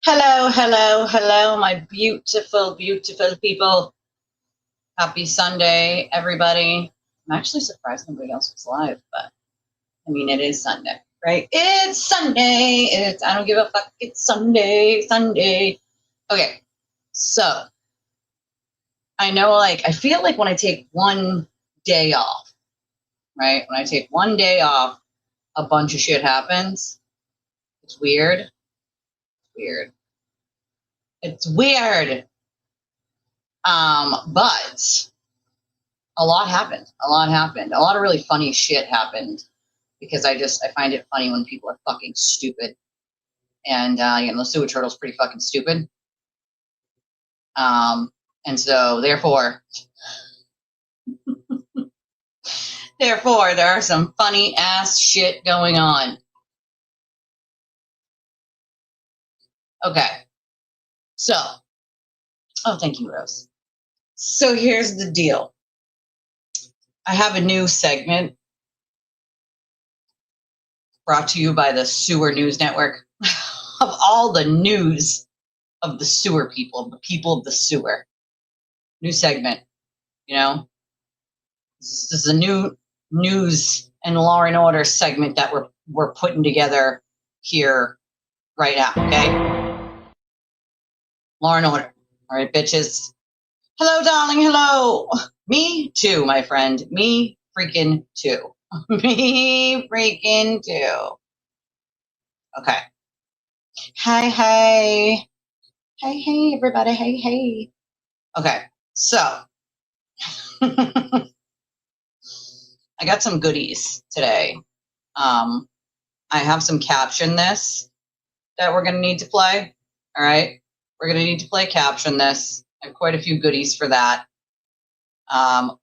Hello, hello, hello, my beautiful, beautiful people. Happy Sunday, everybody. I'm actually surprised nobody else was live, but I mean, it is Sunday, right? It's Sunday. I don't give a fuck. It's Sunday, Sunday. Okay, so I know, I feel like when I take one day off, right? When I take one day off, a bunch of shit happens. It's weird. Weird. It's weird. But a lot happened. A lot happened. A lot of really funny shit happened because I find it funny when people are fucking stupid. And, the sewer turtle's pretty fucking stupid. And so, therefore, there are some funny ass shit going on. Okay. So, oh, thank you, Rose. So here's the deal. I have a new segment brought to you by the Sewer News Network of all the news of the sewer people, the people of the sewer. New segment, This is a new news and law and order segment that we're putting together here right now, okay? Law and order. All right, bitches. Hello, darling, hello. Me too, my friend. Me freaking too. Me freaking too. Okay. Hey, everybody. Hey. Okay, so I got some goodies today. I have some caption this that we're going to need to play. All right. We're going to need to play caption this. I have quite a few goodies for that.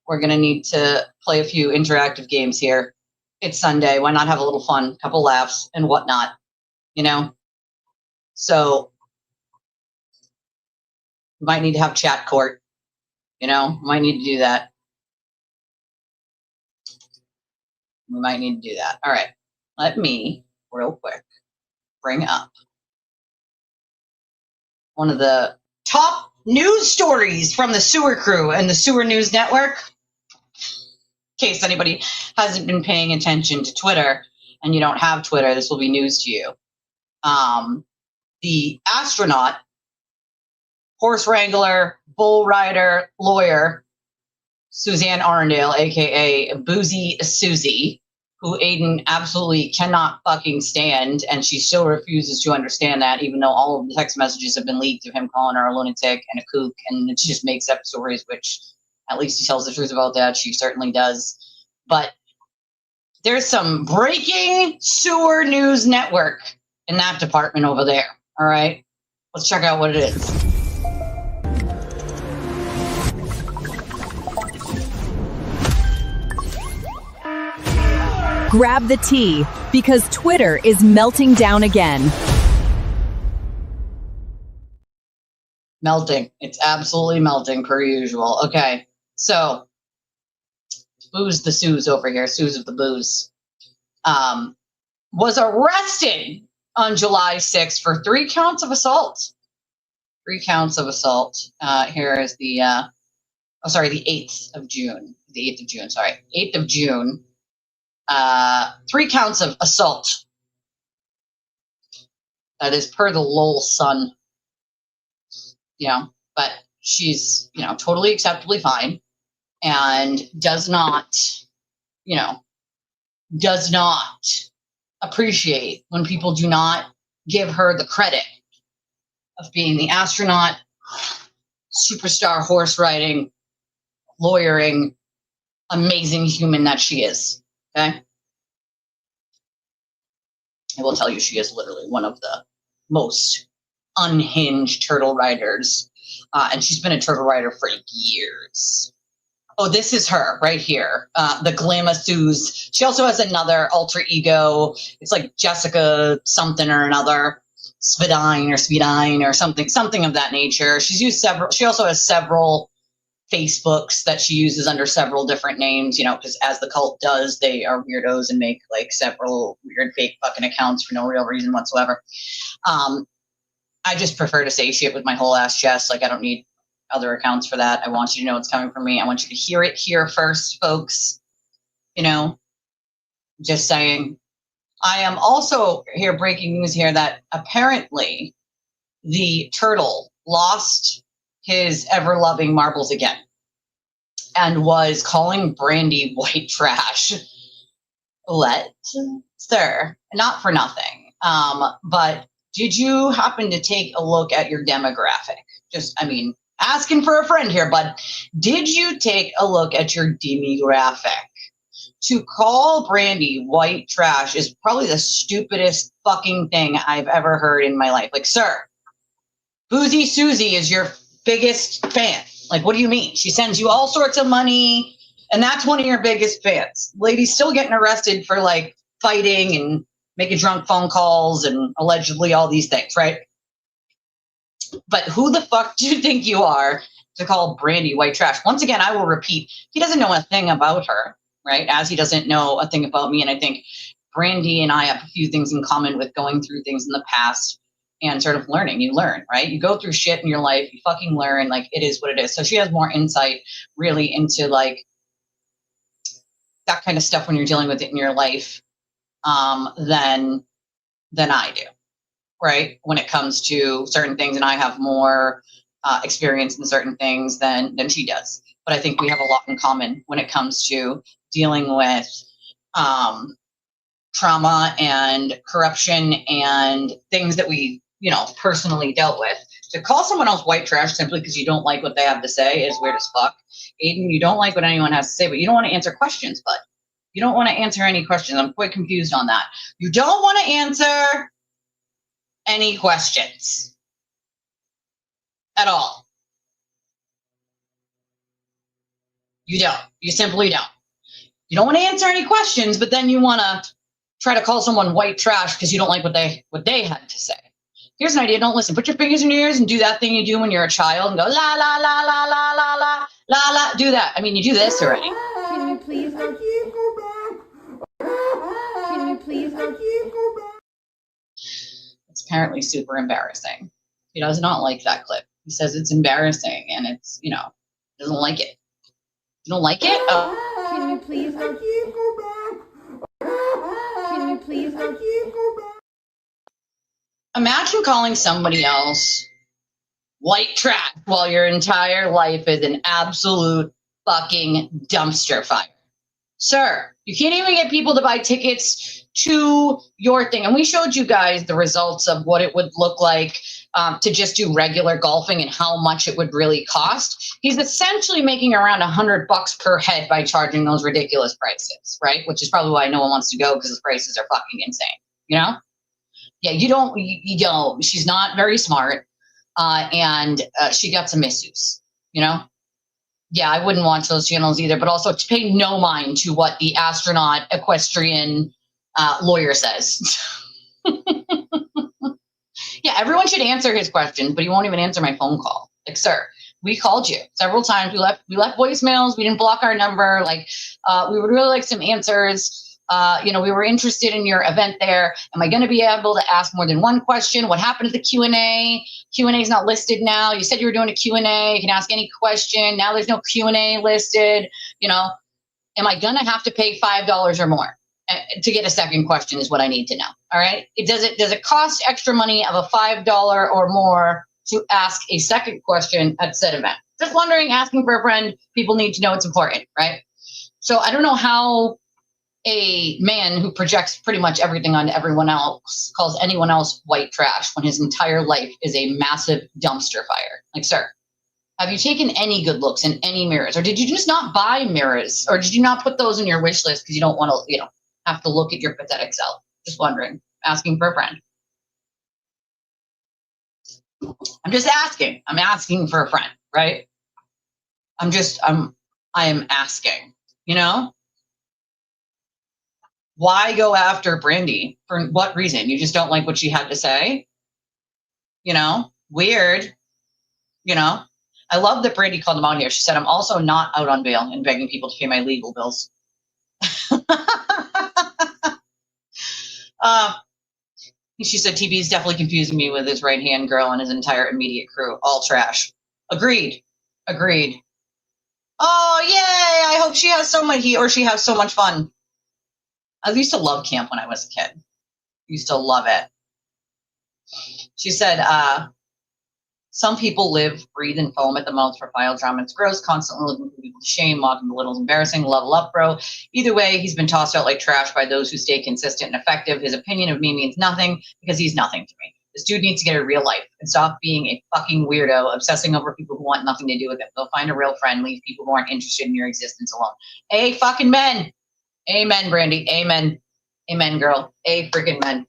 We're going to need to play a few interactive games here. It's Sunday. Why not have a little fun, couple laughs and whatnot, So we might need to have chat court, might need to do that. We might need to do that. All right. Let me, real quick, bring up one of the top news stories from the sewer crew and the Sewer News Network. In case anybody hasn't been paying attention to Twitter and you don't have Twitter, this will be news to you. The astronaut, horse wrangler, bull rider, lawyer, Suzanne Arndale, aka Boozy Susie, who Aiden absolutely cannot fucking stand, and she still refuses to understand that, even though all of the text messages have been leaked of him calling her a lunatic and a kook, and she just makes up stories, which at least he tells the truth about that. She certainly does. But there's some breaking Sewer News Network in that department over there. All right? Let's check out what it is. Grab the tea, because Twitter is melting down again. Melting. It's absolutely melting, per usual. Okay, so Booze the Suze over here, Suze of the Booze, was arrested on July 6th for 3 counts of assault. 3 counts of assault. Here is the, the 8th of June. The 8th of June, sorry. 8th of June. 3 counts of assault. That is per the Lowell Sun. But she's, totally acceptably fine and does not appreciate when people do not give her the credit of being the astronaut, superstar horse riding, lawyering, amazing human that she is. Okay? I will tell you, she is literally one of the most unhinged turtle riders. And she's been a turtle rider for years. Oh, this is her right here. The Glamour Suze. She also has another alter ego. It's like Jessica something or another. Svedine or something of that nature. She also has several Facebooks that she uses under several different names, because as the cult does, they are weirdos and make several weird fake fucking accounts for no real reason whatsoever. I I just prefer to say shit with my whole ass chest. Like, I don't need other accounts for that. I want you to know it's coming from me. I want you to hear it here first, folks. You know, just saying. I am also here, breaking news here, that apparently the turtle lost his ever-loving marbles again and was calling Brandy white trash. Sir, not for nothing. But did you happen to take a look at your demographic? Just, I mean, asking for a friend here, but did you take a look at your demographic? To call Brandy white trash is probably the stupidest fucking thing I've ever heard in my life. Like, sir, Boozy Susie is your biggest fan. Like, what do you mean? She sends you all sorts of money, and that's one of your biggest fans. Lady's still getting arrested for, like, fighting and making drunk phone calls and allegedly all these things, right? But who the fuck do you think you are to call Brandy white trash? Once again, I will repeat, he doesn't know a thing about her, right? As he doesn't know a thing about me. And I think Brandy and I have a few things in common with going through things in the past and sort of learning. You learn, right? You go through shit in your life, you fucking learn. Like, it is what it is. So she has more insight really into, like, that kind of stuff when you're dealing with it in your life than I do, right? When it comes to certain things, and I have more experience in certain things than she does. But I think we have a lot in common when it comes to dealing with trauma and corruption and things that we, you know, personally dealt with. To call someone else white trash simply because you don't like what they have to say is weird as fuck. Aiden, you don't like what anyone has to say, but you don't want to answer questions, bud. You don't want to answer any questions. I'm quite confused on that. You don't want to answer any questions at all. You don't. You simply don't. You don't want to answer any questions, but then you want to try to call someone white trash because you don't like what they had to say. Here's an idea. Don't listen. Put your fingers in your ears and do that thing you do when you're a child and go la la la la la la la la la. Do that. I mean, you do this already. Can you please go? Can you please go? It's apparently super embarrassing. He does not like that clip. He says it's embarrassing and it's, you know, doesn't like it. You don't like it? Oh. Can you please go? Can you please go? Imagine calling somebody else white trash while your entire life is an absolute fucking dumpster fire. Sir, you can't even get people to buy tickets to your thing. And we showed you guys the results of what it would look like to just do regular golfing and how much it would really cost. He's essentially making around $100 per head by charging those ridiculous prices, right? Which is probably why no one wants to go, because the prices are fucking insane, you know? Yeah, you don't, she's not very smart, and she got some issues, you know? Yeah, I wouldn't watch those channels either, but also to pay no mind to what the astronaut equestrian lawyer says. Yeah, everyone should answer his questions, but he won't even answer my phone call. Like, sir, we called you several times. We left voicemails. We didn't block our number. Like, we would really like some answers. You know, we were interested in your event there. Am I going to be able to ask more than one question? What happened to the Q&A? Q&A is not listed now. You said you were doing a Q&A. You can ask any question. Now there's no Q&A listed. You know, am I going to have to pay $5 or more to get a second question is what I need to know. All right. Does it cost extra money of a $5 or more to ask a second question at said event? Just wondering, asking for a friend. People need to know it's important, right? So I don't know how a man who projects pretty much everything onto everyone else calls anyone else white trash when his entire life is a massive dumpster fire. Like, sir, have you taken any good looks in any mirrors? Or did you just not buy mirrors? Or did you not put those in your wish list because you don't want to, you know, have to look at your pathetic self? Just wondering, asking for a friend. I'm just asking. I'm asking for a friend, right? I am asking, you know? Why go after Brandy? For what reason? You just don't like what she had to say? You know, weird. You know, I love that Brandy called him out here. She said, I'm also not out on bail and begging people to pay my legal bills. She said TB's definitely confusing me with his right-hand girl and his entire immediate crew. All trash. Agreed. Agreed. Oh, yay! I hope she has so much, she has so much fun. I used to love camp when I was a kid. Used to love it. She said, some people live, breathe, and foam at the mouth for vile drama. It's gross, constantly looking for people to shame, mocking, belittle, embarrassing. Level up, bro. Either way, he's been tossed out like trash by those who stay consistent and effective. His opinion of me means nothing because he's nothing to me. This dude needs to get a real life and stop being a fucking weirdo, obsessing over people who want nothing to do with him. Go find a real friend. Leave people who aren't interested in your existence alone. A fucking men. Amen, Brandy. Amen. Amen, girl. A freaking men.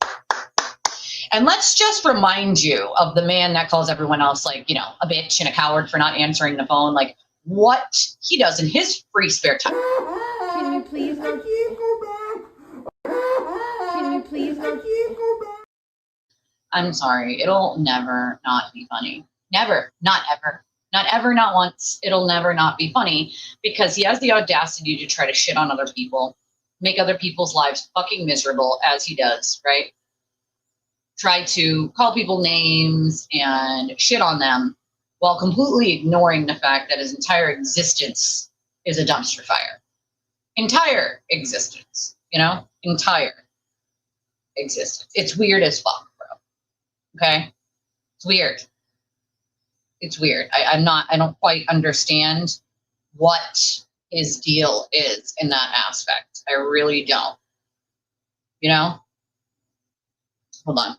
And let's just remind you of the man that calls everyone else, like, you know, a bitch and a coward for not answering the phone. Like, what he does in his free spare time. Can you please go? Can you please go? I'm sorry. It'll never not be funny. Never. Not ever. Not ever, not once. It'll never not be funny because he has the audacity to try to shit on other people, make other people's lives fucking miserable as he does, right? Try to call people names and shit on them while completely ignoring the fact that his entire existence is a dumpster fire. Entire existence, you know? Entire existence. It's weird as fuck, bro. Okay? It's weird. It's weird. I don't quite understand what his deal is in that aspect. I really don't. You know? Hold on.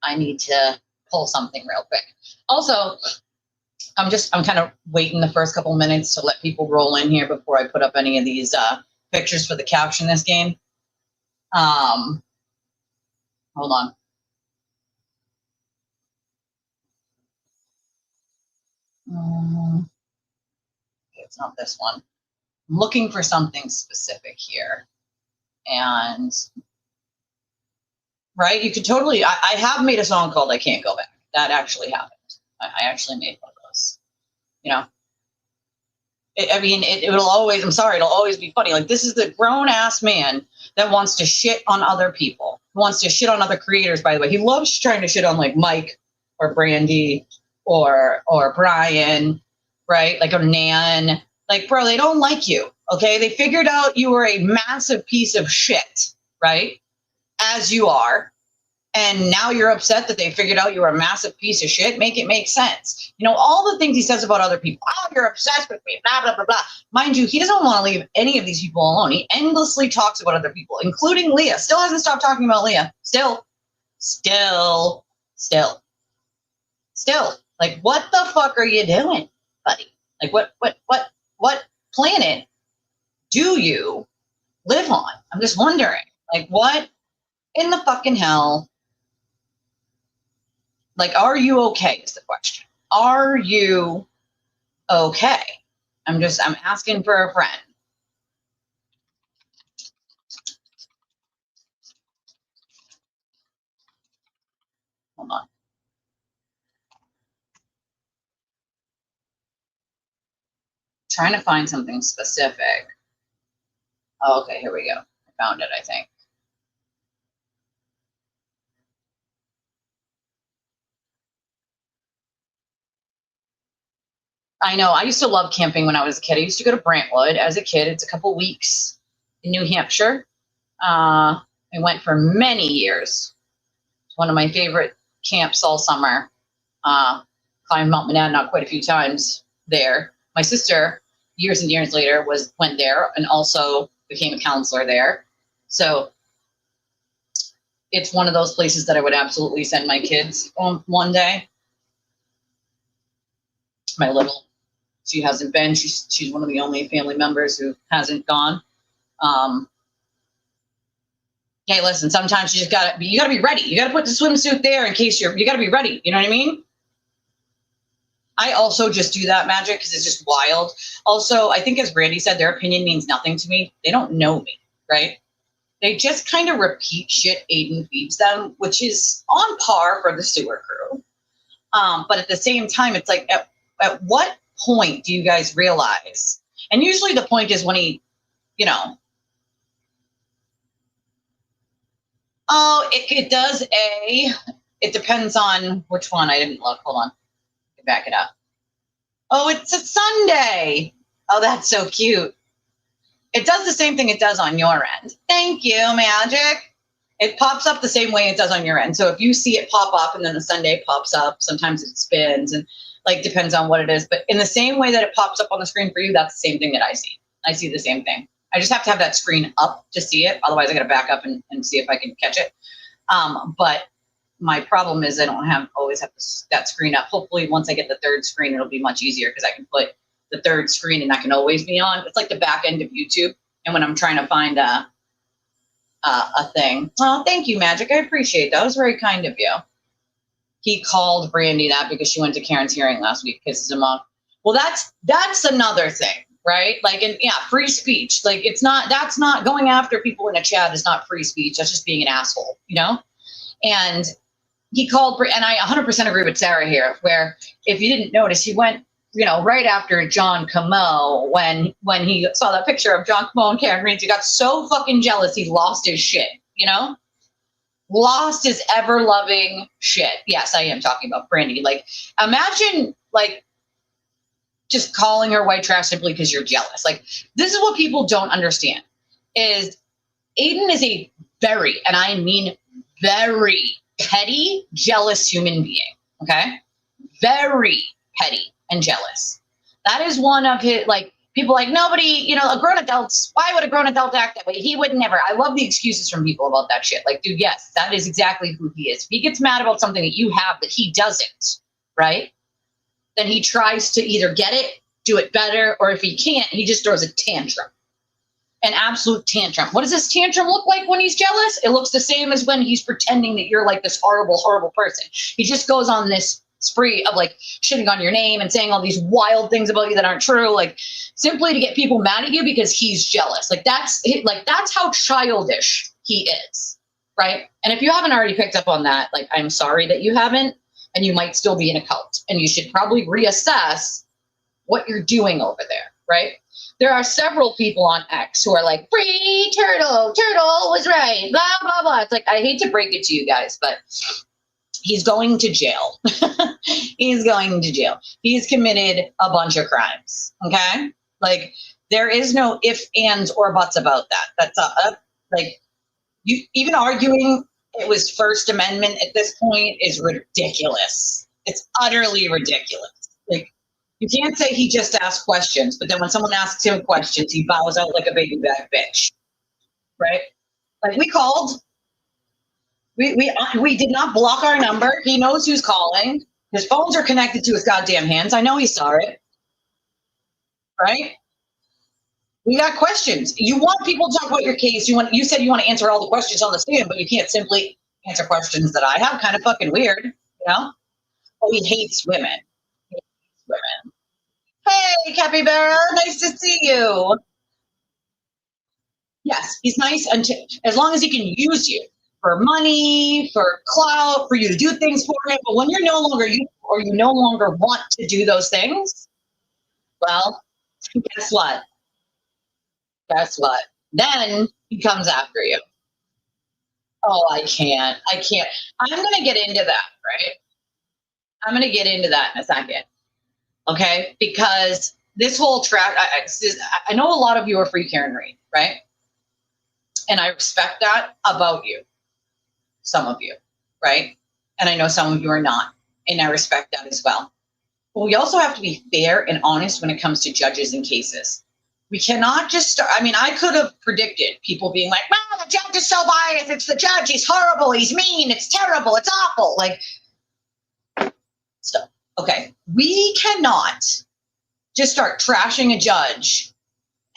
I need to pull something real quick. Also, I'm kind of waiting the first couple minutes to let people roll in here before I put up any of these pictures for the couch in this game. Hold on. It's not this one. I'm looking for something specific here. And, right, you could totally, I have made a song called I Can't Go Back. That actually happened. I actually made one of those, you know. It'll always, I'm sorry, it'll always be funny. Like, this is the grown-ass man that wants to shit on other people, who wants to shit on other creators, by the way. He loves trying to shit on, like, Mike or Brandy or Brian, right? Like, or Nan. Like, bro, they don't like you, okay? They figured out you were a massive piece of shit, right? As you are. And now you're upset that they figured out you were a massive piece of shit. Make it make sense. You know, all the things he says about other people. Oh, you're obsessed with me, blah, blah, blah, blah. Mind you, he doesn't want to leave any of these people alone. He endlessly talks about other people, including Leah. Still hasn't stopped talking about Leah. Still. Like, what the fuck are you doing, buddy? Like, what planet do you live on? I'm just wondering. Like, what in the fucking hell? Like, are you okay is the question. Are you okay? I'm asking for a friend. Hold on. Trying to find something specific. Oh, okay, here we go. I found it, I think. I know. I used to love camping when I was a kid. I used to go to Brantwood as a kid. It's a couple weeks in New Hampshire. I went for many years. It's one of my favorite camps all summer. Climbed Mount Monadnock quite a few times there. My sister, years and years later, went there and also became a counselor there. So it's one of those places that I would absolutely send my kids on one day. My little, she hasn't been. She's one of the only family members who hasn't gone. Hey, listen, sometimes you gotta be ready. You gotta put the swimsuit there in case you gotta be ready. You know what I mean? I also just do that magic because it's just wild. Also, I think as Brandy said, their opinion means nothing to me. They don't know me, right? They just kind of repeat shit Aiden feeds them, which is on par for the sewer crew. But at the same time, it's like, at what point do you guys realize? And usually the point is when he, you know, oh, it does it depends on which one. I didn't look. Hold on. Back it up. Oh, it's a Sunday. Oh, that's so cute. It does the same thing it does on your end. Thank you, Magic. It pops up the same way it does on your end. So if you see it pop up and then the Sunday pops up, sometimes it spins and like depends on what it is. But in the same way that it pops up on the screen for you, that's the same thing that I see. I see the same thing. I just have to have that screen up to see it. Otherwise, I got to back up and see if I can catch it. But my problem is I don't always have that screen up. Hopefully, once I get the third screen, it'll be much easier because I can put the third screen and that can always be on. It's like the back end of YouTube. And when I'm trying to find a thing. Oh, thank you, Magic. I appreciate that. It was very kind of you. He called Brandy that because she went to Karen's hearing last week, pisses him off. Well, that's another thing, right? Like, and yeah, free speech. Like, that's not going after people in a chat is not free speech. That's just being an asshole, you know? And he called, and I 100% agree with Sarah here, where if you didn't notice, he went, you know, right after John Camo when he saw that picture of John Camo and Karen Reed. He got so fucking jealous he lost his shit, you know? Lost his ever-loving shit. Yes, I am talking about Brandy. Like, imagine, like, just calling her white trash simply because you're jealous. Like, this is what people don't understand, is Aiden is a very, and I mean very petty, jealous human being, okay? Very petty and jealous. That is one of his, like, people like, nobody, you know, a grown adults, why would a grown adult act that way? He would never. I love the excuses from people about that shit. Like, dude, yes, that is exactly who he is. If he gets mad about something that you have that he doesn't, right? Then he tries to either get it, do it better, or if he can't, he just throws a tantrum. An absolute tantrum. What does this tantrum look like when he's jealous? It looks the same as when he's pretending that you're like this horrible, horrible person. He just goes on this spree of like shitting on your name and saying all these wild things about you that aren't true, like simply to get people mad at you because he's jealous. Like that's how childish he is, right? And if you haven't already picked up on that, like, I'm sorry that you haven't, and you might still be in a cult, and you should probably reassess what you're doing over there, right? There are several people on X who are like, free Turtle was right, blah, blah, blah. It's like, I hate to break it to you guys, but he's going to jail. He's going to jail. He's committed a bunch of crimes, okay? Like, there is no ifs, ands, or buts about that. That's like, you even arguing it was First Amendment at this point is ridiculous. It's utterly ridiculous. Like, you can't say he just asked questions, but then when someone asks him questions, he bows out like a baby back bitch, right? Like, we called. We did not block our number. He knows who's calling. His phones are connected to his goddamn hands. I know he saw it, right? We got questions. You want people to talk about your case. You said you want to answer all the questions on the stand, but you can't simply answer questions that I have. Kind of fucking weird, you know? Oh, he hates women. He hates women. Hey, Capybara, nice to see you. Yes, he's nice until as long as he can use you for money, for clout, for you to do things for him. But when you're no longer you, or you no longer want to do those things, well, guess what? Guess what? Then he comes after you. Oh, I can't. I'm going to get into that, right? I'm going to get into that in a second. Okay? Because this whole track, I know a lot of you are free Karen Reed, right? And I respect that about you. Some of you, right? And I know some of you are not. And I respect that as well. But we also have to be fair and honest when it comes to judges and cases. We cannot just start. I mean, I could have predicted people being like, well, the judge is so biased. It's the judge. He's horrible. He's mean. It's terrible. It's awful. Like, stuff. Okay. We cannot just start trashing a judge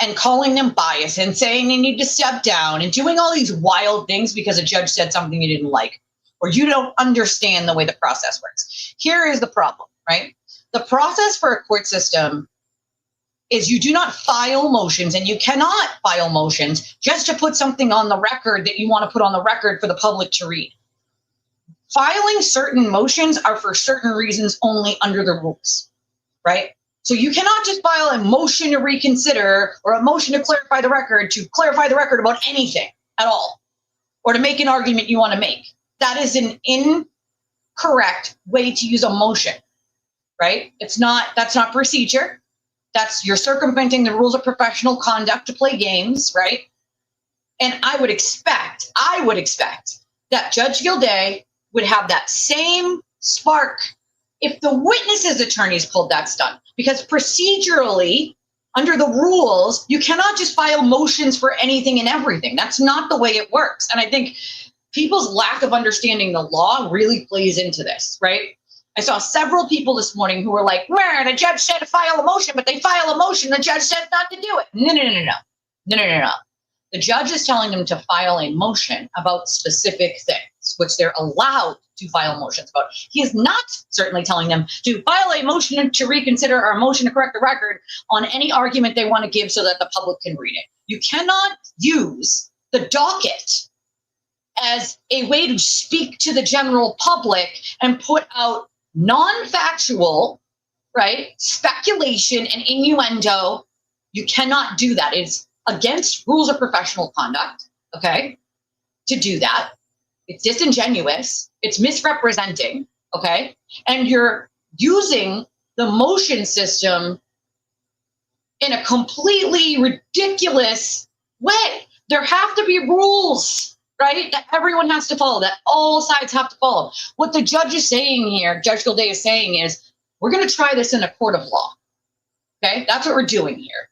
and calling them biased and saying they need to step down and doing all these wild things because a judge said something you didn't like, or you don't understand the way the process works. Here is the problem, right? The process for a court system is you do not file motions, and you cannot file motions just to put something on the record that you want to put on the record for the public to read. Filing certain motions are for certain reasons only under the rules, right? So you cannot just file a motion to reconsider or a motion to clarify the record about anything at all, or to make an argument you want to make. That is an incorrect way to use a motion, right? That's not procedure. You're circumventing the rules of professional conduct to play games, right? And I would expect that Judge Gilday would have that same spark if the witness's attorneys pulled that stunt. Because procedurally, under the rules, you cannot just file motions for anything and everything. That's not the way it works. And I think people's lack of understanding the law really plays into this, right? I saw several people this morning who were like, the judge said to file a motion, but they file a motion, the judge said not to do it. No. The judge is telling them to file a motion about specific things, which they're allowed to file motions about. He is not certainly telling them to file a motion to reconsider or a motion to correct the record on any argument they want to give so that the public can read it. You cannot use the docket as a way to speak to the general public and put out non-factual, right, speculation and innuendo. You cannot do that. It's against rules of professional conduct, okay, to do that. It's disingenuous. It's misrepresenting, okay? And you're using the motion system in a completely ridiculous way. There have to be rules, right, that everyone has to follow, that all sides have to follow. What the judge is saying here, Judge Gilday is saying is, we're going to try this in a court of law, okay? That's what we're doing here.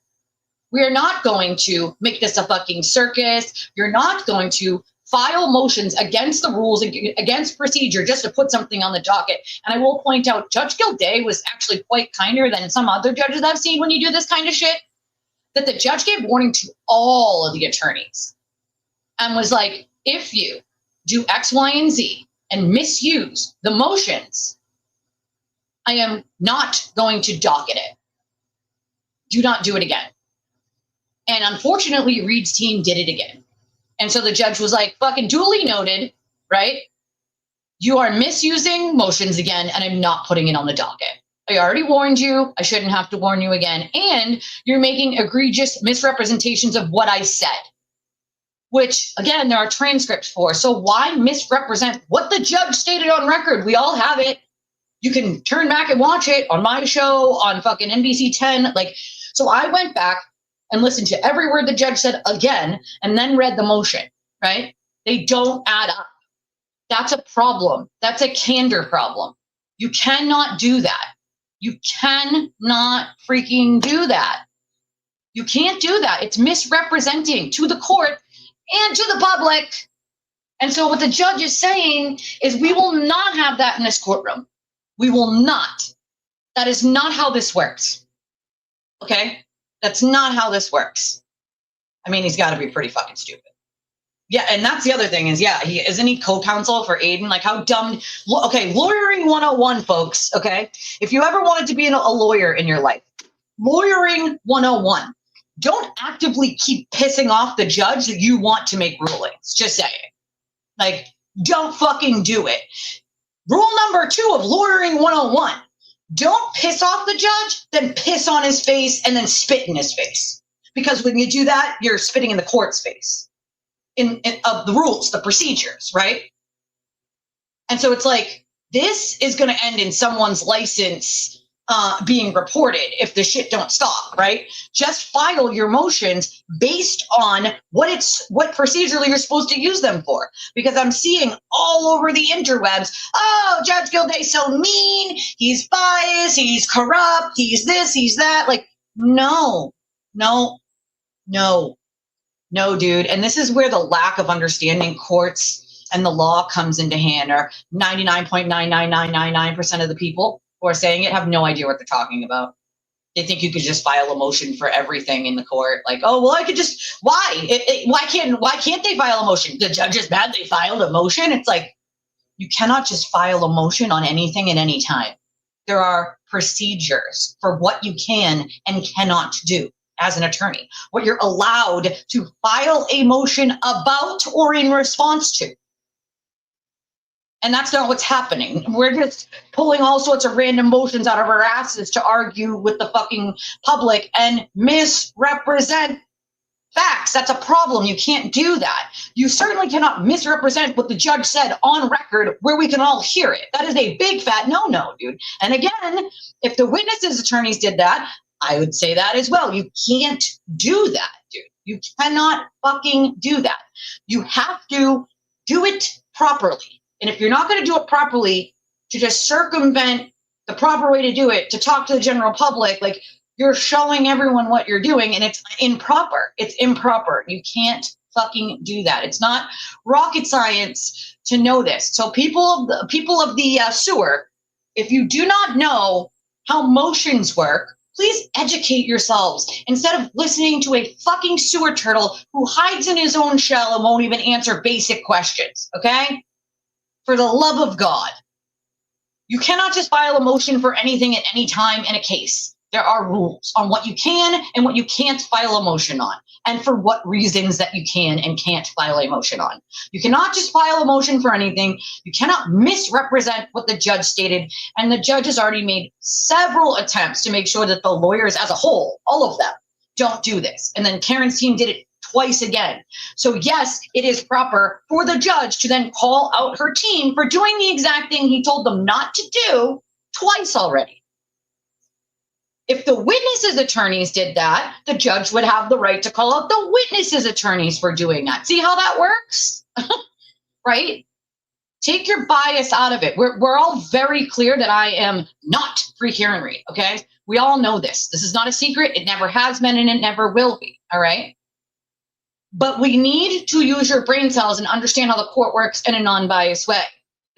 We are not going to make this a fucking circus. You're not going to file motions against the rules, against procedure, just to put something on the docket. And I will point out, Judge Gilday was actually quite kinder than some other judges I've seen when you do this kind of shit, that the judge gave warning to all of the attorneys and was like, if you do X, Y, and Z and misuse the motions, I am not going to docket it. Do not do it again. And unfortunately, Reed's team did it again. And so the judge was like, fucking duly noted, right? You are misusing motions again, and I'm not putting it on the docket. I already warned you. I shouldn't have to warn you again. And you're making egregious misrepresentations of what I said, which, again, there are transcripts for. So why misrepresent what the judge stated on record? We all have it. You can turn back and watch it on my show, on fucking NBC 10. So I went back and listened to every word the judge said again, and then read the motion, right? They don't add up. That's a problem. That's a candor problem. You cannot do that. You cannot freaking do that. You can't do that. It's misrepresenting to the court and to the public. And so what the judge is saying is, we will not have that in this courtroom. We will not. That is not how this works. Okay? That's not how this works. I mean, he's got to be pretty fucking stupid. Yeah, and that's the other thing is, yeah, isn't he co-counsel for Aiden? Like, how dumb. Okay, lawyering 101, folks, okay? If you ever wanted to be a lawyer in your life, lawyering 101. Don't actively keep pissing off the judge that you want to make rulings. Just saying. Like, don't fucking do it. Rule number 2 of lawyering 101. Don't piss off the judge, then piss on his face and then spit in his face. Because when you do that, you're spitting in the court's face of the rules, the procedures, right? And so it's like, this is going to end in someone's license being reported if the shit don't stop, right? Just file your motions based on what procedurally you're supposed to use them for. Because I'm seeing all over the interwebs, oh, Judge Gilday's so mean, he's biased, he's corrupt, he's this, he's that. Like, no, dude. And this is where the lack of understanding courts and the law comes into hand. Or 99.99999% of the people who are saying it have no idea what they're talking about. They think you could just file a motion for everything in the court. Like, oh, well, I could just, why? Why can't they file a motion? The judge is mad they filed a motion. It's like, you cannot just file a motion on anything at any time. There are procedures for what you can and cannot do as an attorney, what you're allowed to file a motion about or in response to. And that's not what's happening. We're just pulling all sorts of random motions out of our asses to argue with the fucking public and misrepresent facts. That's a problem. You can't do that. You certainly cannot misrepresent what the judge said on record where we can all hear it. That is a big fat no-no, dude. And again, if the witnesses' attorneys did that, I would say that as well. You can't do that, dude. You cannot fucking do that. You have to do it properly. And if you're not going to do it properly, to just circumvent the proper way to do it, to talk to the general public, like, you're showing everyone what you're doing, and it's improper. It's improper. You can't fucking do that. It's not rocket science to know this. So people of the sewer, if you do not know how motions work, please educate yourselves instead of listening to a fucking sewer turtle who hides in his own shell and won't even answer basic questions, okay? For the love of God. You cannot just file a motion for anything at any time in a case. There are rules on what you can and what you can't file a motion on, and for what reasons that you can and can't file a motion on. You cannot just file a motion for anything. You cannot misrepresent what the judge stated, and the judge has already made several attempts to make sure that the lawyers as a whole, all of them, don't do this. And then Karen's team did it twice again. So yes, it is proper for the judge to then call out her team for doing the exact thing he told them not to do twice already. If the witnesses' attorneys did that, the judge would have the right to call out the witnesses' attorneys for doing that. See how that works? Right? Take your bias out of it. We're all very clear that I am not free hearing rate, okay? We all know this. This is not a secret. It never has been and it never will be, all right? But we need to use your brain cells and understand how the court works in a non-biased way.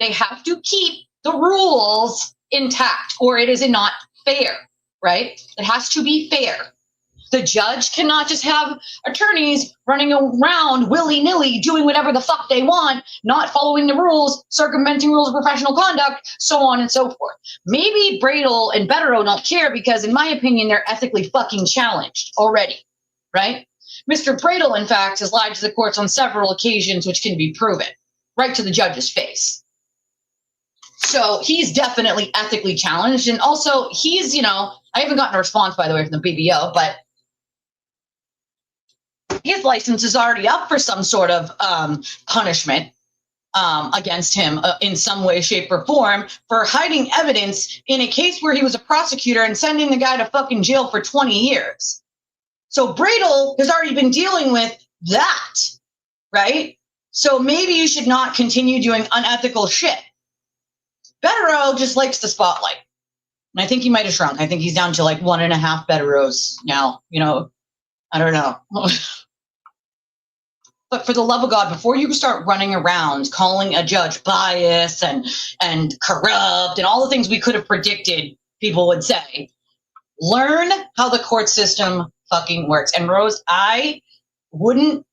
They have to keep the rules intact or it is not fair. Right? It has to be fair. The judge cannot just have attorneys running around willy-nilly doing whatever the fuck they want, not following the rules, circumventing rules of professional conduct, so on and so forth. Maybe Bradel and Betterow don't care because, in my opinion, they're ethically fucking challenged already, right? Mr. Bradel, in fact, has lied to the courts on several occasions, which can be proven, right to the judge's face. So he's definitely ethically challenged. And also he's, I haven't gotten a response, by the way, from the BBO, but his license is already up for some sort of punishment against him in some way, shape, or form for hiding evidence in a case where he was a prosecutor and sending the guy to fucking jail for 20 years. So Bradel has already been dealing with that, right? So maybe you should not continue doing unethical shit. Betterow just likes the spotlight. And I think he might have shrunk. I think he's down to like 1.5 Betterows now. I don't know. But for the love of God, before you start running around calling a judge biased and corrupt and all the things we could have predicted people would say, learn how the court system fucking works. And Rose, I wouldn't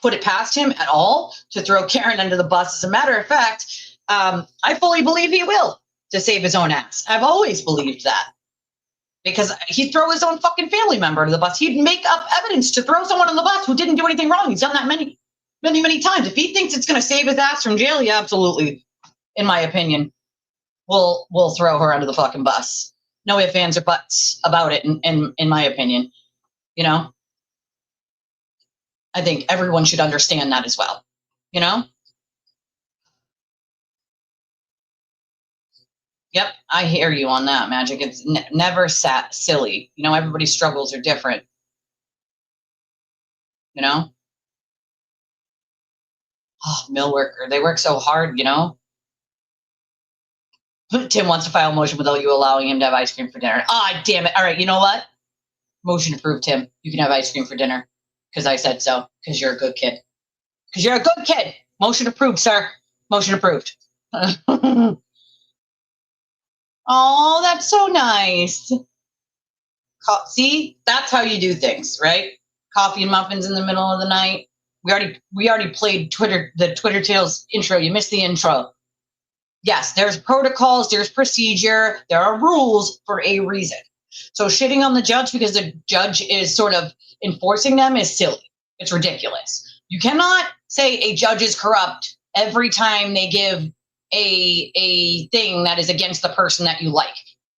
put it past him at all to throw Karen under the bus. As a matter of fact, I fully believe he will to save his own ass. I've always believed that because he'd throw his own fucking family member under the bus. He'd make up evidence to throw someone on the bus who didn't do anything wrong. He's done that many, many, many times. If he thinks it's going to save his ass from jail, yeah, absolutely. In my opinion, we'll throw her under the fucking bus. No ifs, ands, or buts about it. In my opinion, I think everyone should understand that as well. Yep, I hear you on that, Magic. It's never silly. Everybody's struggles are different. Oh, mill worker. They work so hard, Tim wants to file a motion without you allowing him to have ice cream for dinner. Ah, damn it. All right, you know what? Motion approved, Tim. You can have ice cream for dinner because I said so, because you're a good kid. Because you're a good kid. Motion approved, sir. Motion approved. Oh, that's so nice. See, that's how you do things, right? Coffee and muffins in the middle of the night. We already played the Twitter Tales intro. You missed the intro. Yes, there's protocols, there's procedure, there are rules for a reason. So shitting on the judge because the judge is sort of enforcing them is silly. It's ridiculous. You cannot say a judge is corrupt every time they give a thing that is against the person that you like.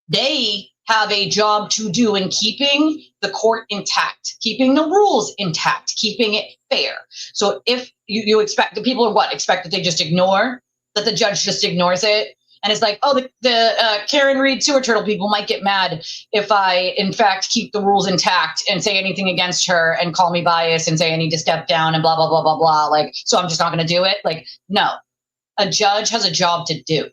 They have a job to do in keeping the court intact, keeping the rules intact, keeping it fair. So if you expect, the people are what? Expect that they just ignore, that the judge just ignores it. And it's like, oh, the Karen Reed sewer turtle people might get mad if I, in fact, keep the rules intact and say anything against her and call me biased and say I need to step down and blah, blah, blah, blah, blah. Like, so I'm just not going to do it. Like, no, a judge has a job to do.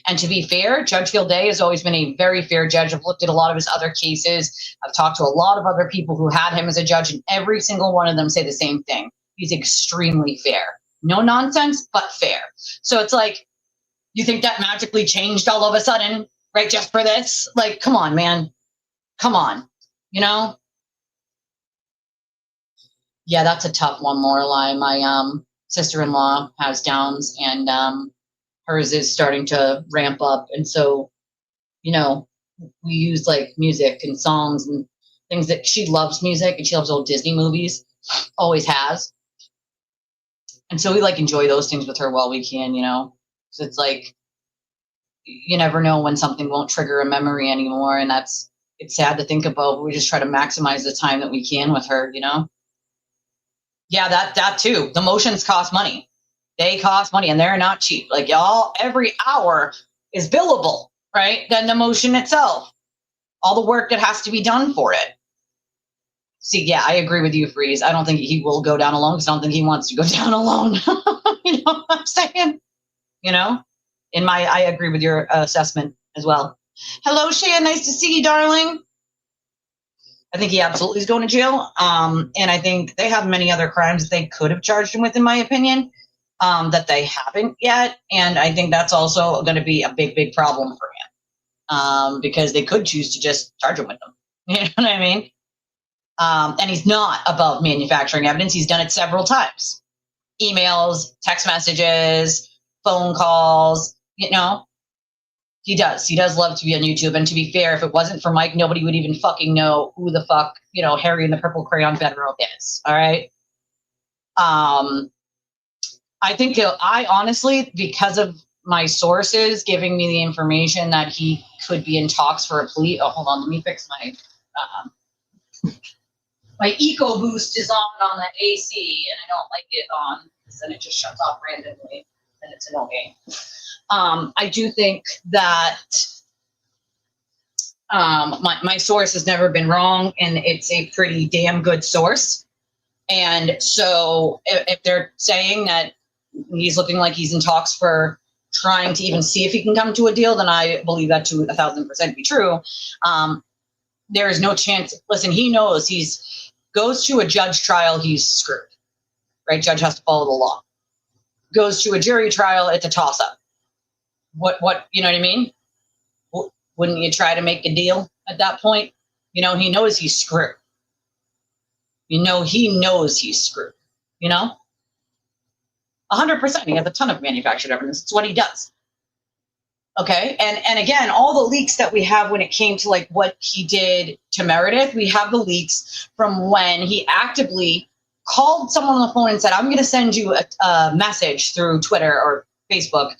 And to be fair, Judge Gilday has always been a very fair judge. I've looked at a lot of his other cases. I've talked to a lot of other people who had him as a judge, and every single one of them say the same thing. He's extremely fair. No nonsense, but fair. So it's like, you think that magically changed all of a sudden, right? Just for this? Like, come on, man. Come on. You know? Yeah, that's a tough one, Lorelai. My sister-in-law has Downs, and hers is starting to ramp up. And so, you know, we use like music and songs and things that she loves music, and she loves old Disney movies, always has. And so we like enjoy those things with her while we can, you know. So it's like, you never know when something won't trigger a memory anymore. And it's sad to think about, but we just try to maximize the time that we can with her, you know? Yeah, that too. The motions cost money. They cost money, and they're not cheap. Like, y'all, every hour is billable, right? Then the motion itself, all the work that has to be done for it. See, yeah, I agree with you, Freeze. I don't think he will go down alone because I don't think he wants to go down alone. You know what I'm saying? You know, I agree with your assessment as well. Hello, Shan. Nice to see you, darling. I think he absolutely is going to jail. And I think they have many other crimes that they could have charged him with, in my opinion. That they haven't yet. And I think that's also going to be a big, big problem for him, because they could choose to just charge him with them. You know what I mean? And he's not above manufacturing evidence. He's done it several times. Emails, text messages, phone calls, you know. He does. He does love to be on YouTube. And to be fair, if it wasn't for Mike, nobody would even fucking know who the fuck, you know, Harry and the Purple Crayon Federal is. All right? I think I honestly, because of my sources giving me the information that he could be in talks for a plea. Oh, hold on. Let me fix my EcoBoost is on the AC, and I don't like it on because then it just shuts off randomly, and it's annoying. I do think that my source has never been wrong, and it's a pretty damn good source. And so if they're saying that he's looking like he's in talks for trying to even see if he can come to a deal, then I believe that to 1,000% be true. There is no chance. Listen, he knows goes to a judge trial, he's screwed, right? Judge has to follow the law. Goes to a jury trial, it's a toss up. What, you know what I mean? Wouldn't you try to make a deal at that point? You know, he knows he's screwed. You know, he knows he's screwed, you know? 100%. He has a ton of manufactured evidence. It's what he does. Okay. And again, all the leaks that we have when it came to like what he did to Meredith, we have the leaks from when he actively called someone on the phone and said, I'm going to send you a message through Twitter or Facebook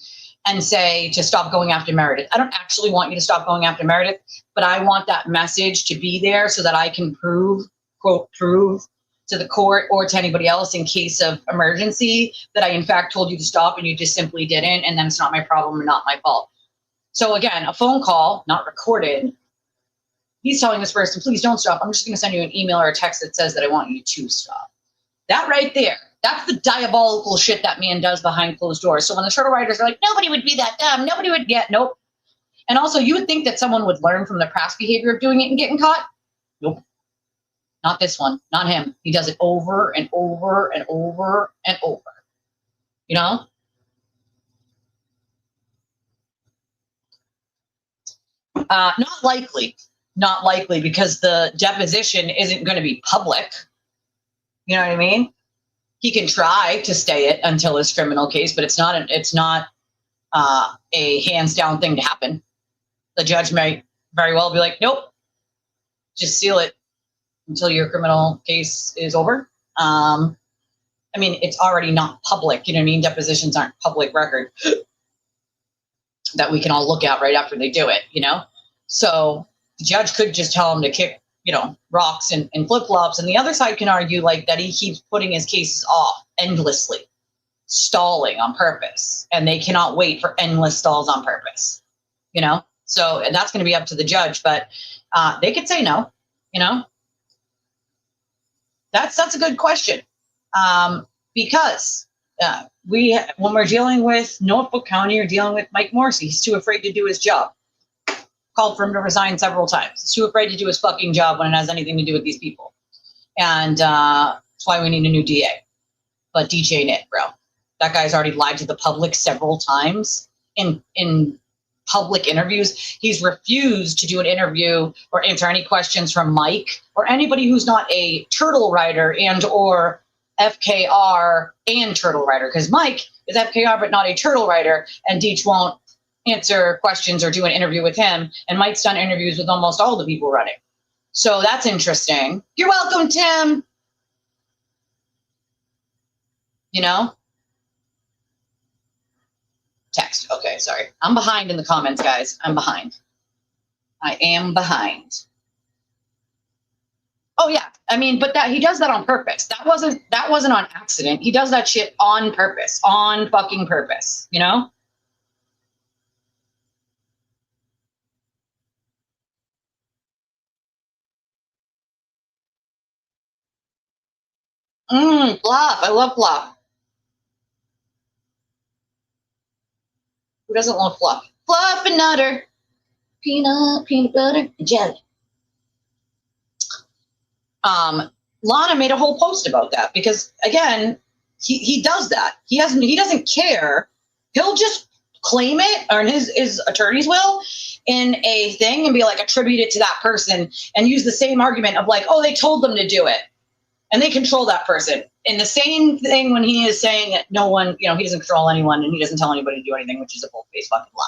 and say to stop going after Meredith. I don't actually want you to stop going after Meredith, but I want that message to be there so that I can prove to the court or to anybody else in case of emergency that I in fact told you to stop and you just simply didn't, and then it's not my problem and not my fault. So again, a phone call, not recorded. He's telling this person, please don't stop. I'm just going to send you an email or a text that says that I want you to stop. That right there, that's the diabolical shit that man does behind closed doors. So when the turtle writers are like, nobody would be that dumb, nobody would get, nope. And also you would think that someone would learn from the past behavior of doing it and getting caught. Nope. Not this one, not him. He does it over and over and over and over. You know? Not likely because the deposition isn't going to be public. You know what I mean? He can try to stay it until his criminal case, but it's not a hands down thing to happen. The judge may very well be like, nope, just seal it until your criminal case is over. I mean, it's already not public. You know what I mean? Depositions aren't public record. that we can all look at right after they do it, you know? So the judge could just tell him to kick, you know, rocks and flip-flops. And the other side can argue like that he keeps putting his cases off endlessly, stalling on purpose. And they cannot wait for endless stalls on purpose, you know? So, and that's going to be up to the judge, but they could say no, you know? That's a good question. Because when we're dealing with Norfolk County or dealing with Mike Morrissey, he's too afraid to do his job. Called for him to resign several times. He's too afraid to do his fucking job when it has anything to do with these people. And that's why we need a new DA. But DJ Nit, bro. That guy's already lied to the public several times in public interviews. He's refused to do an interview or answer any questions from Mike or anybody who's not a turtle writer and or FKR and turtle writer, because Mike is FKR but not a turtle writer, and Deech won't answer questions or do an interview with him, and Mike's done interviews with almost all the people running. So that's interesting. You're welcome, Tim. You know? Text. Okay, sorry. I'm behind in the comments, guys. I'm behind. I am behind. Oh yeah, I mean, but that he does that on purpose. That wasn't on accident. He does that shit on purpose, on fucking purpose, you know? Fluff. I love fluff. Who doesn't love fluff? Fluff and nutter. Peanut butter, and jelly. Lana made a whole post about that because again, he does that. He doesn't care. He'll just claim it, or his attorneys will, in a thing and be like, attribute it to that person and use the same argument of like, oh, they told them to do it. And they control that person. In the same thing when he is saying that no one, you know, he doesn't control anyone and he doesn't tell anybody to do anything, which is a full-faced fucking lie.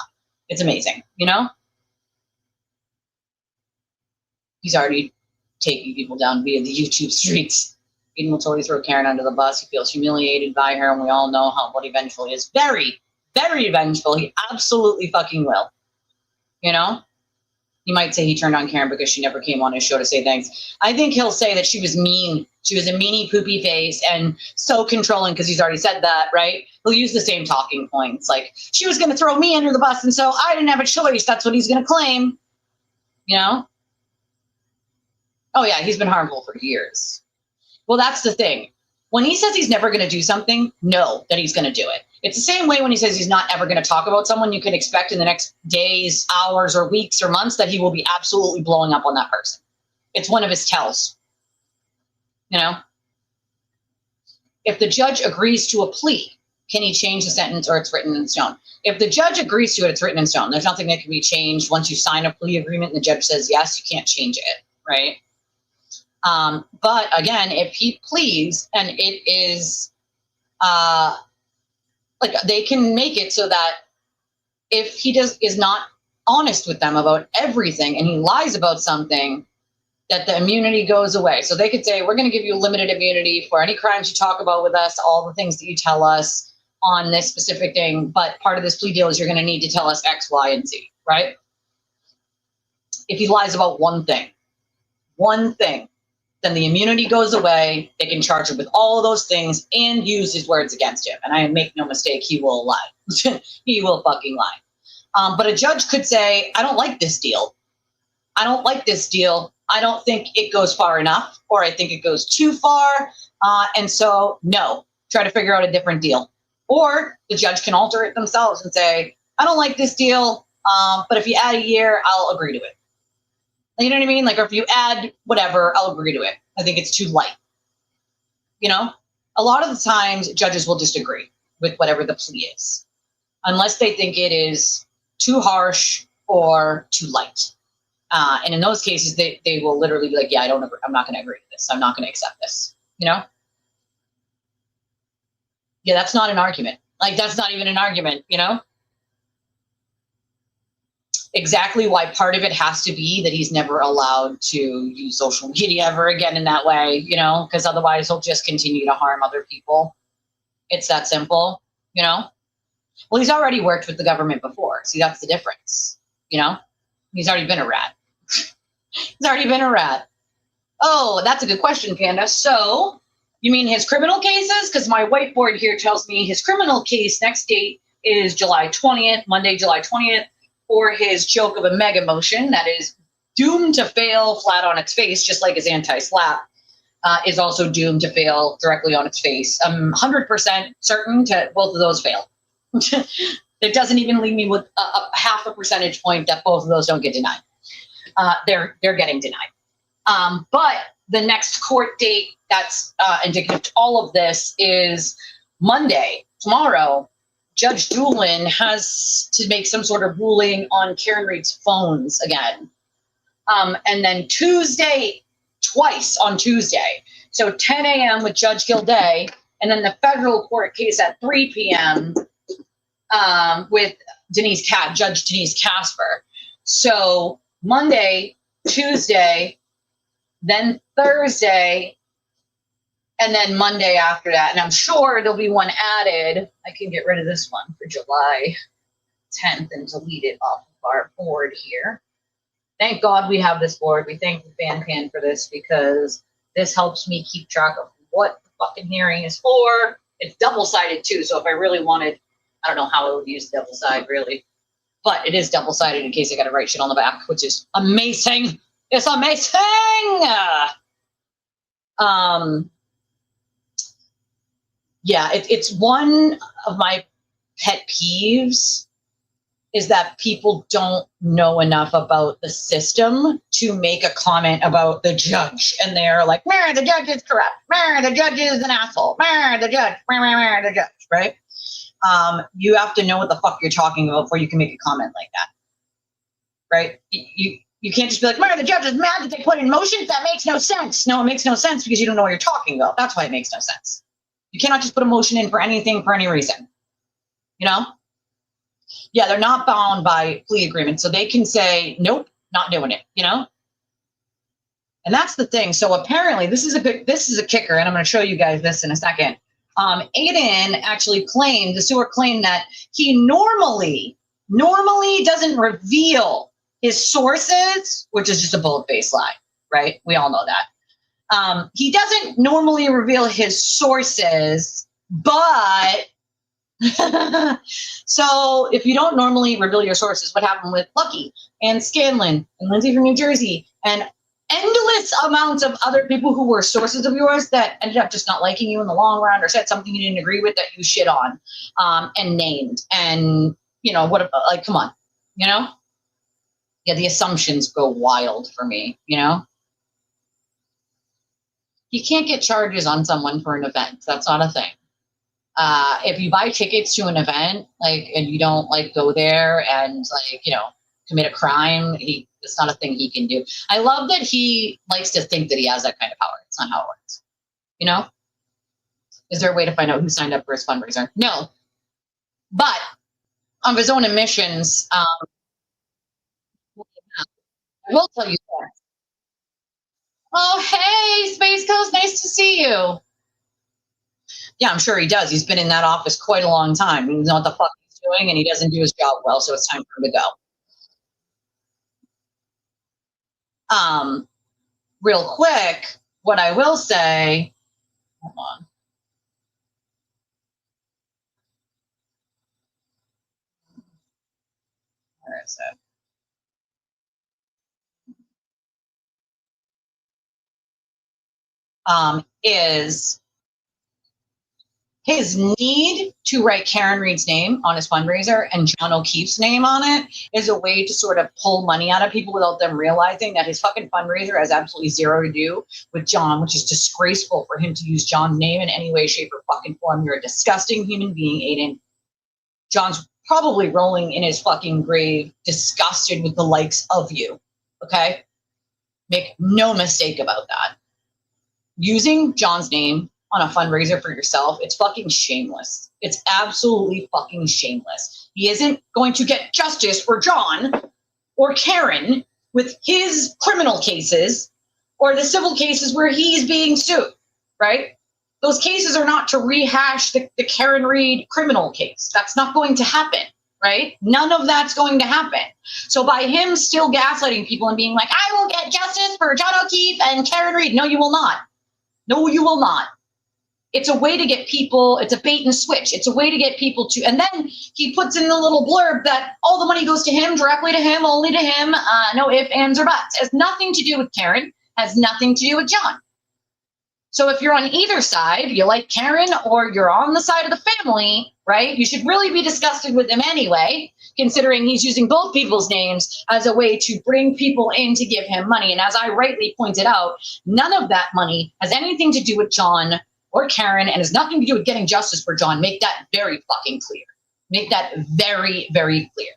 It's amazing, you know? He's already taking people down via the YouTube streets. Eden will totally throw Karen under the bus. He feels humiliated by her, and we all know what he vengeful is. Very, very vengeful. He absolutely fucking will. You know? He might say he turned on Karen because she never came on his show to say thanks. I think he'll say that she was mean. She was a meanie poopy face and so controlling because he's already said that, right? He'll use the same talking points. Like, she was going to throw me under the bus, and so I didn't have a choice. That's what he's going to claim. You know? Oh, yeah, he's been harmful for years. Well, that's the thing. When he says he's never going to do something, know that he's going to do it. It's the same way when he says he's not ever going to talk about someone. You can expect in the next days, hours, or weeks, or months that he will be absolutely blowing up on that person. It's one of his tells. You know? If the judge agrees to a plea, can he change the sentence or it's written in stone? If the judge agrees to it, it's written in stone. There's nothing that can be changed. Once you sign a plea agreement and the judge says yes, you can't change it, right? But again, if he pleads and it is like they can make it so that if he is not honest with them about everything and he lies about something, that the immunity goes away. So they could say, we're going to give you limited immunity for any crimes you talk about with us, all the things that you tell us on this specific thing. But part of this plea deal is you're going to need to tell us X, Y, and Z, right? If he lies about one thing, then the immunity goes away. They can charge him with all of those things and use his words against him. And I make no mistake, he will lie. He will fucking lie. But a judge could say, I don't like this deal. I don't like this deal. I don't think it goes far enough, or I think it goes too far. And so, no, try to figure out a different deal. Or the judge can alter it themselves and say, I don't like this deal, but if you add a year, I'll agree to it. You know what I mean? Like, or if you add whatever, I'll agree to it. I think it's too light. You know, a lot of the times judges will disagree with whatever the plea is, unless they think it is too harsh or too light. And in those cases, they will literally be like, yeah, I'm not going to agree to this. I'm not going to accept this. You know? Yeah, that's not an argument. Like, that's not even an argument, you know? Exactly why part of it has to be that he's never allowed to use social media ever again in that way, you know, because otherwise he'll just continue to harm other people. It's that simple, you know. Well, he's already worked with the government before. See, that's the difference. You know, he's already been a rat. He's already been a rat. Oh, that's a good question, Panda. So, you mean his criminal cases? Because my whiteboard here tells me his criminal case next date is July 20th, Monday, July 20th, for his joke of a mega motion that is doomed to fail flat on its face, just like his anti-slap is also doomed to fail directly on its face. I'm 100% certain that both of those fail. It doesn't even leave me with a half a percentage point that both of those don't get denied. They're getting denied. But the next court date that's indicative to all of this is Monday, tomorrow. Judge Doolin has to make some sort of ruling on Karen Read's phones again. And then Tuesday, twice on Tuesday. So 10 a.m. with Judge Gilday, and then the federal court case at 3 p.m. With Judge Denise Casper. So Monday, Tuesday, then Thursday, and then Monday after that. And I'm sure there'll be one added. I can get rid of this one for July 10th and delete it off of our board here. Thank God we have this board. We thank the FanPan for this because this helps me keep track of what the fucking hearing is for. It's double-sided too, so if I really wanted, I don't know how I would use double side really, but it is double-sided in case I got to write shit on the back, which is amazing. It's amazing. Yeah, it's one of my pet peeves is that people don't know enough about the system to make a comment about the judge. And they're like, the judge is corrupt. The judge is an asshole. The judge, the judge, right? You have to know what the fuck you're talking about before you can make a comment like that, right? You can't just be like, the judge is mad that they put in motions. That makes no sense. No, it makes no sense because you don't know what you're talking about. That's why it makes no sense. You cannot just put a motion in for anything, for any reason, you know? Yeah, they're not bound by plea agreement, so they can say, nope, not doing it, you know? And that's the thing. So apparently this is a kicker, and I'm going to show you guys this in a second. Aiden actually claimed, the sewer claimed that he normally doesn't reveal his sources, which is just a bold-faced lie, right? We all know that. He doesn't normally reveal his sources, but so if you don't normally reveal your sources, what happened with Lucky and Scanlon and Lindsay from New Jersey and endless amounts of other people who were sources of yours that ended up just not liking you in the long run or said something you didn't agree with that you shit on and named. And, you know, what, like, come on, you know? Yeah, the assumptions go wild for me, you know? You can't get charges on someone for an event. That's not a thing. If you buy tickets to an event, like, and you don't like go there and like, you know, commit a crime, it's not a thing he can do. I love that he likes to think that he has that kind of power. It's not how it works. You know? Is there a way to find out who signed up for his fundraiser? No. But of his own admissions, I will tell you that. Oh, hey, Space Coast, nice to see you. Yeah, I'm sure he does. He's been in that office quite a long time. He knows what the fuck he's doing, and he doesn't do his job well, so it's time for him to go. Real quick, what I will say, hold on. Where is it? Is his need to write Karen Read's name on his fundraiser and John O'Keefe's name on it is a way to sort of pull money out of people without them realizing that his fucking fundraiser has absolutely zero to do with John, which is disgraceful for him to use John's name in any way, shape, or fucking form. You're a disgusting human being, Aiden. John's probably rolling in his fucking grave, disgusted with the likes of you. Okay? Make no mistake about that. Using John's name on a fundraiser for yourself, it's fucking shameless. It's absolutely fucking shameless. He isn't going to get justice for John or Karen with his criminal cases or the civil cases where he's being sued, right? Those cases are not to rehash the Karen Reed criminal case. That's not going to happen, right? None of that's going to happen. So by him still gaslighting people and being like, I will get justice for John O'Keefe and Karen Reed. No, you will not. No, you will not. It's a way to get people, it's a bait and switch. It's a way to get people to, and then he puts in the little blurb that all the money goes to him, directly to him, only to him, no ifs, ands, or buts. It has nothing to do with Karen, has nothing to do with John. So if you're on either side, you like Karen or you're on the side of the family, right? You should really be disgusted with him anyway, considering he's using both people's names as a way to bring people in to give him money. And as I rightly pointed out, none of that money has anything to do with John or Karen and has nothing to do with getting justice for John. Make that very fucking clear. Make that very, very clear.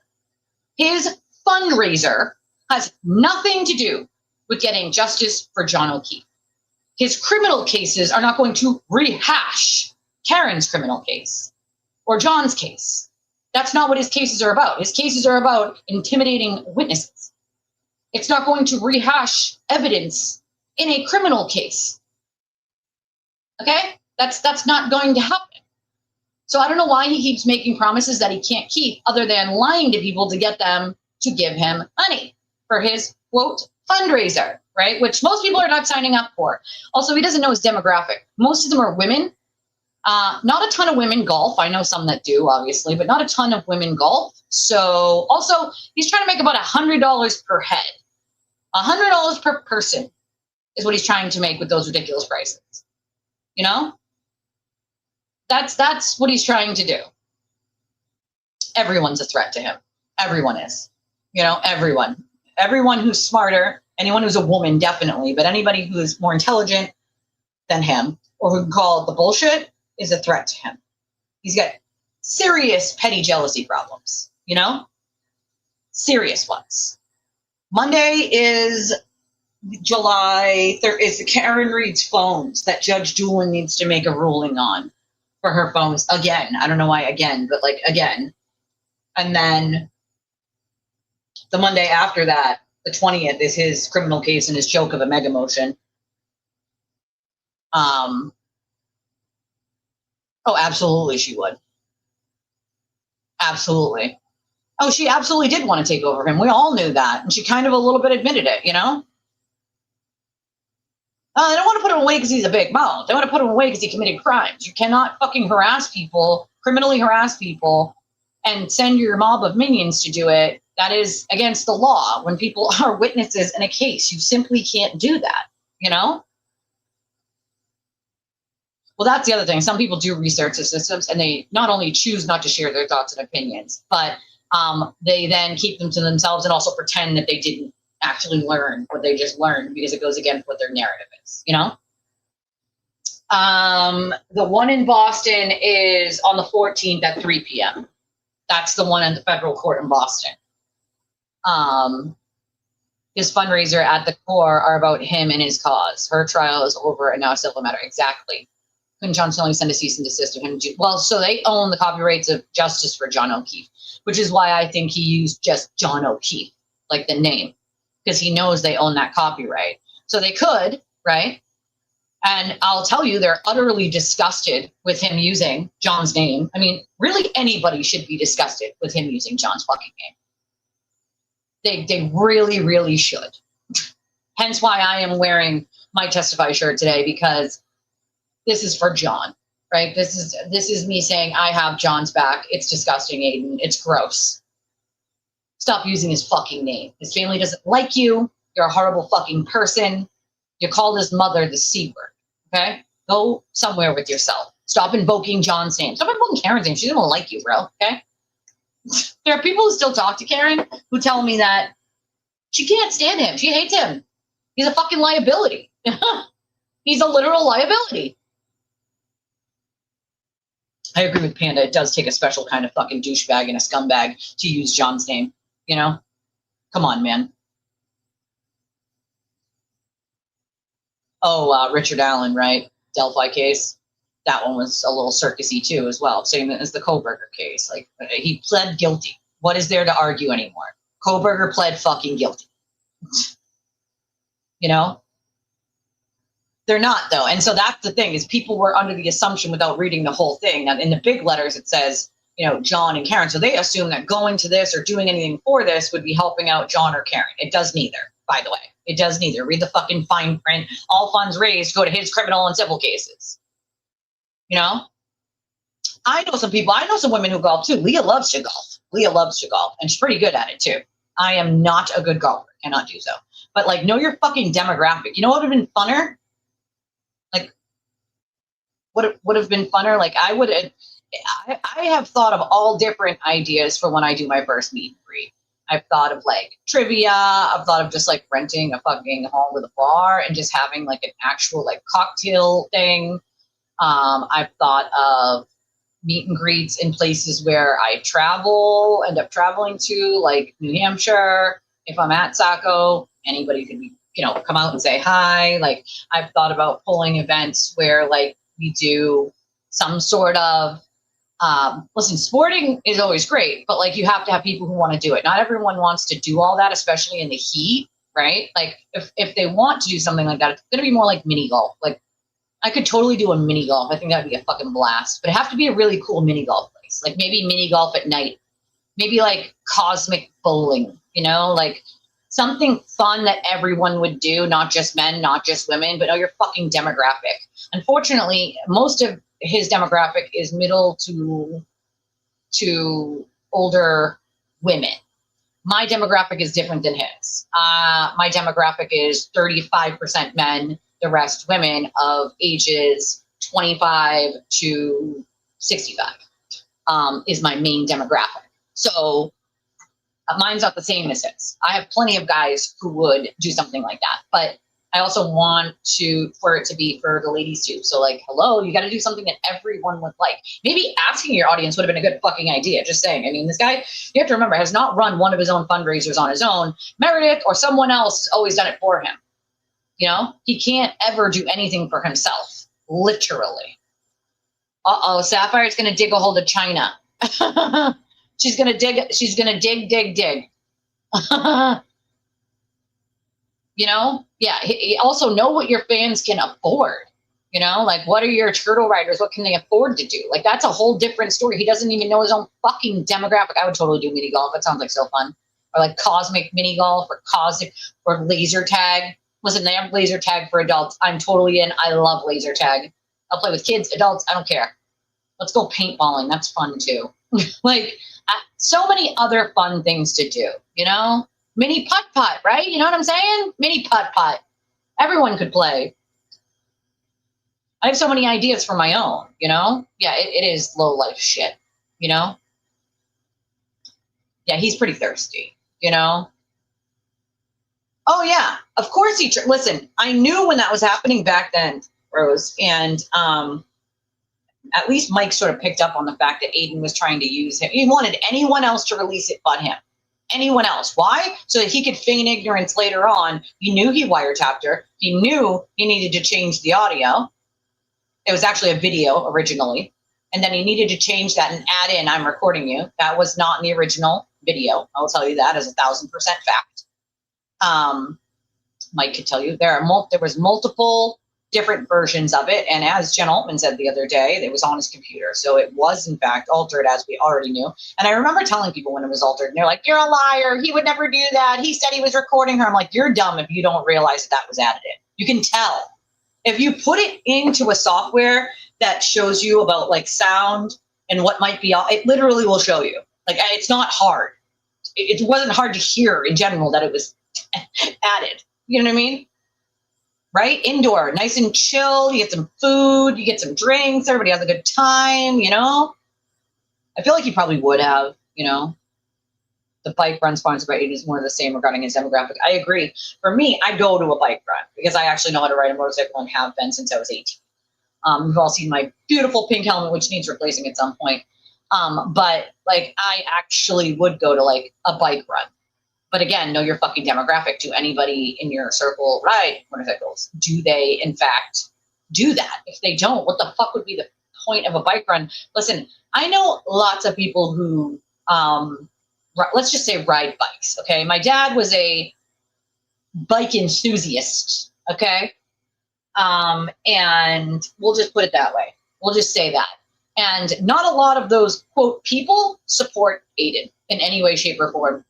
His fundraiser has nothing to do with getting justice for John O'Keefe. His criminal cases are not going to rehash Karen's criminal case or John's case. That's not what his cases are about. His cases are about intimidating witnesses. It's not going to rehash evidence in a criminal case. Okay? That's not going to happen. So I don't know why he keeps making promises that he can't keep other than lying to people to get them to give him money for his, quote, fundraiser, right? Which most people are not signing up for. Also, he doesn't know his demographic. Most of them are women. Not a ton of women golf. I know some that do, obviously, but not a ton of women golf. So also, he's trying to make about $100 per head. $100 per person is what he's trying to make with those ridiculous prices. You know? That's what he's trying to do. Everyone's a threat to him. Everyone is. You know, everyone. Everyone who's smarter, anyone who's a woman, definitely, but anybody who is more intelligent than him or who can call it the bullshit is a threat to him. He's got serious petty jealousy problems, you know? Serious ones. Monday is July 3rd, is the Karen Reed's phones that Judge Doolin needs to make a ruling on for her phones again. I don't know why again, but like again. And then the Monday after that, the 20th, is his criminal case and his joke of a mega motion. Oh, absolutely she would. Absolutely. Oh, she absolutely did want to take over him. We all knew that. And she kind of a little bit admitted it, you know? They don't want to put him away because he's a big mouth. They want to put him away because he committed crimes. You cannot fucking harass people, criminally harass people, and send your mob of minions to do it. That is against the law. When people are witnesses in a case, you simply can't do that, you know? Well, that's the other thing. Some people do research the systems, and they not only choose not to share their thoughts and opinions, but they then keep them to themselves and also pretend that they didn't actually learn what they just learned because it goes against what their narrative is, you know? The one in Boston is on the 14th at 3 p.m. That's the one in the federal court in Boston. His fundraiser at the core are about him and his cause. Her trial is over and now a civil matter. Exactly. Couldn't John Sterling send a cease and desist to him? Well, so they own the copyrights of Justice for John O'Keefe, which is why I think he used just John O'Keefe, like the name, because he knows they own that copyright. So they could, right? And I'll tell you, they're utterly disgusted with him using John's name. I mean, really anybody should be disgusted with him using John's fucking name. They really, really should. Hence why I am wearing my Testify shirt today, because this is for John, right? This is me saying I have John's back. It's disgusting, Aiden. It's gross. Stop using his fucking name. His family doesn't like you. You're a horrible fucking person. You called his mother the C word, okay? Go somewhere with yourself. Stop invoking John's name. Stop invoking Karen's name. She doesn't like you, bro, okay? There are people who still talk to Karen who tell me that she can't stand him. She hates him. He's a fucking liability. He's a literal liability. I agree with Panda. It does take a special kind of fucking douchebag and a scumbag to use John's name, you know? Come on, man. Oh, Richard Allen, right? Delphi case. That one was a little circusy too as well. Same as the Koberger case. Like, he pled guilty. What is there to argue anymore? Koberger pled fucking guilty. You know? They're not, though. And so that's the thing, is people were under the assumption without reading the whole thing. Now, in the big letters, it says, you know, John and Karen. So they assume that going to this or doing anything for this would be helping out John or Karen. It does neither, by the way. It does neither. Read the fucking fine print. All funds raised go to his criminal and civil cases. You know? I know some people. I know some women who golf, too. Leah loves to golf. Leah loves to golf. And she's pretty good at it, too. I am not a good golfer. Cannot do so. But, like, know your fucking demographic. You know what would have been funner? Like, what would have been funner? Like, I have thought of all different ideas for when I do my first meet and greet. I've thought of like trivia. I've thought of just like renting a fucking hall with a bar and just having like an actual like cocktail thing. I've thought of meet and greets in places where I end up traveling to, like New Hampshire. If I'm at Saco, anybody could be, you know, come out and say hi. Like, I've thought about pulling events where like we do some sort of, listen, sporting is always great, but like you have to have people who want to do it. Not everyone wants to do all that, especially in the heat, right? Like if they want to do something like that, it's going to be more like mini golf. Like I could totally do a mini golf. I think that'd be a fucking blast, but it have to be a really cool mini golf place. Like maybe mini golf at night, maybe like cosmic bowling, you know, like something fun that everyone would do, not just men, not just women, but know your fucking demographic. Unfortunately, most of his demographic is middle to older women. My demographic is different than his. My demographic is 35% men, the rest women of ages 25 to 65 is my main demographic. So mine's not the same as his. I have plenty of guys who would do something like that, but I also want for it to be for the ladies too. So like, hello, you got to do something that everyone would like. Maybe asking your audience would have been a good fucking idea. Just saying. I mean, this guy, you have to remember, has not run one of his own fundraisers on his own. Meredith or someone else has always done it for him. You know, he can't ever do anything for himself. Literally. Sapphire's going to dig a hole to China. She's going to dig. You know, yeah. Also know what your fans can afford. You know, like what are your turtle riders? What can they afford to do? Like that's a whole different story. He doesn't even know his own fucking demographic. I would totally do mini golf. That sounds like so fun. Or like cosmic mini golf or cosmic or laser tag. Listen, they have laser tag for adults. I'm totally in. I love laser tag. I'll play with kids, adults. I don't care. Let's go paintballing. That's fun too. Like so many other fun things to do, you know? Mini putt-putt, right? You know what I'm saying? Mini putt-putt. Everyone could play. I have so many ideas for my own, you know? Yeah, it is low-life shit, you know? Yeah, he's pretty thirsty, you know? Oh, yeah. Of course he... Listen, I knew when that was happening back then, Rose, and at least Mike sort of picked up on the fact that Aiden was trying to use him. He wanted anyone else to release it but him. Anyone else. Why? So that he could feign ignorance later on. He knew he wiretapped her. He knew he needed to change the audio. It was actually a video originally. And then he needed to change that and add in, I'm recording you. That was not in the original video. I will tell you that as 1,000% fact. Mike could tell you there was multiple different versions of it. And as Jen Altman said the other day, it was on his computer. So it was, in fact, altered, as we already knew. And I remember telling people when it was altered, and they're like, you're a liar. He would never do that. He said he was recording her. I'm like, you're dumb if you don't realize that was added in. You can tell. If you put it into a software that shows you about like sound and what might be, it literally will show you. Like, it's not hard. It wasn't hard to hear in general that it was added. You know what I mean? Right? Indoor, nice and chill. You get some food, you get some drinks, everybody has a good time, you know? I feel like he probably would have, you know? The bike run sponsored by Aiden is more of the same regarding his demographic. I agree. For me, I go to a bike run because I actually know how to ride a motorcycle and have been since I was 18. We've all seen my beautiful pink helmet, which needs replacing at some point. But like, I actually would go to like a bike run. But again, know your fucking demographic. Do anybody in your circle ride motorcycles? Do they, in fact, do that? If they don't, what the fuck would be the point of a bike run? Listen, I know lots of people who, let's just say ride bikes, okay? My dad was a bike enthusiast, okay? And we'll just put it that way. We'll just say that. And not a lot of those, quote, people support Aiden in any way, shape, or form.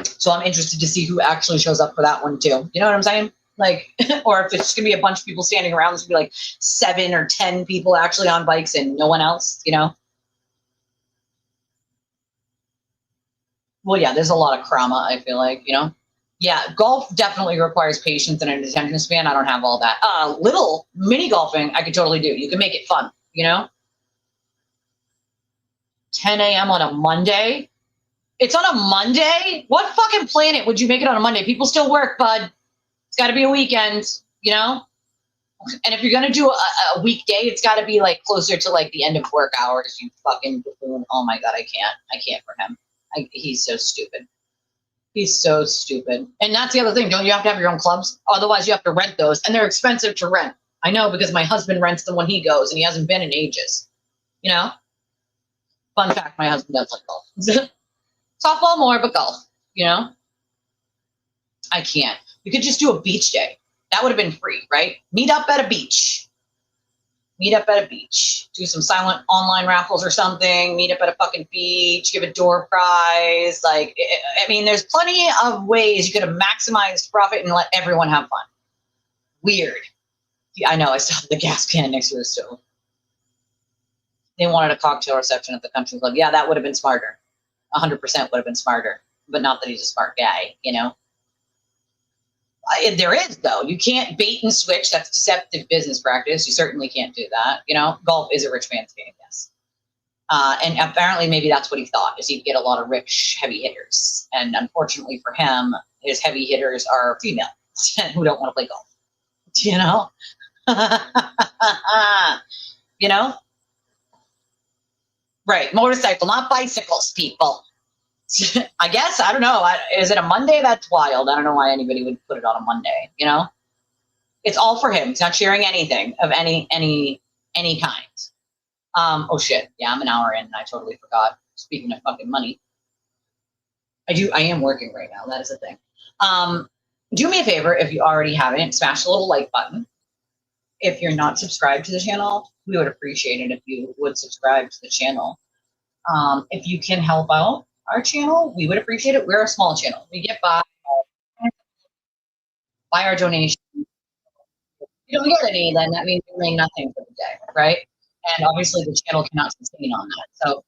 So I'm interested to see who actually shows up for that one too. You know what I'm saying? Like, or if it's gonna be a bunch of people standing around, it's gonna be like 7 or 10 people actually on bikes and no one else, you know? Well, yeah, there's a lot of krama, I feel like, you know? Yeah, golf definitely requires patience and an attention span. I don't have all that. Little mini golfing, I could totally do. You can make it fun, you know? 10 a.m. on a Monday? It's on a Monday? What fucking planet would you make it on a Monday? People still work, bud. It's got to be a weekend, you know? And if you're going to do a weekday, it's got to be like closer to like the end of work hours, you fucking buffoon. Oh my God, I can't. I can't for him. He's so stupid. He's so stupid. And that's the other thing. Don't you have to have your own clubs? Otherwise, you have to rent those. And they're expensive to rent. I know because my husband rents them when he goes and he hasn't been in ages. You know? Fun fact, my husband does like golf. Softball more, but golf. You know? I can't. We could just do a beach day. That would have been free, right? Meet up at a beach. Meet up at a beach. Do some silent online raffles or something. Meet up at a fucking beach. Give a door prize. Like, I mean, there's plenty of ways you could have maximized profit and let everyone have fun. Weird. Yeah, I know. I still have the gas can next to the stove. They wanted a cocktail reception at the country club. Yeah, that would have been smarter. 100% would have been smarter. But not that he's a smart guy, you know? There is, though. You can't bait and switch. That's deceptive business practice. You certainly can't do that. You know, golf is a rich man's game, yes. And apparently maybe that's what he thought, is he'd get a lot of rich heavy hitters. And unfortunately for him, his heavy hitters are female who don't want to play golf. You know? You know? Right. Motorcycle, not bicycles, people. I guess, I don't know. Is it a Monday? That's wild. I don't know why anybody would put it on a Monday, you know? It's all for him. He's not sharing anything of any kind. Oh shit. Yeah, I'm an hour in and I totally forgot. Speaking of fucking money. I am working right now. That is the thing. Do me a favor, if you already haven't, smash the little like button. If you're not subscribed to the channel, we would appreciate it if you would subscribe to the channel. If you can help out our channel, we would appreciate it. We're a small channel. We get by our donations. If you don't get any, then that means you're doing nothing for the day, right? And obviously the channel cannot sustain on that. So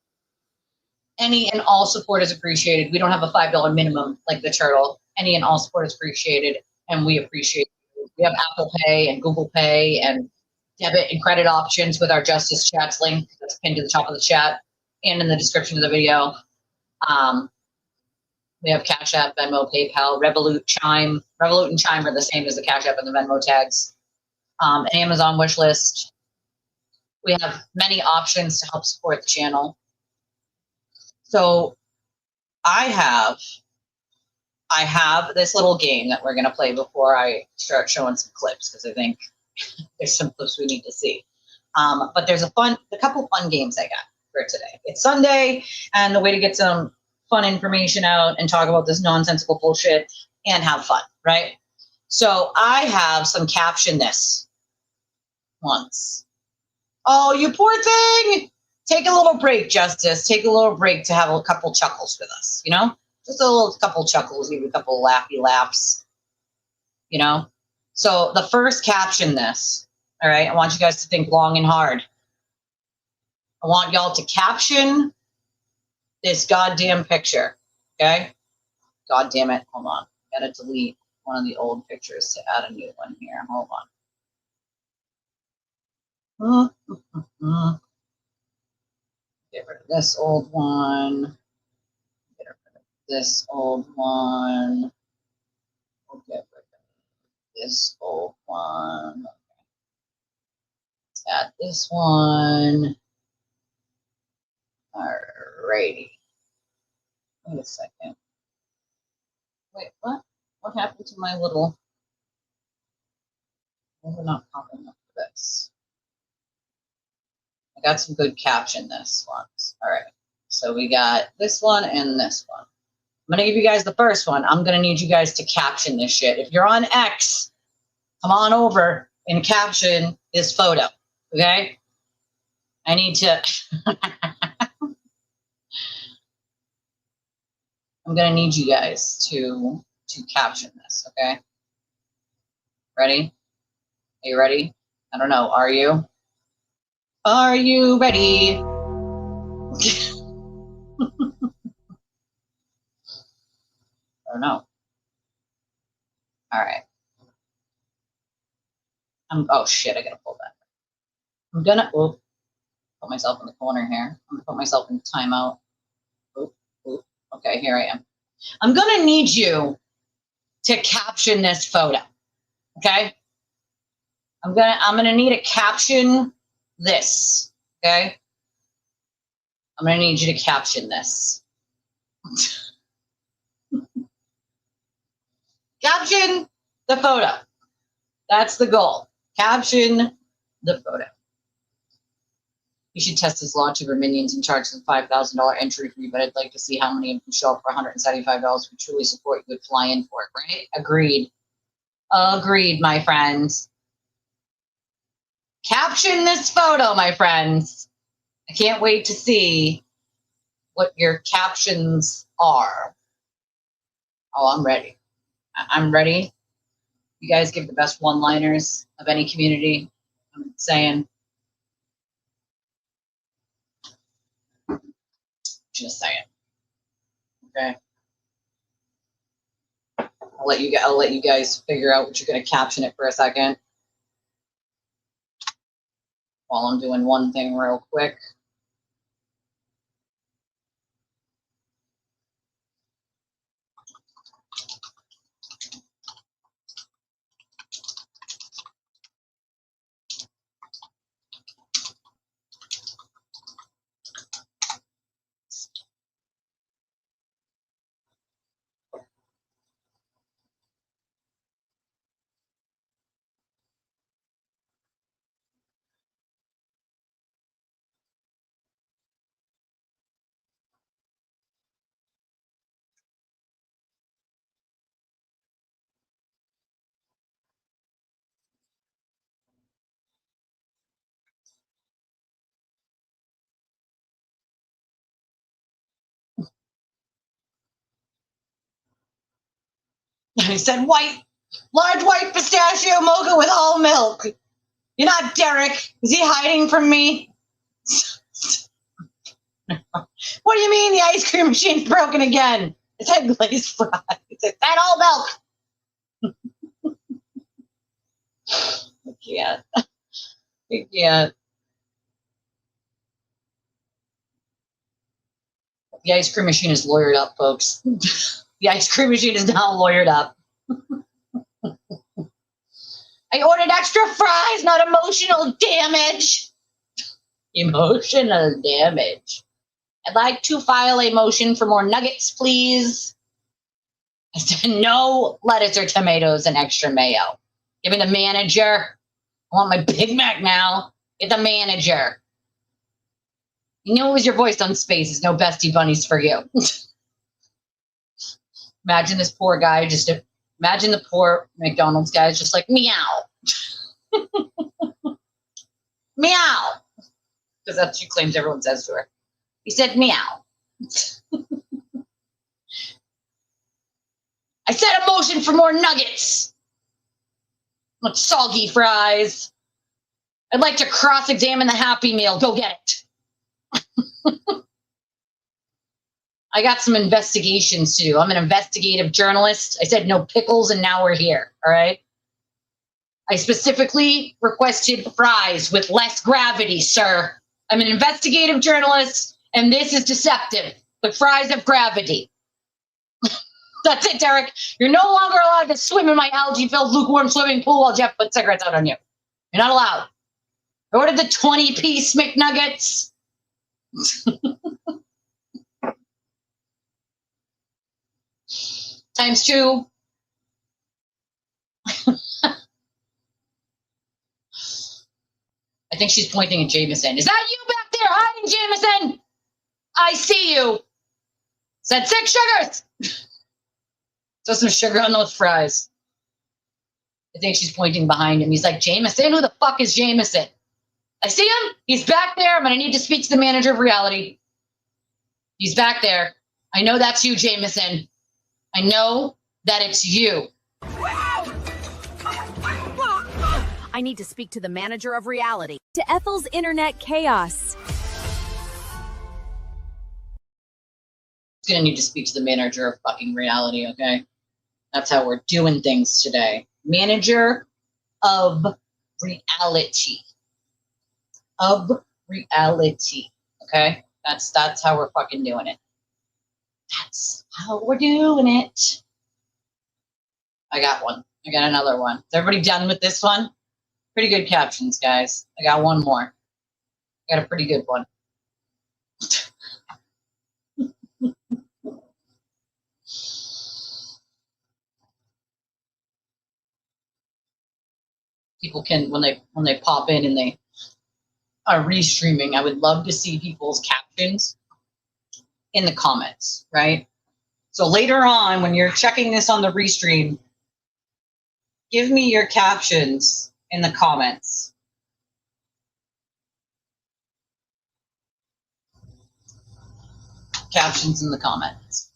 any and all support is appreciated. We don't have a $5 minimum like the turtle. Any and all support is appreciated, and we appreciate it. We have Apple Pay and Google Pay and debit and credit options with our Justice Chats link that's pinned to the top of the chat and in the description of the video. We have Cash App, Venmo, PayPal, Revolut, Chime. Revolut and Chime are the same as the Cash App and the Venmo tags. An Amazon wish list. We have many options to help support the channel. So I have this little game that we're going to play before I start showing some clips, because I think there's some clips we need to see. But there's a couple fun games I got for today. It's Sunday, and the way to get some fun information out and talk about this nonsensical bullshit and have fun, right? So I have some caption this once. Oh, you poor thing. Take a little break, Justice. Take a little break to have a couple chuckles with us, you know? Just a little couple chuckles, maybe a couple laughy laughs, you know? So the first caption this, all right? I want you guys to think long and hard. I want y'all to caption this goddamn picture, okay? God damn it. Hold on. Gotta delete one of the old pictures to add a new one here. Hold on. Get rid of this old one. Get rid of this old one. We'll get rid of this old one. Add this one. Alrighty. Wait a second. Wait, what? What happened to my little... We're not popping up for this. I got some good caption this ones. All right. So we got this one and this one. I'm going to give you guys the first one. I'm going to need you guys to caption this shit. If you're on X, come on over and caption this photo, okay? I need to... I'm going to need you guys to caption this, okay? Ready? Are you ready? I don't know. Are you? Are you ready? I don't know. All right. Oh shit, I gotta pull that. I'm gonna put myself in the corner here. I'm gonna put myself in timeout. Okay, here I am. I'm gonna need you to caption this photo. Okay? I'm gonna need to caption this. Okay? I'm gonna need you to caption this. Caption the photo. That's the goal. Caption the photo. You should test this launch of your minions and charge them $5,000 entry fee, but I'd like to see how many of them show up for $175. We truly support you would fly in for it, right? Agreed. Agreed, my friends. Caption this photo, my friends. I can't wait to see what your captions are. Oh, I'm ready. I'm ready. You guys give the best one-liners of any community. I'm saying. Just saying. Okay. I'll let you guys figure out what you're gonna caption it for a second. While I'm doing one thing real quick. I said large white pistachio mocha with all milk. You're not Derek. Is he hiding from me? What do you mean the ice cream machine's broken again? It's had glazed fries. It's had all milk. I can't. I can't. The ice cream machine is lawyered up, folks. The ice cream machine is now lawyered up. I ordered extra fries, not emotional damage. Emotional damage. I'd like to file a motion for more nuggets, please. I said no lettuce or tomatoes and extra mayo. Give me the manager. I want my Big Mac now. Get the manager. You knew it was your voice on Spaces. No bestie bunnies for you. Imagine this poor guy imagine the poor McDonald's guy is just like, meow. Meow. Because that's what she claims everyone says to her. He said meow. I said a motion for more nuggets. With soggy fries. I'd like to cross-examine the Happy Meal. Go get it. I got some investigations to do. I'm an investigative journalist. I said no pickles, and now we're here. All right. I specifically requested fries with less gravity, sir. I'm an investigative journalist, and this is deceptive. The fries have gravity. That's it, Derek. You're no longer allowed to swim in my algae-filled lukewarm swimming pool while Jeff puts cigarettes out on you. You're not allowed. I ordered the 20-piece McNuggets. Times 2. I think she's pointing at Jameson. Is that you back there hiding, Jameson? I see you. Said 6 sugars. Throw some sugar on those fries. I think she's pointing behind him. He's like, Jameson? Who the fuck is Jameson? I see him. He's back there. I'm going to need to speak to the manager of reality. He's back there. I know that's you, Jameson. I know that it's you. I need to speak to the manager of reality. To Ethel's internet chaos. He's going to need to speak to the manager of fucking reality, okay? That's how we're doing things today. Manager of reality. Of reality, okay? That's how we're fucking doing it. That's how we're doing it. I got one. I got another one. Is everybody done with this one? Pretty good captions, guys. I got one more. I got a pretty good one. People can, when they pop in and they are restreaming, I would love to see people's captions in the comments, right? So later on, when you're checking this on the restream, give me your captions in the comments. Captions in the comments.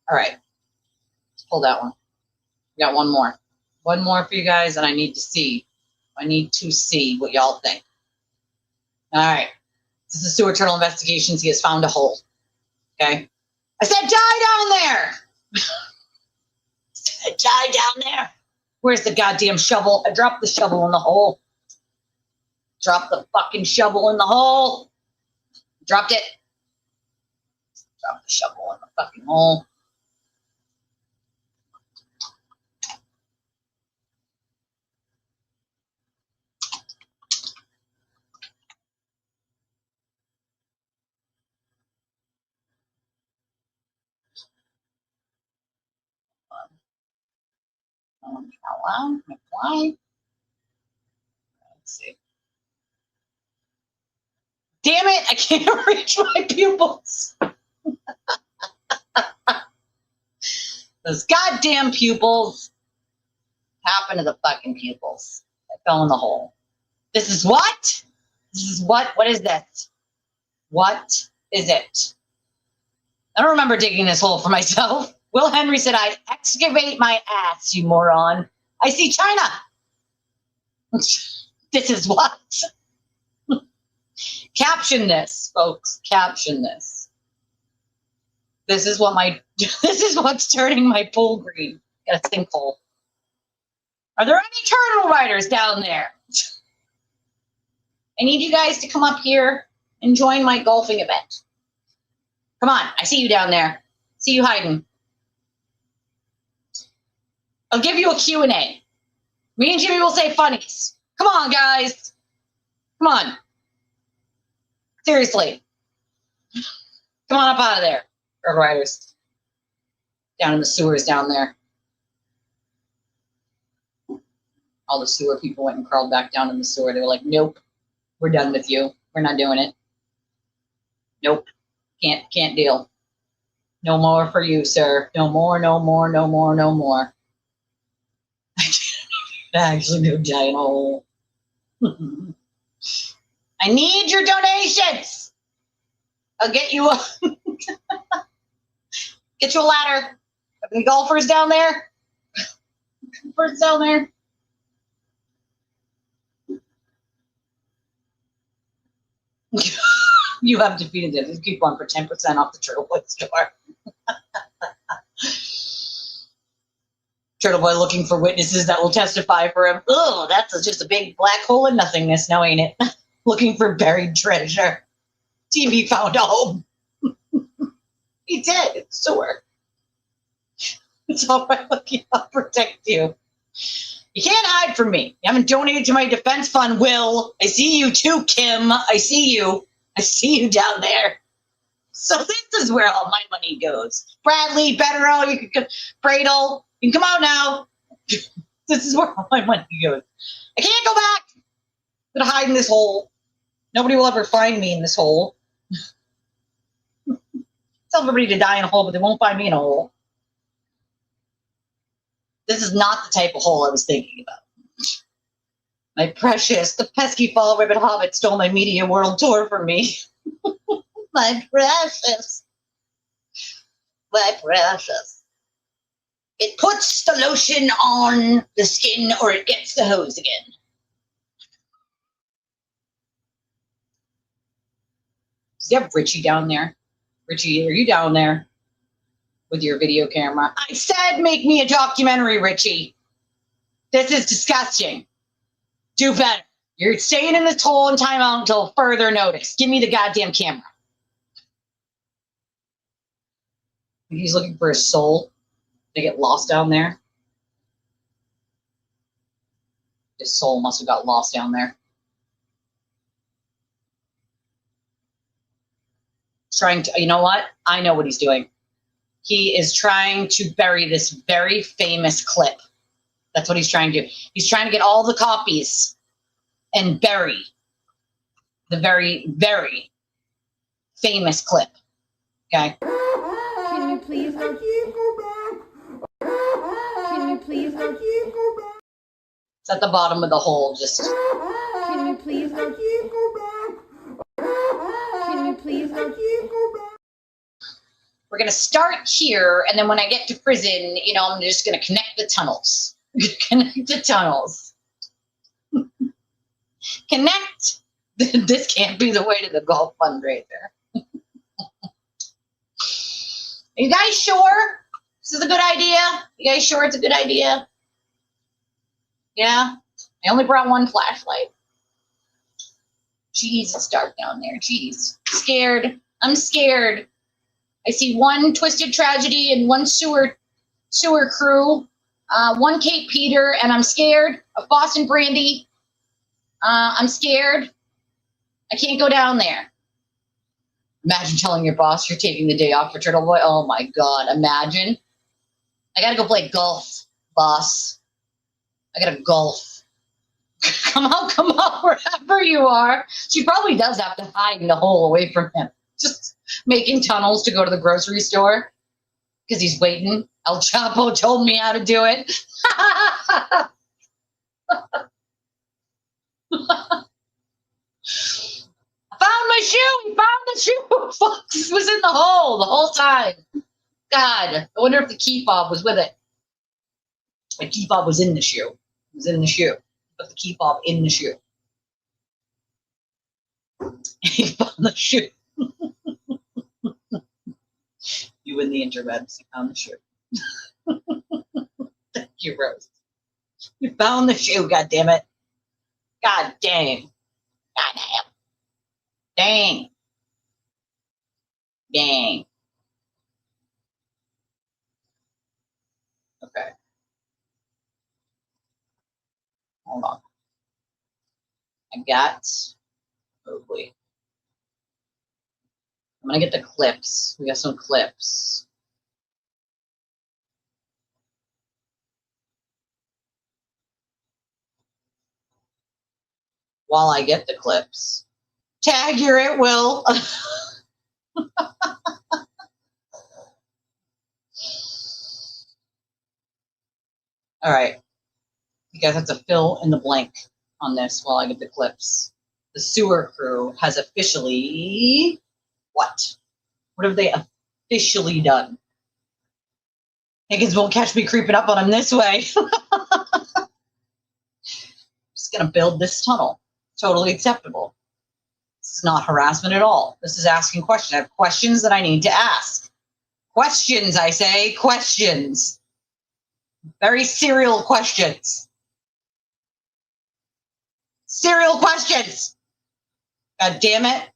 All right. Let's pull that one. We got one more. One more for you guys, and I need to see. I need to see what y'all think. All right. This is Sewer Turtle Investigations. He has found a hole. Okay? I said die down there! I said die down there. Where's the goddamn shovel? I dropped the shovel in the hole. Dropped the fucking shovel in the hole. Dropped it. Dropped the shovel in the fucking hole. Why? Let's see. Damn it! I can't reach my pupils. Those goddamn pupils. Happened to the fucking pupils. I fell in the hole. This is what? This is what? What is this? What is it? I don't remember digging this hole for myself. Will Henry said, I excavate my ass, you moron. I see China. This is what? Caption this, folks. Caption this. This is what's turning my pool green. Got a sinkhole. Are there any turtle riders down there? I need you guys to come up here and join my golfing event. Come on, I see you down there. See you hiding. I'll give you a Q&A. Me and Jimmy will say funnies. Come on, guys. Come on. Seriously. Come on up out of there, turtle riders. Down in the sewers down there. All the sewer people went and crawled back down in the sewer. They were like, nope, we're done with you. We're not doing it. Nope. Can't deal. No more for you, sir. No more, no more, no more, no more. Actually, no giant hole. I need your donations. I'll get you a get you a ladder. Are the golfers down there? Golfers down there? You have defeated it. There's a coupon for 10% off the Turtle Boy store. Turtle Boy looking for witnesses that will testify for him. Oh, that's just a big black hole of nothingness now, ain't it? Looking for buried treasure. TV found a home. He did. It's sewer. It's all right. Lucky, I'll protect you. You can't hide from me. You haven't donated to my defense fund, Will. I see you too, Kim. I see you. I see you down there. So this is where all my money goes. Bradley, Betterow, you can Bradle. You can come out now. This is where all my money goes. I can't go back. I'm going to hide in this hole. Nobody will ever find me in this hole. Tell everybody to die in a hole, but they won't find me in a hole. This is not the type of hole I was thinking about. My precious, the pesky fall ribbon hobbit stole my media world tour from me. My precious. My precious. It puts the lotion on the skin or it gets the hose again. Does he have Richie down there? Richie, are you down there with your video camera? I said make me a documentary, Richie. This is disgusting. Do better. You're staying in this hole in timeout until further notice. Give me the goddamn camera. He's looking for his soul. They get lost down there. His soul must have got lost down there. Trying to, you know what? I know what he's doing. He is trying to bury this very famous clip. That's what he's trying to do. He's trying to get all the copies and bury the very, very famous clip. Okay? Can you please go back? Can you please go back? It's at the bottom of the hole. Just. Can you please go back? Can you please go back? We're going to start here, and then when I get to prison, you know, I'm just going to connect the tunnels. Connect the tunnels. Connect. This can't be the way to the golf fundraiser. Are you guys sure this is a good idea? You guys sure it's a good idea? Yeah? I only brought one flashlight. Jeez, it's dark down there. Jeez. Scared. I'm scared. I see one Twisted Tragedy and one sewer crew, one Kate Peter, and I'm scared of Boston Brandy. I'm scared. I can't go down there. Imagine telling your boss you're taking the day off for Turtle Boy. Oh my God, imagine. I gotta go play golf, boss. I gotta golf. Come out, wherever you are. She probably does have to hide in the hole away from him. Just making tunnels to go to the grocery store because he's waiting. El Chapo told me how to do it. I found my shoe. He found the shoe. Fox was in the whole time. God, I wonder if the key fob was with it. The key fob was in the shoe. It was in the shoe. Put the key fob in the shoe. He found the shoe. You win the interwebs. You found the shoe. Thank you, Rose. You found the shoe, God damn it. God dang. God damn. Dang. Dang. Okay. Hold on. I got, oh wait. I'm gonna get the clips. We got some clips. While I get the clips. Tag your at will. All right. You guys have to fill in the blank on this while I get the clips. The sewer crew has officially what? What have they officially done? Higgins won't catch me creeping up on him this way. Just gonna build this tunnel. Totally acceptable. This is not harassment at all. This is asking questions. I have questions that I need to ask. Questions, I say, questions. Very serial questions. Serial questions. God damn it.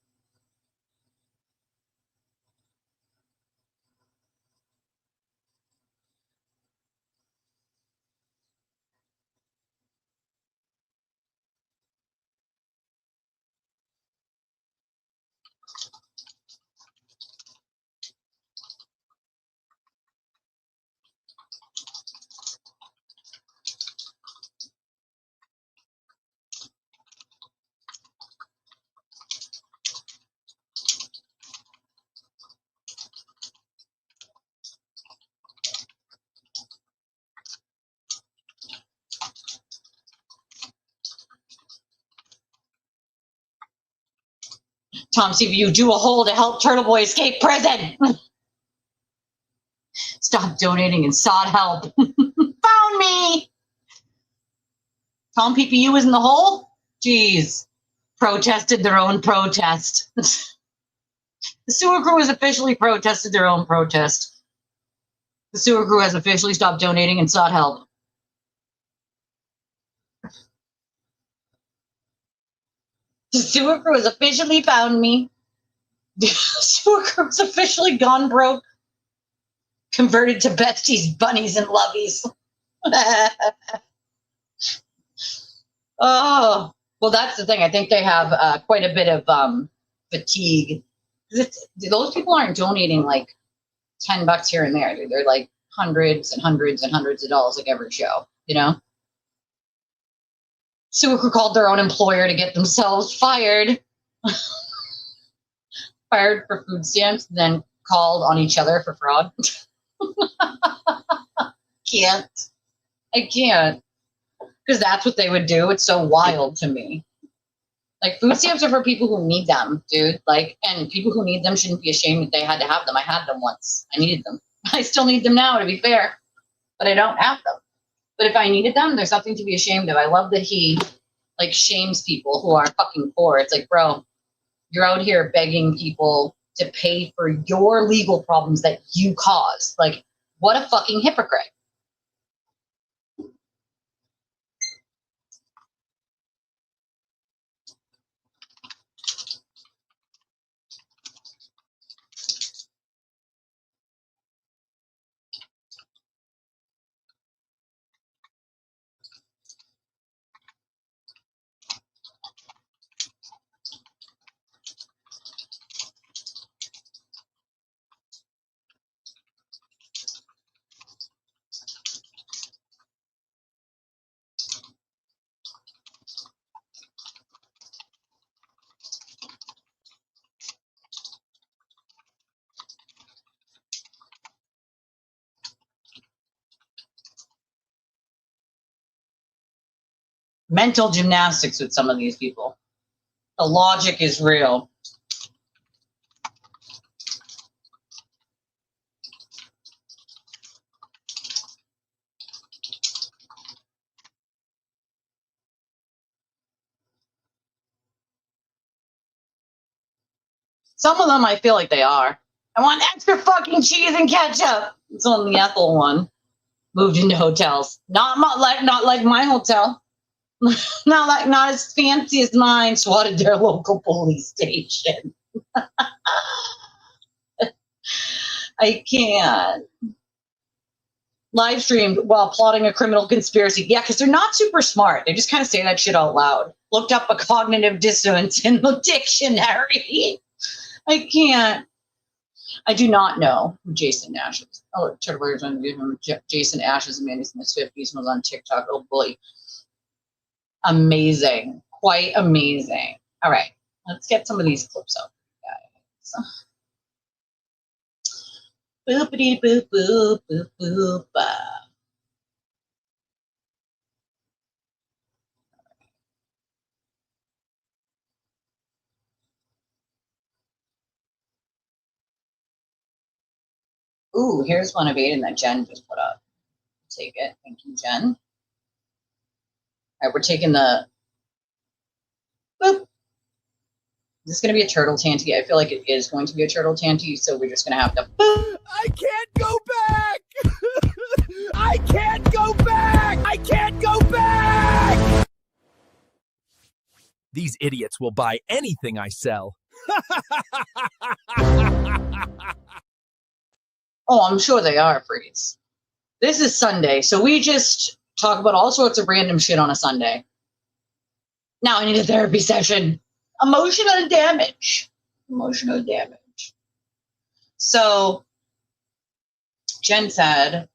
Tom CPU, do a hole to help Turtle Boy escape prison. Stop donating and sought help. Found me. Tom PPU is in the hole? Jeez. Protested their own protest. The sewer crew has officially protested their own protest. The sewer crew has officially stopped donating and sought help. The sewer crew has officially found me. The sewer crew has officially gone broke. Converted to besties, bunnies, and lovies. Oh, well, that's the thing. I think they have quite a bit of fatigue. Those people aren't donating like $10 here and there. They're like hundreds and hundreds and hundreds of dollars like every show, you know? Sewer crew called their own employer to get themselves fired. Fired for food stamps, then called on each other for fraud. I can't. Because that's what they would do. It's so wild to me. Like, food stamps are for people who need them, dude. Like, and people who need them shouldn't be ashamed that they had to have them. I had them once. I needed them. I still need them now, to be fair. But I don't have them. But if I needed them, there's nothing to be ashamed of. I love that he, like, shames people who are fucking poor. It's like, bro, you're out here begging people to pay for your legal problems that you caused. Like, what a fucking hypocrite. Mental gymnastics with some of these people. The logic is real. Some of them I feel like they are. I want extra fucking cheese and ketchup. It's on the Ethel one. Moved into hotels. Not like my hotel. not as fancy as mine. Swatted their local police station. I can't. Live streamed while plotting a criminal conspiracy. Yeah, because they're not super smart. They just kind of say that shit out loud. Looked up a cognitive dissonance in the dictionary. I can't. I do not know who Jason Nash is. Oh, Turtle's going to give him Jason Ash is a man who's in his 50s and was on TikTok. Oh boy. Amazing. Quite amazing. All right. Let's get some of these clips up, guys. Boopity boop boop boop boop. Ooh, here's one of Aiden that Jen just put up. Take it. Thank you, Jen. All right, we're taking the boop. Is this going to be a turtle tanty? I feel like it is going to be a turtle tanty, so we're just going to have to boop. I can't go back! I can't go back! I can't go back! These idiots will buy anything I sell. Oh, I'm sure they are, Freeze. This is Sunday, so we just talk about all sorts of random shit on a Sunday. Now I need a therapy session. Emotional damage. Emotional damage. So, Jen said,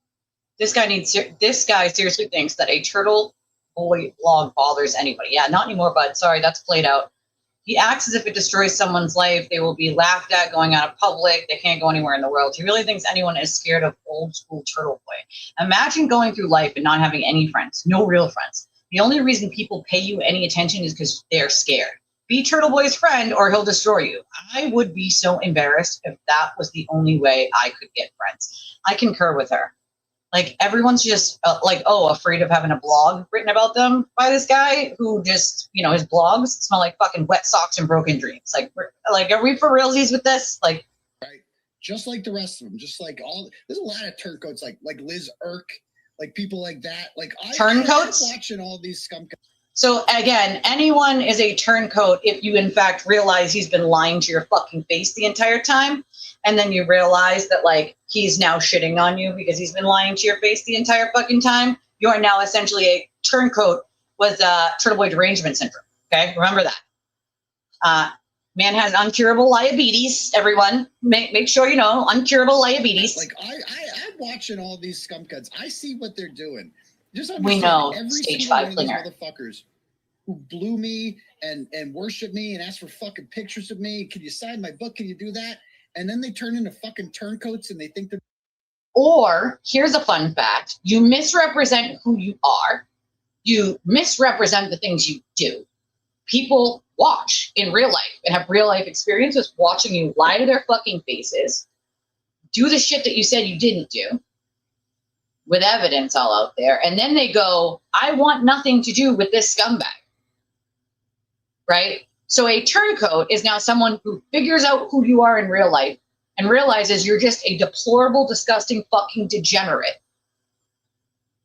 this guy seriously thinks that a turtle boy blog bothers anybody. Yeah, not anymore, bud. Sorry, that's played out. He acts as if it destroys someone's life. They will be laughed at going out of public. They can't go anywhere in the world. He really thinks anyone is scared of old school Turtle Boy. Imagine going through life and not having any friends, no real friends. The only reason people pay you any attention is because they're scared. be Turtle Boy's friend or he'll destroy you. I would be so embarrassed if that was the only way I could get friends. I concur with her. Like, everyone's just afraid of having a blog written about them by this guy who just, his blogs smell like fucking wet socks and broken dreams. Like, are we for realsies with this? Like, right. Just like the rest of them, just like there's a lot of turncoats, like Liz Irk, like people like that. Like turncoats? I'm watching all these scum. So again, anyone is a turncoat if you in fact realize he's been lying to your fucking face the entire time, and then you realize that like he's now shitting on you because he's been lying to your face the entire fucking time. You are now essentially a turncoat with Turtle Boy derangement syndrome. Okay, remember that. Man has uncurable diabetes. Everyone, make sure you know uncurable diabetes. Like I'm watching all these scumcuts. I see what they're doing. We know every stage single 5 one of these clinger motherfuckers who blew me and worship me and asked for fucking pictures of me. Can you sign my book? Can you do that? And then they turn into fucking turncoats and they think they're. Or here's a fun fact: you misrepresent who you are. You misrepresent the things you do. People watch in real life and have real life experiences watching you lie to their fucking faces, do the shit that you said you didn't do, with evidence all out there, and then they go, I want nothing to do with this scumbag, right? So a turncoat is now someone who figures out who you are in real life and realizes you're just a deplorable, disgusting fucking degenerate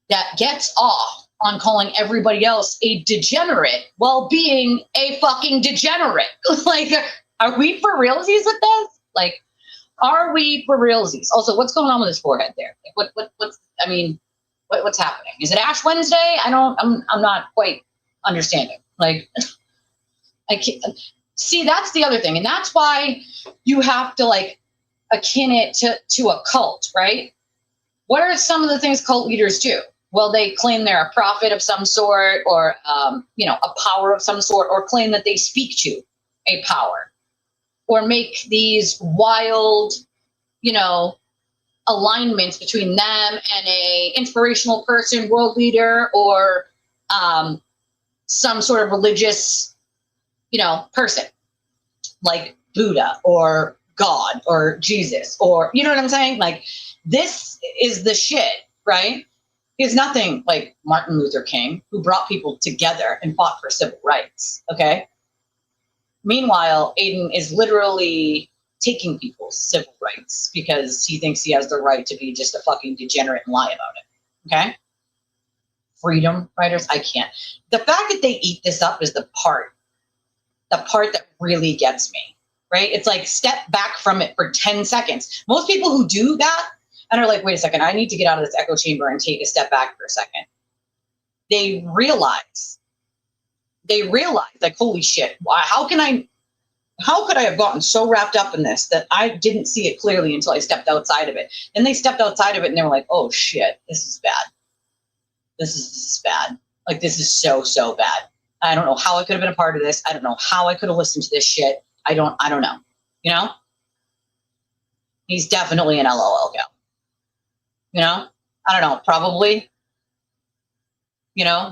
that gets off on calling everybody else a degenerate while being a fucking degenerate. Like, are we for realsies with this? Like, are we for realsies? Also, what's going on with his forehead there? Like, what's happening? Is it Ash Wednesday? I'm not quite understanding. Like, I can't see. That's the other thing, and that's why you have to like akin it to a cult, right? What are some of the things cult leaders do? Well, they claim they're a prophet of some sort, or a power of some sort, or claim that they speak to a power, or make these wild, alignments between them and a inspirational person, world leader, or some sort of religious, person like Buddha or God or Jesus, or, you know what I'm saying? Like, this is the shit, right? He's nothing like Martin Luther King, who brought people together and fought for civil rights. Okay. Meanwhile, Aiden is literally taking people's civil rights because he thinks he has the right to be just a fucking degenerate and lie about it. Okay. Freedom fighters. I can't. The fact that they eat this up is the part that really gets me, right? It's like, step back from it for 10 seconds. Most people who do that and are like, wait a second, I need to get out of this echo chamber and take a step back for a second. They realize like, holy shit, how could I have gotten so wrapped up in this that I didn't see it clearly until I stepped outside of it? Then they stepped outside of it and they were like, oh shit, this is bad. This is bad. Like, this is so, so bad. I don't know how I could have been a part of this. I don't know how I could have listened to this shit. I don't know. He's definitely an LOL gal. I don't know, probably,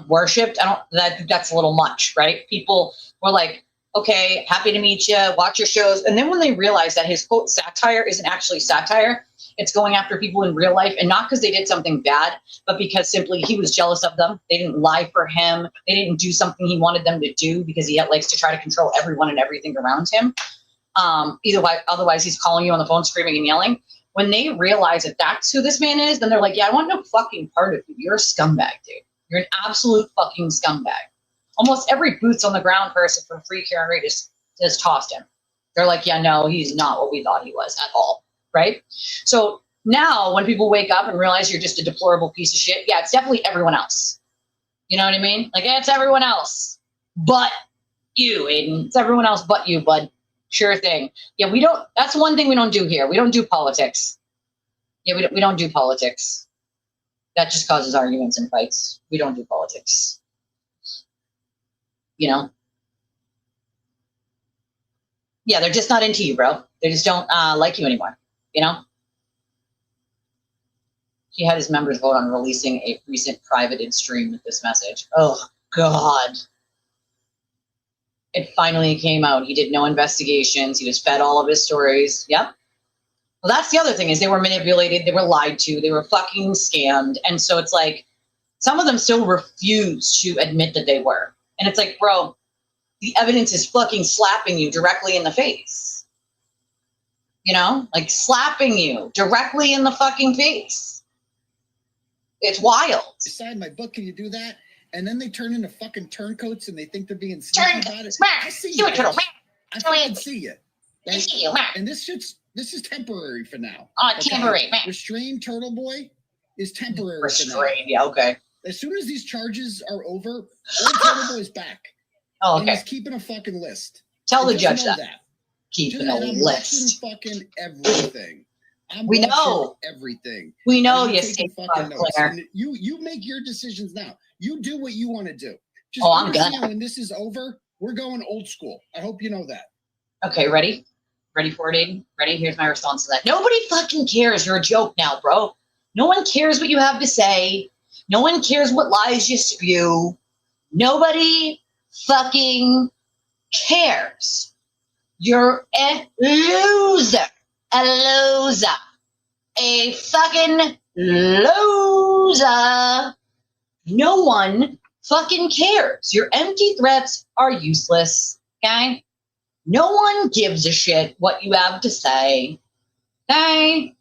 worshipped. That's a little much, right? People were like, okay, happy to meet you, watch your shows. And then when they realize that his quote satire isn't actually satire, it's going after people in real life, and not because they did something bad, but because simply he was jealous of them. They didn't lie for him. They didn't do something he wanted them to do because he likes to try to control everyone and everything around him. Otherwise he's calling you on the phone, screaming and yelling. When they realize that that's who this man is, then they're like, yeah, I want no fucking part of you. You're a scumbag, dude. You're an absolute fucking scumbag. Almost every boots on the ground person from Free Karen Reid just tossed him. They're like, yeah, no, he's not what we thought he was at all, right? So now when people wake up and realize you're just a deplorable piece of shit, yeah, it's definitely everyone else. You know what I mean? Like, yeah, it's everyone else but you, Aiden. It's everyone else but you, bud. Sure thing. Yeah, that's one thing we don't do here. We don't do politics. Yeah, we don't do politics. That just causes arguments and fights. We don't do politics. Yeah, they're just not into you, bro. They just don't like you anymore. He had his members vote on releasing a recent privated stream with this message. Oh, God. It finally came out. He did no investigations. He was fed all of his stories. Yep. Well, that's the other thing is they were manipulated. They were lied to. They were fucking scammed. And so it's like some of them still refuse to admit that they were. And it's like, bro, the evidence is fucking slapping you directly in the face. You know, like slapping you directly in the fucking face. It's wild. Sign my book. Can you do that? And then they turn into fucking turncoats and they think they're being sneaky about it. I see you. I fucking see you. I see you. And this is temporary for now. Oh, temporary. Restrained Turtle Boy is temporary. Restrained, yeah, okay. As soon as these charges are over, old Turtle Boy's back. Oh, okay. And he's keeping a fucking list. Tell the judge that. Keeping a list. Fucking everything. We know everything. We know you stay fucking Claire. You make your decisions now. You do what you want to do. Just I'm gonna. When this is over, we're going old school. I hope you know that. Okay, ready? Ready for it, Aiden? Ready? Here's my response to that. Nobody fucking cares. You're a joke now, bro. No one cares what you have to say. No one cares what lies you spew. Nobody fucking cares. You're a loser. A loser. A fucking loser. No one fucking cares. Your empty threats are useless, okay? No one gives a shit what you have to say, okay?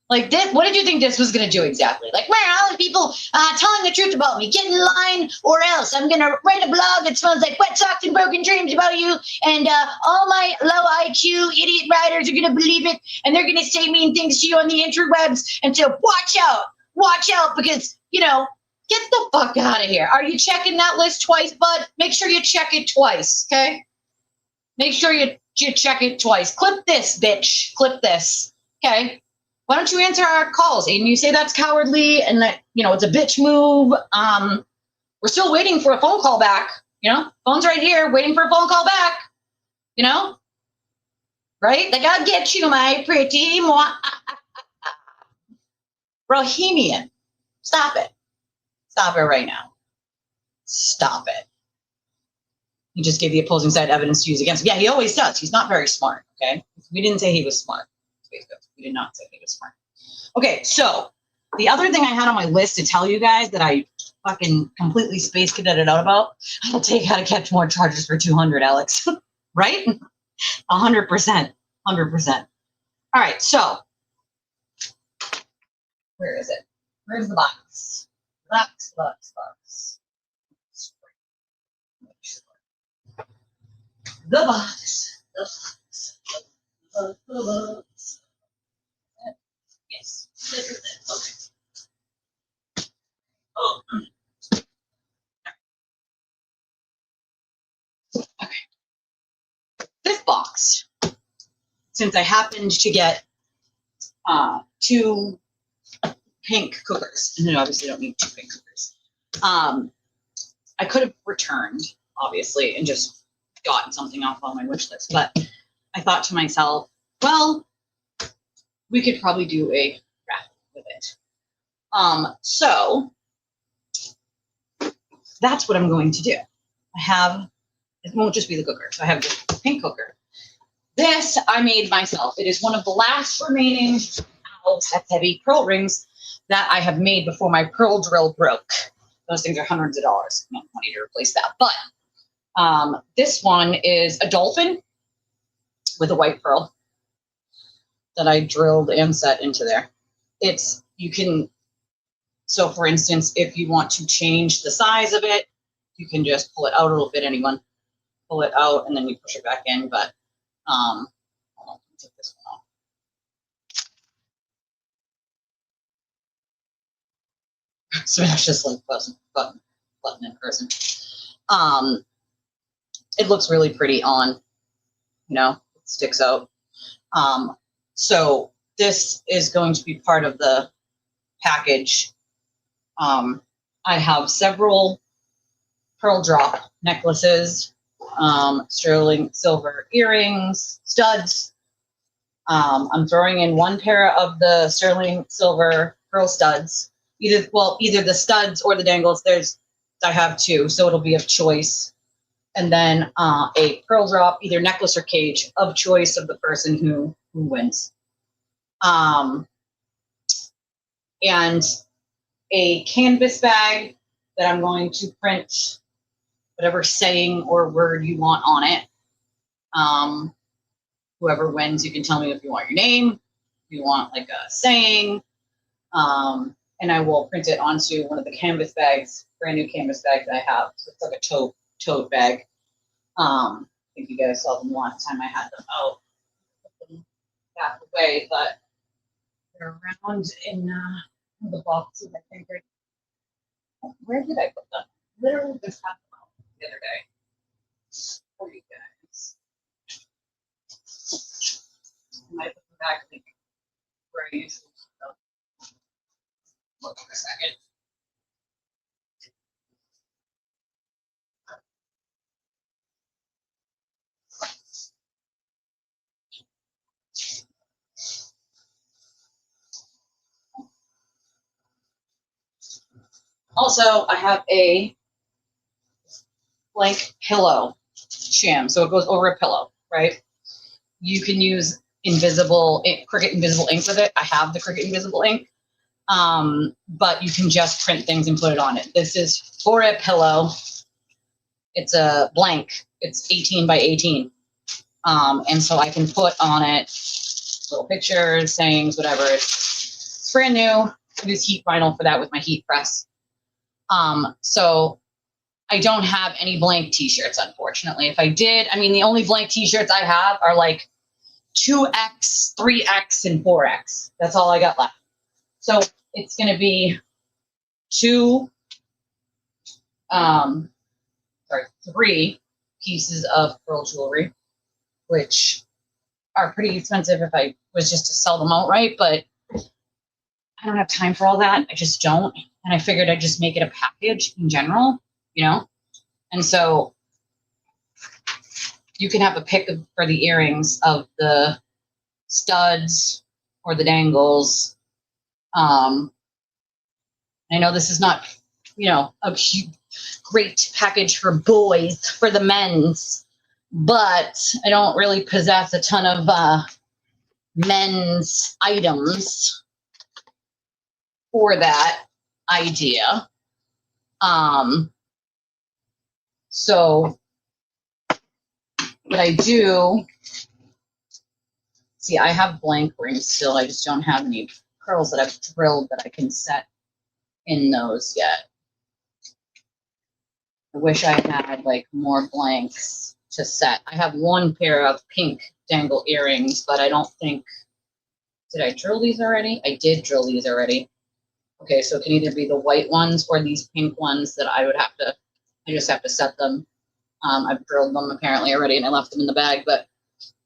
Like, this, what did you think this was going to do exactly? Like, where are all the people telling the truth about me? Get in line or else I'm going to write a blog that smells like wet socks and broken dreams about you, and all my low IQ idiot writers are going to believe it, and they're going to say mean things to you on the interwebs, and so watch out, because, you know, get the fuck out of here. Are you checking that list twice, bud? Make sure you check it twice, okay? Make sure you check it twice. Clip this, bitch. Clip this, okay? Why don't you answer our calls, Aiden? You say that's cowardly and that, you know, it's a bitch move. We're still waiting for a phone call back. You know, phone's right here, waiting for a phone call back. You know? Right? Like, I'll get you, my pretty Bohemian. Stop it. Stop it right now. Stop it. He just gave the opposing side evidence to use against him. Yeah, he always does. He's not very smart, okay? We didn't say he was smart. We did not say he was smart. Okay, so the other thing I had on my list to tell you guys that I fucking completely space cadetted out about, I'll take How to Catch More Charges for 200, Alex. Right? 100%. 100%. All right, so where is it? Where's the box? Box. The box. The box. Yes. Okay. Oh. Okay. This box, since I happened to get 2 pink cookers, and then obviously don't need 2 pink cookers. I could have returned, obviously, and just gotten something off on my wish list, but I thought to myself, well, we could probably do a raffle with it. So that's what I'm going to do. It won't just be the cooker. So I have this pink cooker. This I made myself. It is one of the last remaining that's heavy pearl rings that I have made before my pearl drill broke. Those things are hundreds of dollars. No money to replace that. But this one is a dolphin with a white pearl that I drilled and set into there. So for instance, if you want to change the size of it, you can just pull it out. It'll fit anyone. Pull it out and then you push it back in. But hold on, let me take this one off. So that's just like button in person. It looks really pretty on, you know, it sticks out. So this is going to be part of the package. I have several pearl drop necklaces, sterling silver earrings, studs. I'm throwing in 1 pair of the sterling silver pearl studs. Either the studs or the dangles. I have 2, so it'll be of choice. and then a pearl drop, either necklace or cage of choice of the person who wins. And a canvas bag that I'm going to print whatever saying or word you want on it. Whoever wins, you can tell me if you want your name, if you want like a saying, and I will print it onto one of the canvas bags, brand new canvas bag that I have. So it's like a tote bag. I think you guys saw them last time I had them out. Back away, but they're around in the boxes, I think. Right. Where did I put them? Literally just had them out the other day for you guys. I might put them back like, where I usually put them. Look for a second. Also, I have a blank pillow sham, so it goes over a pillow, right? You can use Cricut Invisible ink with it. I have the Cricut Invisible ink, but you can just print things and put it on it. This is for a pillow. It's a blank. It's 18 by 18, and so I can put on it little pictures, sayings, whatever. It's brand new. I use heat vinyl for that with my heat press. So I don't have any blank t-shirts, unfortunately. If I did, I mean, the only blank t-shirts I have are like 2X, 3X, and 4X. That's all I got left. So it's going to be three pieces of pearl jewelry, which are pretty expensive if I was just to sell them outright, but I don't have time for all that. I just don't. And I figured I'd just make it a package in general, you know? And so you can have a pick for the earrings of the studs or the dangles. I know this is not, you know, a great package for boys, for the men's, but I don't really possess a ton of men's items for that idea. So what I do, see, I have blank rings still. I just don't have any pearls that I've drilled that I can set in those yet. I wish I had like more blanks to set. I have one pair of pink dangle earrings, but I don't think, did I drill these already? I did drill these already. Okay, so it can either be the white ones or these pink ones that I just have to set them. I've drilled them apparently already and I left them in the bag, but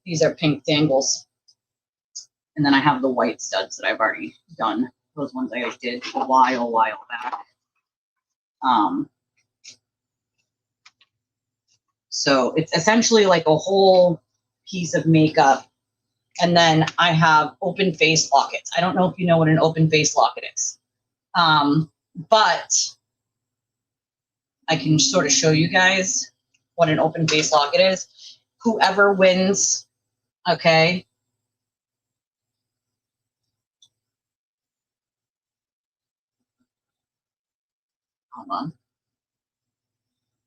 these are pink dangles. And then I have the white studs that I've already done. Those ones I did a while back. So it's essentially like a whole piece of makeup. And then I have open face lockets. I don't know if you know what an open face locket is. But I can sort of show you guys what an open face locket is. Whoever wins, okay. Hold on.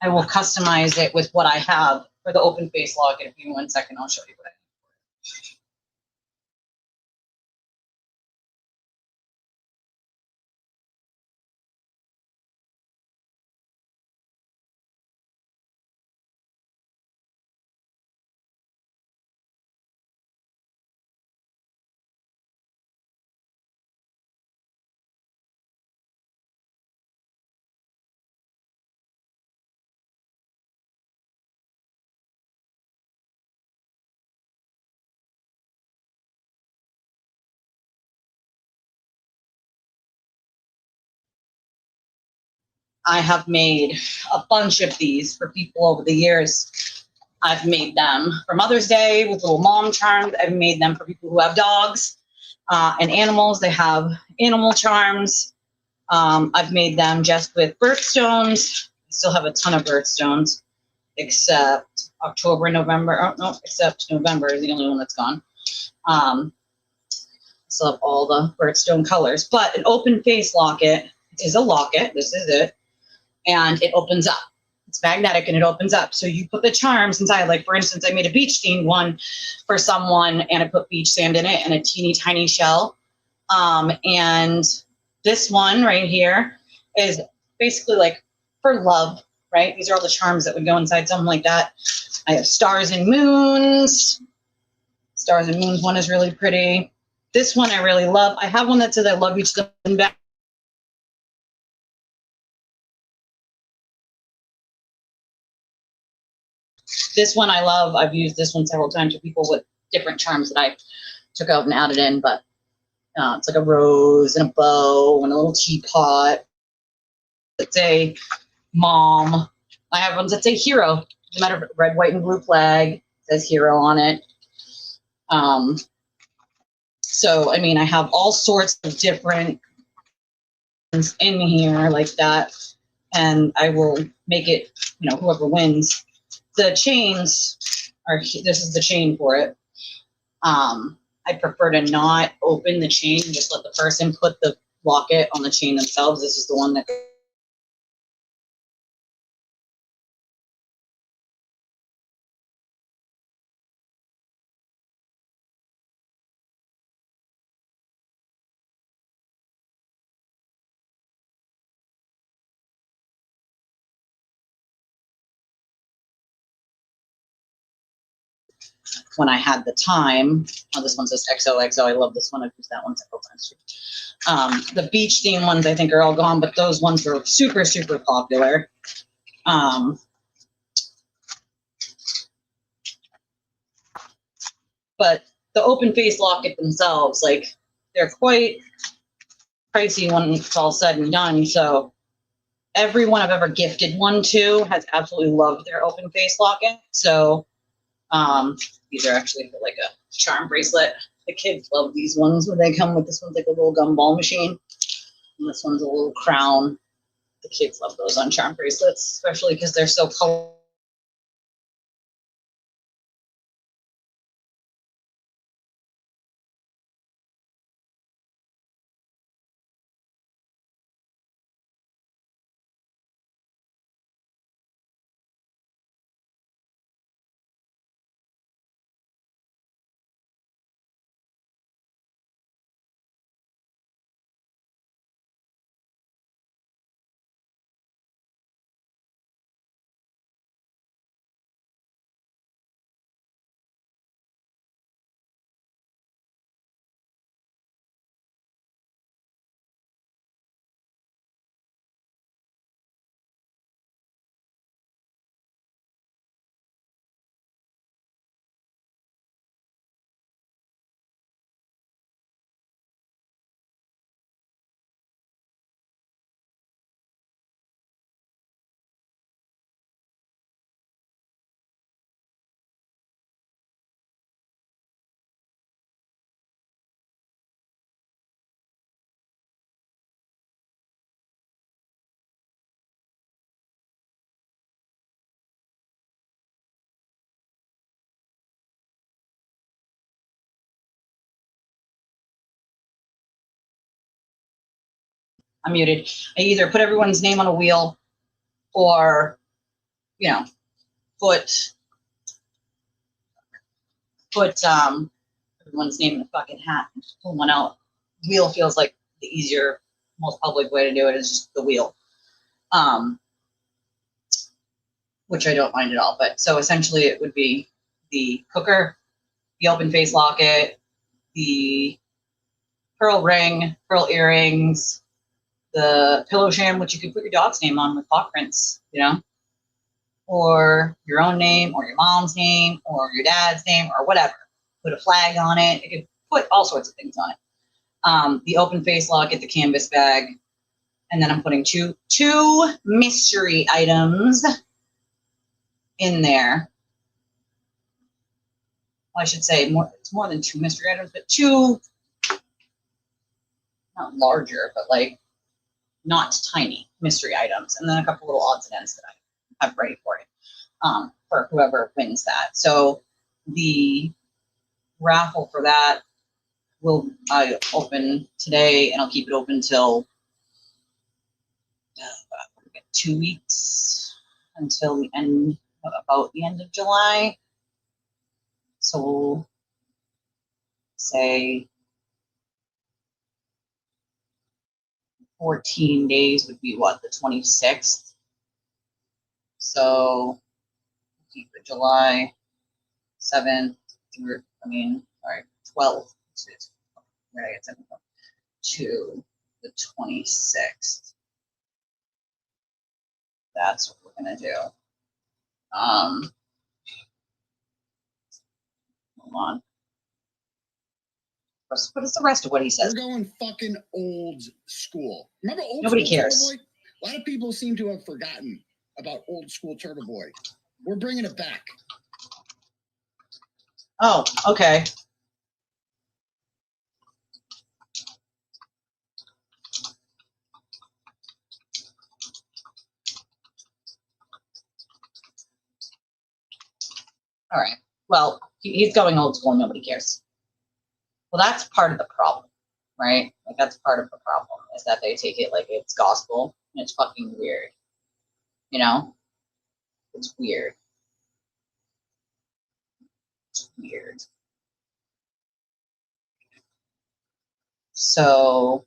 I will customize it with what I have for the open face locket. If you want 1 second, I'll show you what I have. I have made a bunch of these for people over the years. I've made them for Mother's Day with little mom charms. I've made them for people who have dogs and animals. They have animal charms. I've made them just with birthstones. I still have a ton of birthstones. except October, November. Oh, no, except November is the only one that's gone. So have all the birthstone colors. But an open face locket is a locket. This is it. And it opens up. It's magnetic and it opens up. So you put the charms inside. Like, for instance, I made a beach themed one for someone and I put beach sand in it and a teeny tiny shell. And this one right here is basically like for love, right? These are all the charms that would go inside something like that. I have stars and moons. Stars and moons one is really pretty. This one I really love. I have one that says I love you to the back. This one I love. I've used this one several times for people with different charms that I took out and added in, but it's like a rose and a bow and a little teapot. It's a mom. I have ones that say hero. No matter red, white, and blue flag. It says hero on it. So, I mean, I have all sorts of different things in here like that. And I will make it, you know, whoever wins. The chains are, this is the chain for it. I prefer to not open the chain, just let the person put the locket on the chain themselves. This is the one that when I had the time. Oh, this one says XOXO. I love this one. I've used that one several times too. The beach theme ones I think are all gone, but those ones were super, super popular. But the open face locket themselves, like, they're quite pricey when it's all said and done. So everyone I've ever gifted one to has absolutely loved their open face locket. So these are actually for like a charm bracelet. The kids love these ones when they come with, this one's like a little gumball machine. And this one's a little crown. The kids love those on charm bracelets, especially because they're so colorful. I'm muted. I either put everyone's name on a wheel or, you know, put everyone's name in the fucking hat and just pull one out. Wheel feels like the easier, most public way to do it is just the wheel. Which I don't mind at all. But so essentially it would be the cooker, the open face locket, the pearl ring, pearl earrings, the pillow sham, which you could put your dog's name on with paw prints, you know, or your own name, or your mom's name, or your dad's name, or whatever. Put a flag on it. It could put all sorts of things on it. The open face locket, the canvas bag, and then I'm putting two mystery items in there. Well, I should say more. It's more than two mystery items, but two, not larger, but like not tiny mystery items, and then a couple little odds and ends that I have ready for it. for whoever wins that. So the raffle for that will open today, and I'll keep it open till 2 weeks, until the end, about the end of July. So we'll say 14 days would be what, the 26th. So keep it July 7th through, 12th to the 26th. That's what we're gonna do. Hold on. What is the rest of what he says? We're going fucking old school. Remember old Nobody school cares. Turtle Boy? A lot of people seem to have forgotten about old school Turtle Boy. We're bringing it back. Oh, okay. All right. Well, he's going old school and nobody cares. Well, that's part of the problem, right? Like, that's part of the problem, is that they take it like it's gospel, and it's fucking weird. You know? It's weird. It's weird. So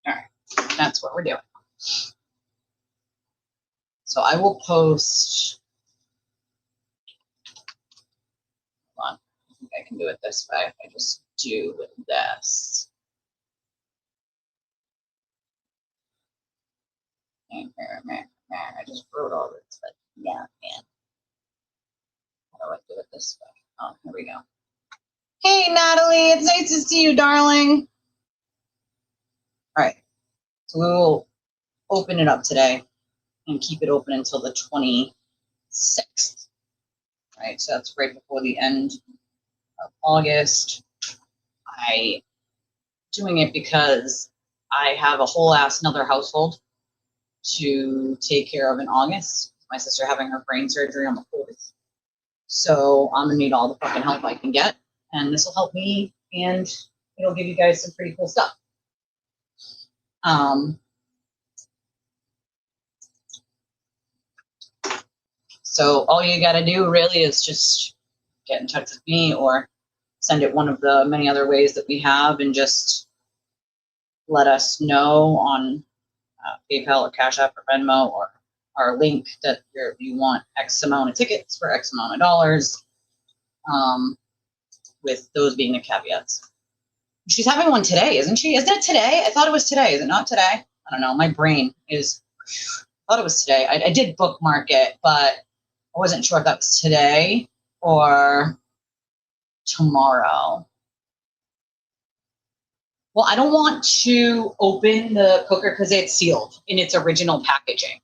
all right, that's what we're doing. So I will post. Hold on. I think I can do it this way. I just do this. I just wrote all this, but yeah, man. How do I do it this way? Oh, here we go. Hey, Natalie, it's nice to see you, darling. All right, so we will open it up today and keep it open until the 26th. All right, so that's right before the end of August. I doing it because I have a whole ass another household to take care of in August. My sister having her brain surgery on the 4th. So I'm gonna need all the fucking help I can get, and this will help me, and it'll give you guys some pretty cool stuff. So all you gotta do really is just get in touch with me or send it one of the many other ways that we have, and just let us know on PayPal or Cash App or Venmo or our link that you want X amount of tickets for X amount of dollars, with those being the caveats. She's having one today, isn't she? Isn't it today? I thought it was today. Is it not today? I don't know. My brain is, I thought it was today. I did bookmark it, but I wasn't sure if that was today or tomorrow. Well, I don't want to open the cooker because it's sealed in its original packaging.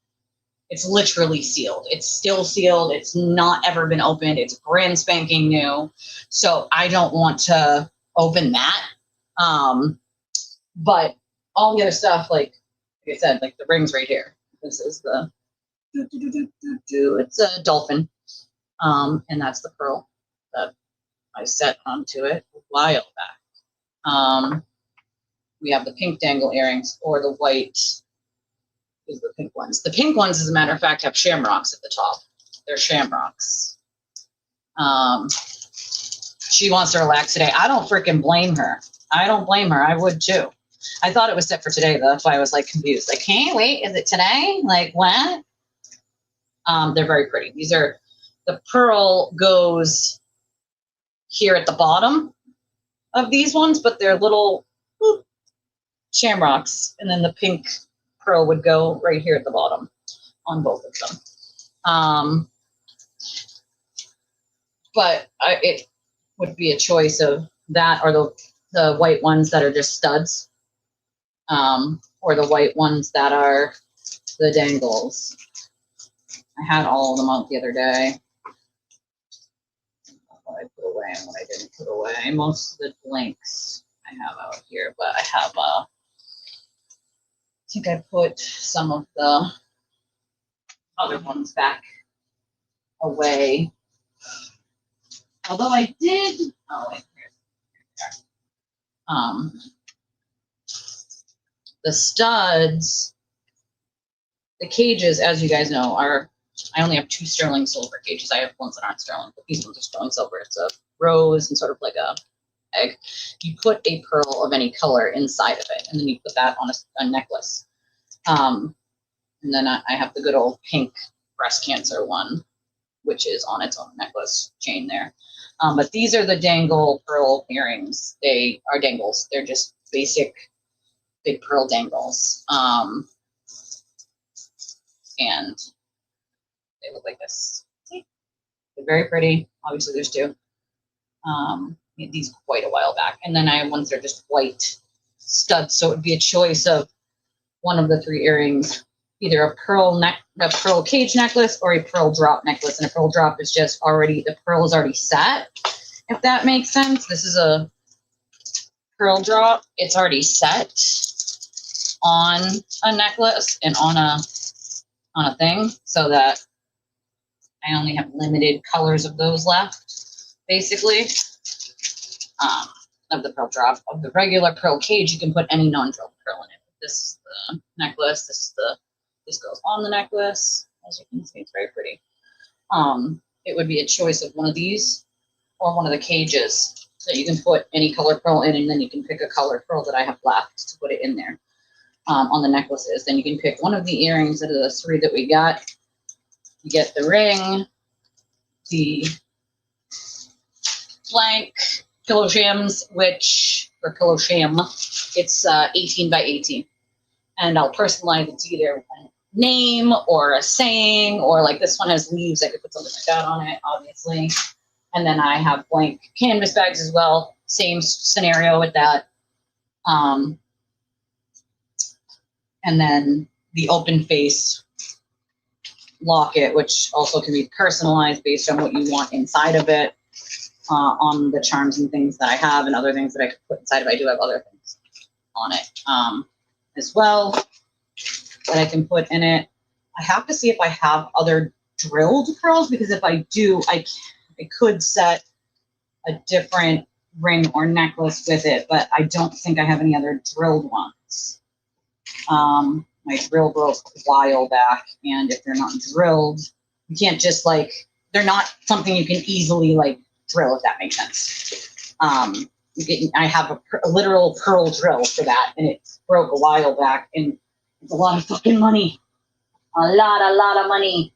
It's literally sealed. It's still sealed. It's not ever been opened. It's brand spanking new. So I don't want to open that. But all the other stuff, like I said, like the rings right here. This is the, it's a dolphin. And that's the pearl that I set onto it a while back. We have the pink dangle earrings, or the white is the pink ones. The pink ones, as a matter of fact, have shamrocks at the top. They're shamrocks. She wants to relax today. I don't freaking blame her. I don't blame her. I would too. I thought it was set for today, though. That's why I was like confused. Like, hey, wait, is it today? Like, what? They're very pretty. These are, the pearl goes here at the bottom of these ones, but they're little shamrocks, and then the pink pearl would go right here at the bottom on both of them. But it would be a choice of that or the white ones that are just studs. or the white ones that are the dangles. I had all of them out the other day. What I put away and what I didn't put away. Most of the blanks I have out here, but I have I think I put some of the other ones back away. Although I did, oh wait, here. The studs, the cages, as you guys know, are, I only have 2 sterling silver cages. I have ones that aren't sterling, but these ones are sterling silver. It's a rose and sort of like a egg. You put a pearl of any color inside of it, and then you put that on a necklace. And then I have the good old pink breast cancer one, which is on its own necklace chain there. But these are the dangle pearl earrings. They are dangles. They're just basic big pearl dangles. And they look like this. See? They're very pretty. Obviously, there's 2. These quite a while back. And then I have ones that are just white studs. So it would be a choice of one of the 3 earrings, either a pearl cage necklace or a pearl drop necklace. And a pearl drop is just already, the pearl is already set, if that makes sense. This is a pearl drop. It's already set on a necklace and on a thing, so that I only have limited colors of those left, basically. Of the pearl drop. Of the regular pearl cage, you can put any non-drilled pearl in it. This is the necklace. This goes on the necklace. As you can see, it's very pretty. It would be a choice of one of these or one of the cages that you can put any color pearl in, and then you can pick a colored pearl that I have left to put it in there. On the necklaces, then you can pick one of the earrings out of the 3 that we got. You get the ring, the blank pillow shams, for pillow sham, it's 18 by 18. And I'll personalize it to either a name or a saying, or like this one has leaves. I could put something like that on it, obviously. And then I have blank canvas bags as well. Same scenario with that. And then the open face locket, which also can be personalized based on what you want inside of it, on the charms and things that I have and other things that I could put inside of it. I do have other things on it as well that I can put in it. I have to see if I have other drilled pearls, because if I do, I could set a different ring or necklace with it, but I don't think I have any other drilled ones. My drill broke a while back, and if they're not drilled, you can't just they're not something you can easily drill, if that makes sense. I have a literal pearl drill for that, and it broke a while back, and it's a lot of fucking money, a lot of money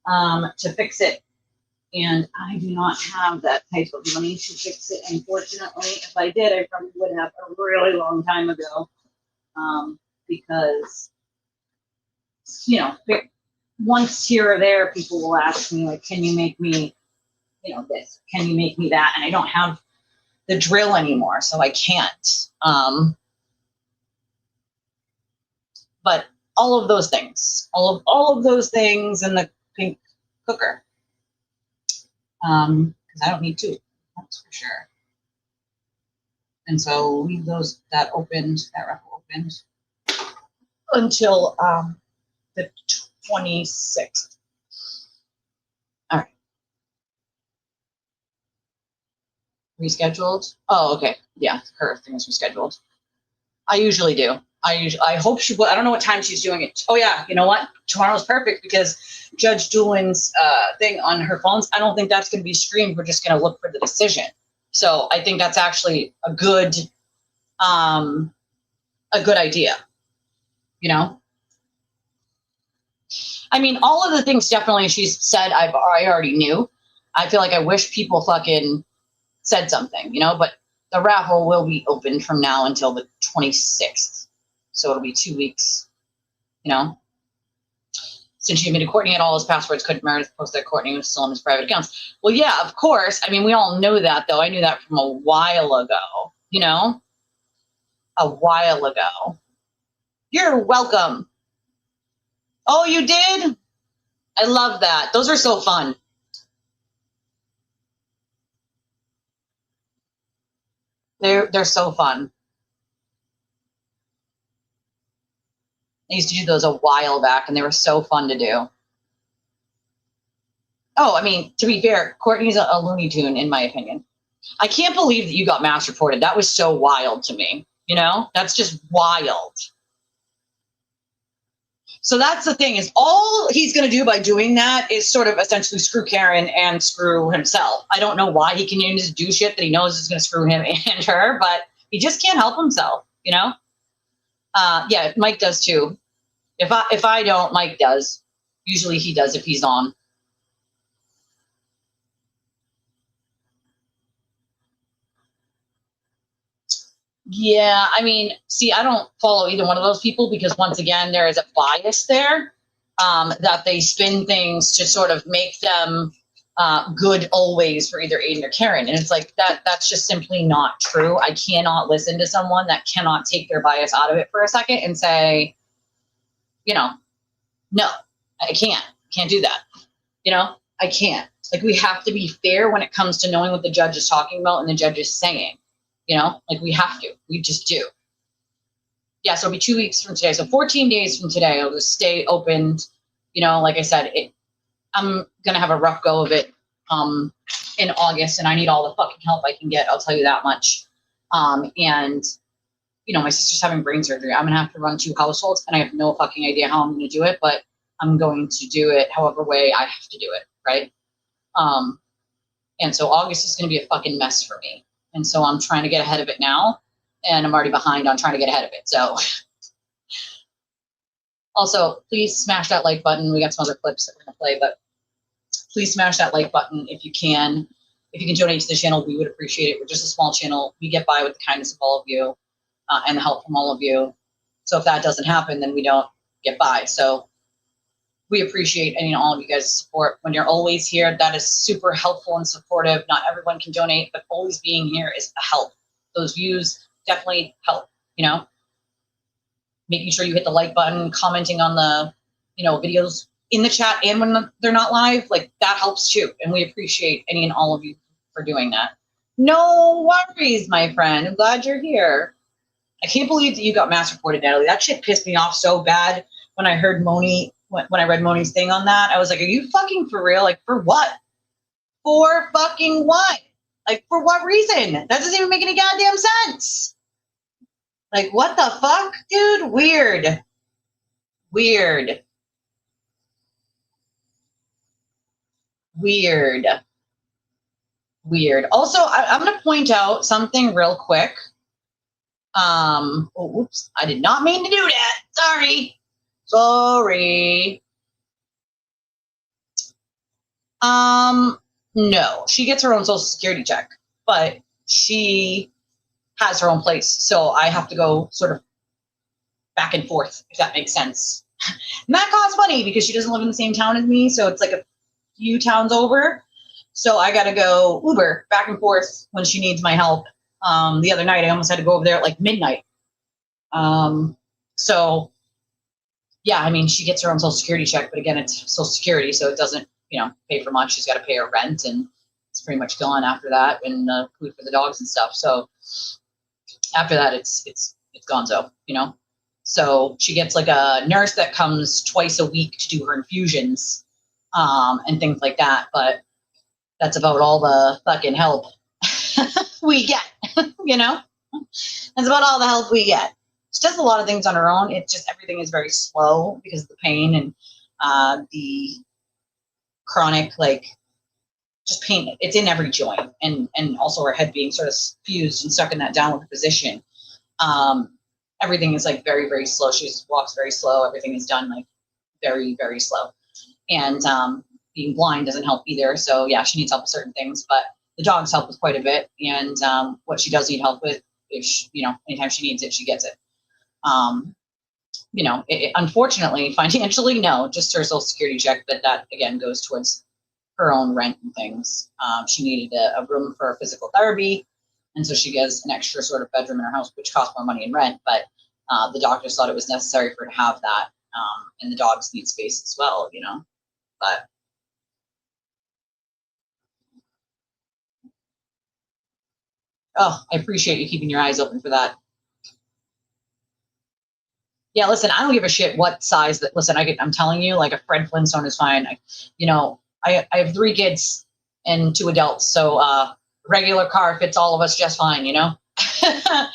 to fix it. And I do not have that type of money to fix it, unfortunately. If I did, I probably would have a really long time ago. Because, once here or there, people will ask me, can you make me, this? Can you make me that? And I don't have the drill anymore, so I can't. But all of those things, all of those things in the pink cooker. Because I don't need 2, that's for sure. And so leave that raffle opened until the 26th. All right. Rescheduled? Oh, okay. Yeah, her thing is rescheduled. I usually do. I hope she will. I don't know what time she's doing it. Oh, yeah. You know what? Tomorrow's perfect because Judge Doolin's thing on her phones, I don't think that's going to be streamed. We're just going to look for the decision. So I think that's actually a good idea. I mean, all of the things definitely she's said I already knew. I feel like I wish people fucking said something, but the raffle will be open from now until the 26th. So it'll be 2 weeks, Since she admitted Courtney had all his passwords, couldn't Meredith post that Courtney was still on his private accounts. Well, yeah, of course. I mean, we all know that, though. I knew that from a while ago, a while ago. You're welcome. Oh, you did? I love that. Those are so fun. They're so fun. I used to do those a while back, and they were so fun to do. Oh, I mean, to be fair, Courtney's a Looney Tune, in my opinion. I can't believe that you got mass reported. That was so wild to me. You know, that's just wild. So that's the thing, is all he's going to do by doing that is sort of essentially screw Karen and screw himself. I don't know why he continues to do shit that he knows is going to screw him and her, but he just can't help himself, you know? Yeah, Mike does too. If I don't, Mike does. Usually he does if he's on. Yeah, I mean, see, I don't follow either one of those people because once again, there is a bias there that they spin things to sort of make them good always for either Aiden or Karen. And it's like that's just simply not true. I cannot listen to someone that cannot take their bias out of it for a second and say, you know, no, I can't do that. You know, I can't. Like, we have to be fair when it comes to knowing what the judge is talking about and the judge is saying. You know, like, we have to. We just do. Yeah, so it'll be 2 weeks from today. So 14 days from today, it'll just stay opened. You know, like I said, I'm going to have a rough go of it in August, and I need all the fucking help I can get. I'll tell you that much. And, you know, my sister's having brain surgery. I'm going to have to run 2 households, and I have no fucking idea how I'm going to do it, but I'm going to do it however way I have to do it, right? And so August is going to be a fucking mess for me. And so I'm trying to get ahead of it now, and I'm already behind on trying to get ahead of it. So also, please smash that like button. We got some other clips that we're going to play, but please smash that like button if you can. If you can donate to the channel, we would appreciate it. We're just a small channel. We get by with the kindness of all of you and the help from all of you. So if that doesn't happen, then we don't get by. So we appreciate any and all of you guys' support. When you're always here, that is super helpful and supportive. Not everyone can donate, but always being here is a help. Those views definitely help, you know? Making sure you hit the like button, commenting on the, you know, videos in the chat and when they're not live, like, that helps too. And we appreciate any and all of you for doing that. No worries, my friend. I'm glad you're here. I can't believe that you got mass reported, Natalie. That shit pissed me off so bad when I heard Moni. When I read Moni's thing on that, I was like, are you fucking for real? Like, for what? For fucking what? Like, for what reason? That doesn't even make any goddamn sense. Like, what the fuck, dude? Weird. Weird. Weird. Weird. Also, I'm going to point out something real quick. Oh, whoops. I did not mean to do that. Sorry. Sorry. No, she gets her own Social Security check, but she has her own place. So I have to go sort of back and forth, if that makes sense. And that costs money because she doesn't live in the same town as me. So it's like a few towns over. So I got to go Uber back and forth when she needs my help. The other night, I almost had to go over there at like midnight. So yeah, I mean, she gets her own Social Security check, but again, it's Social Security, so it doesn't, you know, pay for much. She's got to pay her rent, and it's pretty much gone after that, and food for the dogs and stuff. So after that, it's gonzo, you know. So she gets like a nurse that comes twice a week to do her infusions, and things like that. But that's about all the fucking help we get, you know. That's about all the help we get. She does a lot of things on her own. It's just everything is very slow because of the pain and the chronic, like, just pain. It's in every joint, and also her head being sort of fused and sucking that down with the position. Everything is like very, very slow. She just walks very slow. Everything is done like very, very slow. And being blind doesn't help either. So yeah, she needs help with certain things, but the dogs help with quite a bit. And what she does need help with, if she, you know, anytime she needs it, she gets it. You know, unfortunately, financially, no, just her Social Security check, but that again goes towards her own rent and things. She needed a room for physical therapy, and so she gets an extra sort of bedroom in her house, which costs more money in rent, but The doctors thought it was necessary for her to have that. And the dogs need space as well, you know, but oh, I appreciate you keeping your eyes open for that. Yeah, listen, I don't give a shit what size that, listen, I'm telling you, like a Fred Flintstone is fine. I have 3 kids and 2 adults. So, regular car fits all of us just fine, you know, and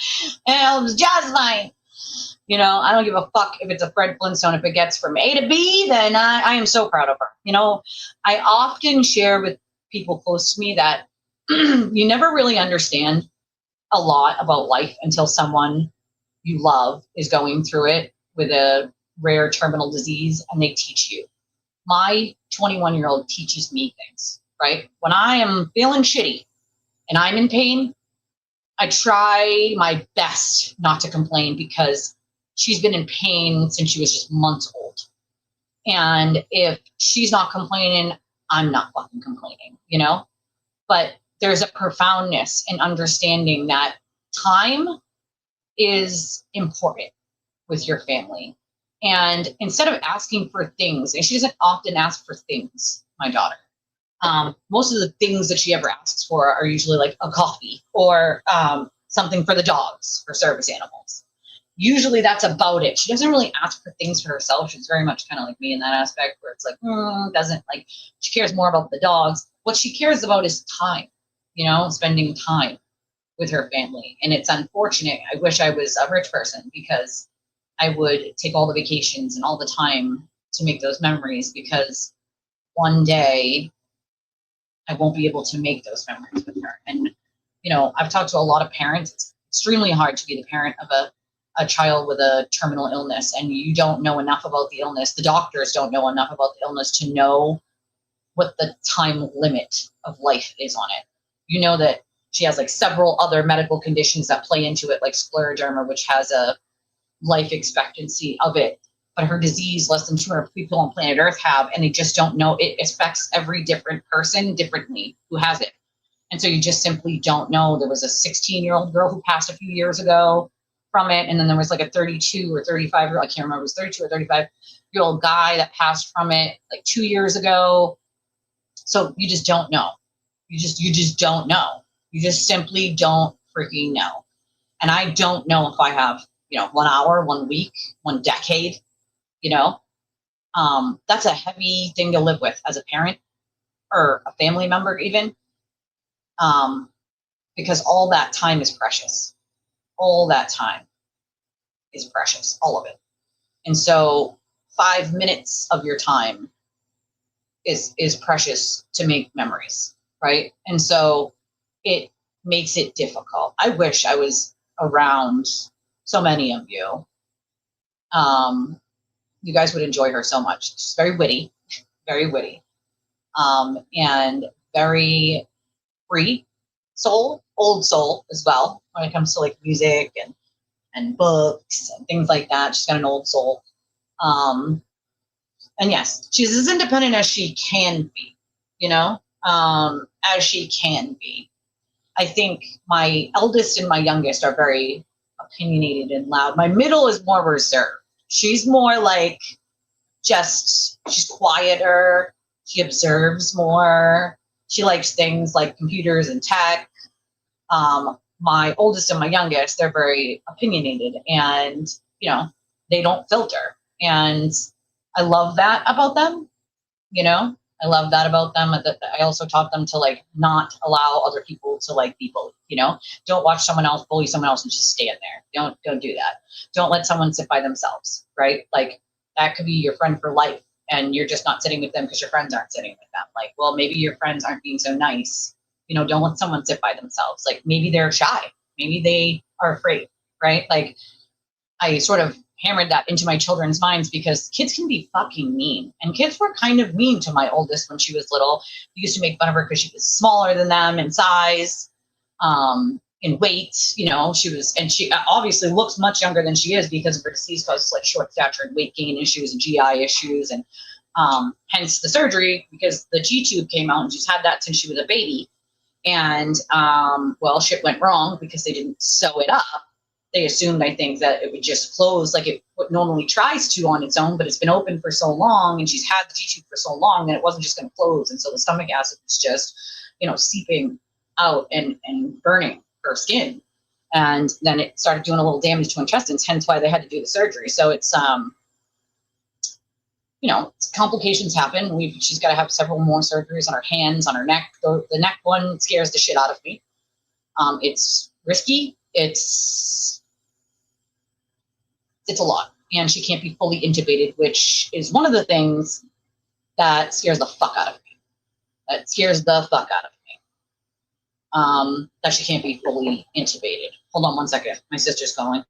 it was just fine. You know, I don't give a fuck if it's a Fred Flintstone. If it gets from A to B, then I am so proud of her. You know, I often share with people close to me that you never really understand a lot about life until someone you love is going through it with a rare terminal disease and they teach you. My 21-year-old teaches me things, right? When I am feeling shitty and I'm in pain, I try my best not to complain because she's been in pain since she was just months old. And if she's not complaining, I'm not fucking complaining, you know? But there's a profoundness in understanding that time is important with your family. And instead of asking for things, and she doesn't often ask for things, my daughter. Most of the things that she ever asks for are usually like a coffee or something for the dogs, for service animals. Usually that's about it. She doesn't really ask for things for herself. She's very much kind of like me in that aspect where it's like, doesn't like, she cares more about the dogs. What she cares about is time, you know, spending time with her family. And it's unfortunate. I wish I was a rich person because I would take all the vacations and all the time to make those memories, because one day I won't be able to make those memories with her. And, you know, I've talked to a lot of parents. It's extremely hard to be the parent of a child with a terminal illness, and you don't know enough about the illness. The doctors don't know enough about the illness to know what the time limit of life is on it. You know that she has like several other medical conditions that play into it, like scleroderma, which has a life expectancy of it, but her disease less than 200 people on planet Earth have, and they just don't know. It affects every different person differently who has it. And so you just simply don't know. There was a 16-year-old girl who passed a few years ago from it. And then there was like a 32 or 35-year-old, I can't remember, it was 32 or 35-year-old guy that passed from it like 2 years ago. So you just don't know. You just don't know. You just simply don't freaking know. And I don't know if I have, 1 hour, 1 week, 1 decade, that's a heavy thing to live with as a parent or a family member even. Because all that time is precious. All that time is precious, all of it. And so 5 minutes of your time is precious to make memories, right? And so it makes it difficult. I wish I was around so many of you. You guys would enjoy her so much. She's very witty, and very free soul, old soul as well, when it comes to like music and books and things like that. She's got an old soul. And yes, she's as independent as she can be, as she can be. I think my eldest and my youngest are very opinionated and loud. My middle is more reserved. She's more like she's quieter. She observes more. She likes things like computers and tech. My oldest and my youngest, they're very opinionated, and, they don't filter. And I love that about them. I love that about them. I also taught them to like not allow other people to like be bullied. Don't watch someone else bully someone else and just stand there. Don't do that. Don't let someone sit by themselves, right? Like that could be your friend for life, and you're just not sitting with them because your friends aren't sitting with them. Like, well, maybe your friends aren't being so nice. Don't let someone sit by themselves. Like maybe they're shy. Maybe they are afraid, right? Like I sort of hammered that into my children's minds because kids can be fucking mean. And kids were kind of mean to my oldest when she was little. We used to make fun of her because she was smaller than them in size, in weight. She obviously looks much younger than she is because of her disease causes like short stature and weight gain issues and GI issues. And hence the surgery, because the G tube came out and she's had that since she was a baby. And, shit went wrong because they didn't sew it up. they assumed, I think, that it would just close like it normally tries to on its own, but it's been open for so long and she's had the G-tube for so long that it wasn't just going to close. And so the stomach acid was just, seeping out and burning her skin. And then it started doing a little damage to intestines, hence why they had to do the surgery. So it's, complications happen. She's got to have several more surgeries on her hands, on her neck. The neck one scares the shit out of me. It's risky. It's a lot. And she can't be fully intubated, which is one of the things that scares the fuck out of me. That she can't be fully intubated. Hold on one second. My sister's calling.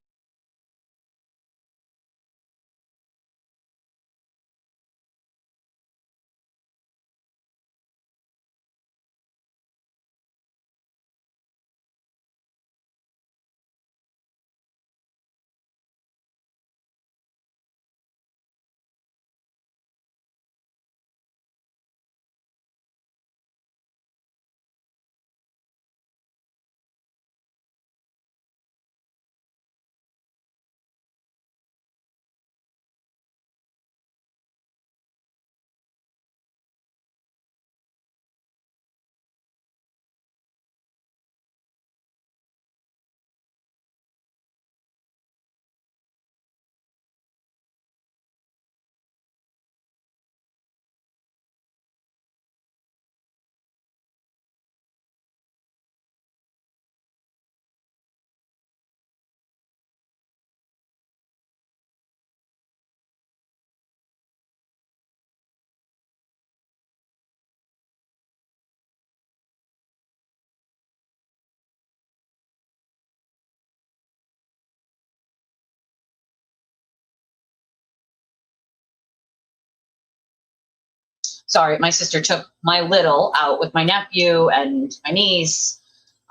Sorry, my sister took my little out with my nephew and my niece,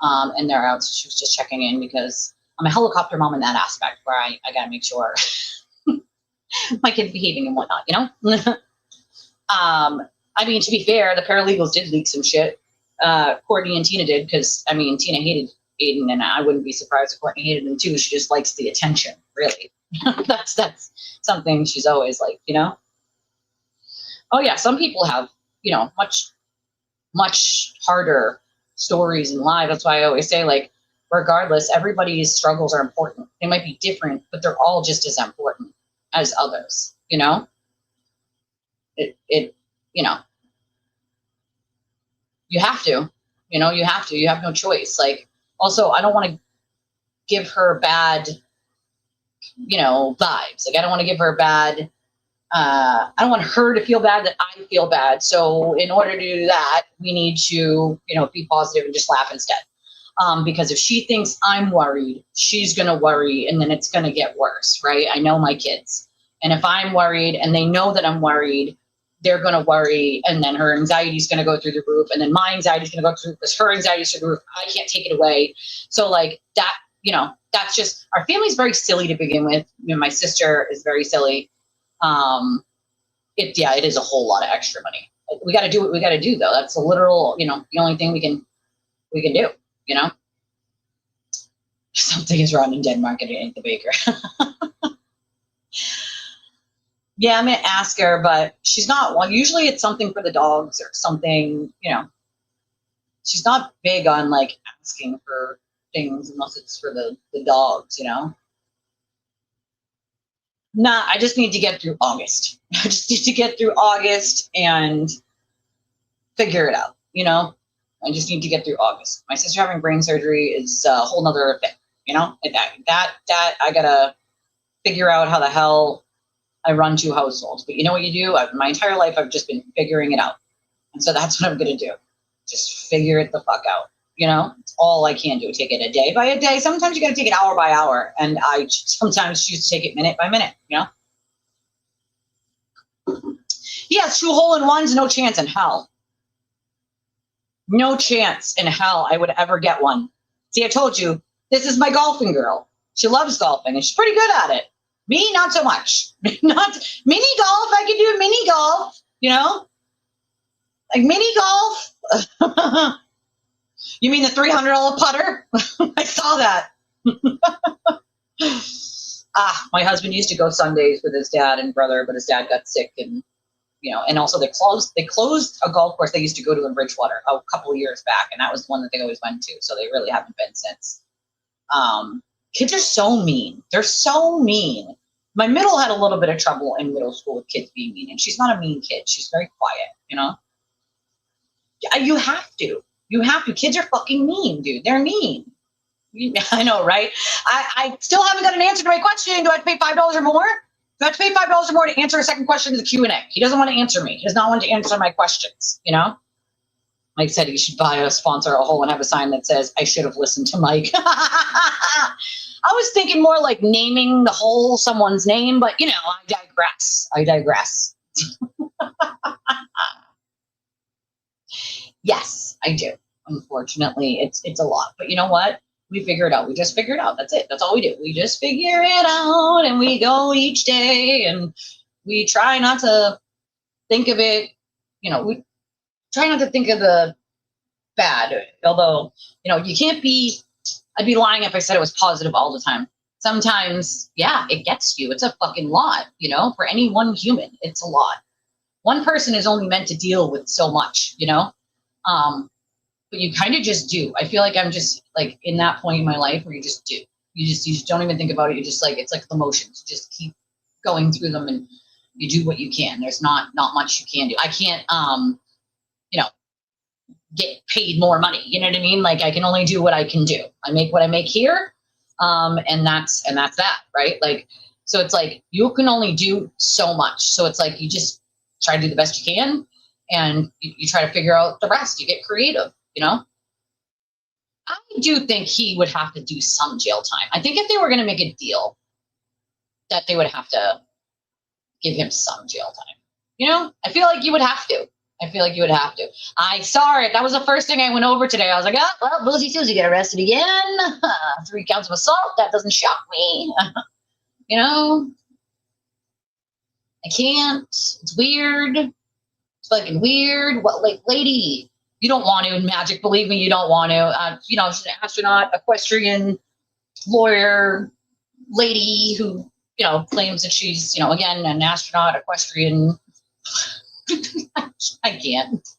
and they're out. So she was just checking in because I'm a helicopter mom in that aspect where I got to make sure my kid's behaving and whatnot, I mean, to be fair, the paralegals did leak some shit. Courtney and Tina did because, Tina hated Aiden, and I wouldn't be surprised if Courtney hated him too. She just likes the attention, really. that's something she's always like, Oh yeah, some people have, much harder stories in life. That's why I always say, like, regardless, everybody's struggles are important. They might be different, but they're all just as important as others, It you have to, you have no choice. Like, also, I don't want to give her bad, vibes. Like, I don't want to give her bad, I don't want her to feel bad that I feel bad. So in order to do that, we need to, be positive and just laugh instead. Because if she thinks I'm worried, she's going to worry and then it's going to get worse, right? I know my kids. And if I'm worried and they know that I'm worried, they're going to worry. And then her anxiety is going to go through the roof. And then my anxiety is going to go through because her anxiety is through the roof. I can't take it away. So like that, that's just, our family's very silly to begin with. My sister is very silly. It is a whole lot of extra money. We got to do what we got to do though. That's a literal, the only thing we can do, Something is wrong in Denmark and it ain't the baker. Yeah, I'm going to ask her, but she's not, well, usually it's something for the dogs or something, she's not big on like asking for things unless it's for the dogs, Nah, I just need to get through August. I just need to get through August and figure it out, I just need to get through August. My sister having brain surgery is a whole nother thing, that I gotta figure out how the hell I run 2 households. But you know what you do? My entire life, I've just been figuring it out. And so that's what I'm going to do. Just figure it the fuck out. It's all I can do. Take it a day by a day. Sometimes you got to take it hour by hour. And I sometimes choose to take it minute by minute, He has 2 hole-in-ones, no chance in hell. No chance in hell I would ever get one. See, I told you, this is my golfing girl. She loves golfing and she's pretty good at it. Me, not so much. Not mini golf. I can do mini golf, like mini golf. You mean the $300 putter? I saw that. My husband used to go Sundays with his dad and brother, but his dad got sick, and and also they closed a golf course they used to go to in Bridgewater a couple of years back, and that was the one that they always went to. So they really haven't been since. Kids are so mean. They're so mean. My middle had a little bit of trouble in middle school with kids being mean, and she's not a mean kid. She's very quiet, You have to. You have to. Kids are fucking mean, dude. They're mean. I know, right? I still haven't got an answer to my question. Do I have to pay $5 or more? Do I have to pay $5 or more to answer a second question in the Q&A? He doesn't want to answer me. He does not want to answer my questions, Mike said he should buy a sponsor a hole and have a sign that says, I should have listened to Mike. I was thinking more like naming the hole someone's name, but, I digress. Yes, I do. Unfortunately, it's a lot. But you know what? We figure it out. We just figure it out. That's it. That's all we do. We just figure it out, and we go each day, and we try not to think of it. We try not to think of the bad. Although, you can't be, I'd be lying if I said it was positive all the time. Sometimes, yeah, it gets you. It's a fucking lot, for any one human. It's a lot. One person is only meant to deal with so much, but you kind of just do. I feel like I'm just like in that point in my life where you just do. You just don't even think about it. You just it's like the motions. You just keep going through them and you do what you can. There's not much you can do. I can't, get paid more money. You know what I mean? Like I can only do what I can do. I make what I make here. And that's that, right? Like, so it's like, you can only do so much. So it's like, you just try to do the best you can and you try to figure out the rest. You get creative, I do think he would have to do some jail time. I think if they were going to make a deal that they would have to give him some jail time, I feel like you would have to. I saw it. That was the first thing I went over today. I was like, oh, well, Boozy Susie got arrested again. 3 counts of assault. That doesn't shock me. I can't. It's weird. It's fucking weird. What, like, lady, you don't want to in magic. Believe me, you don't want to. She's an astronaut, equestrian, lawyer, lady who, claims that she's, again, an astronaut, equestrian. I can't.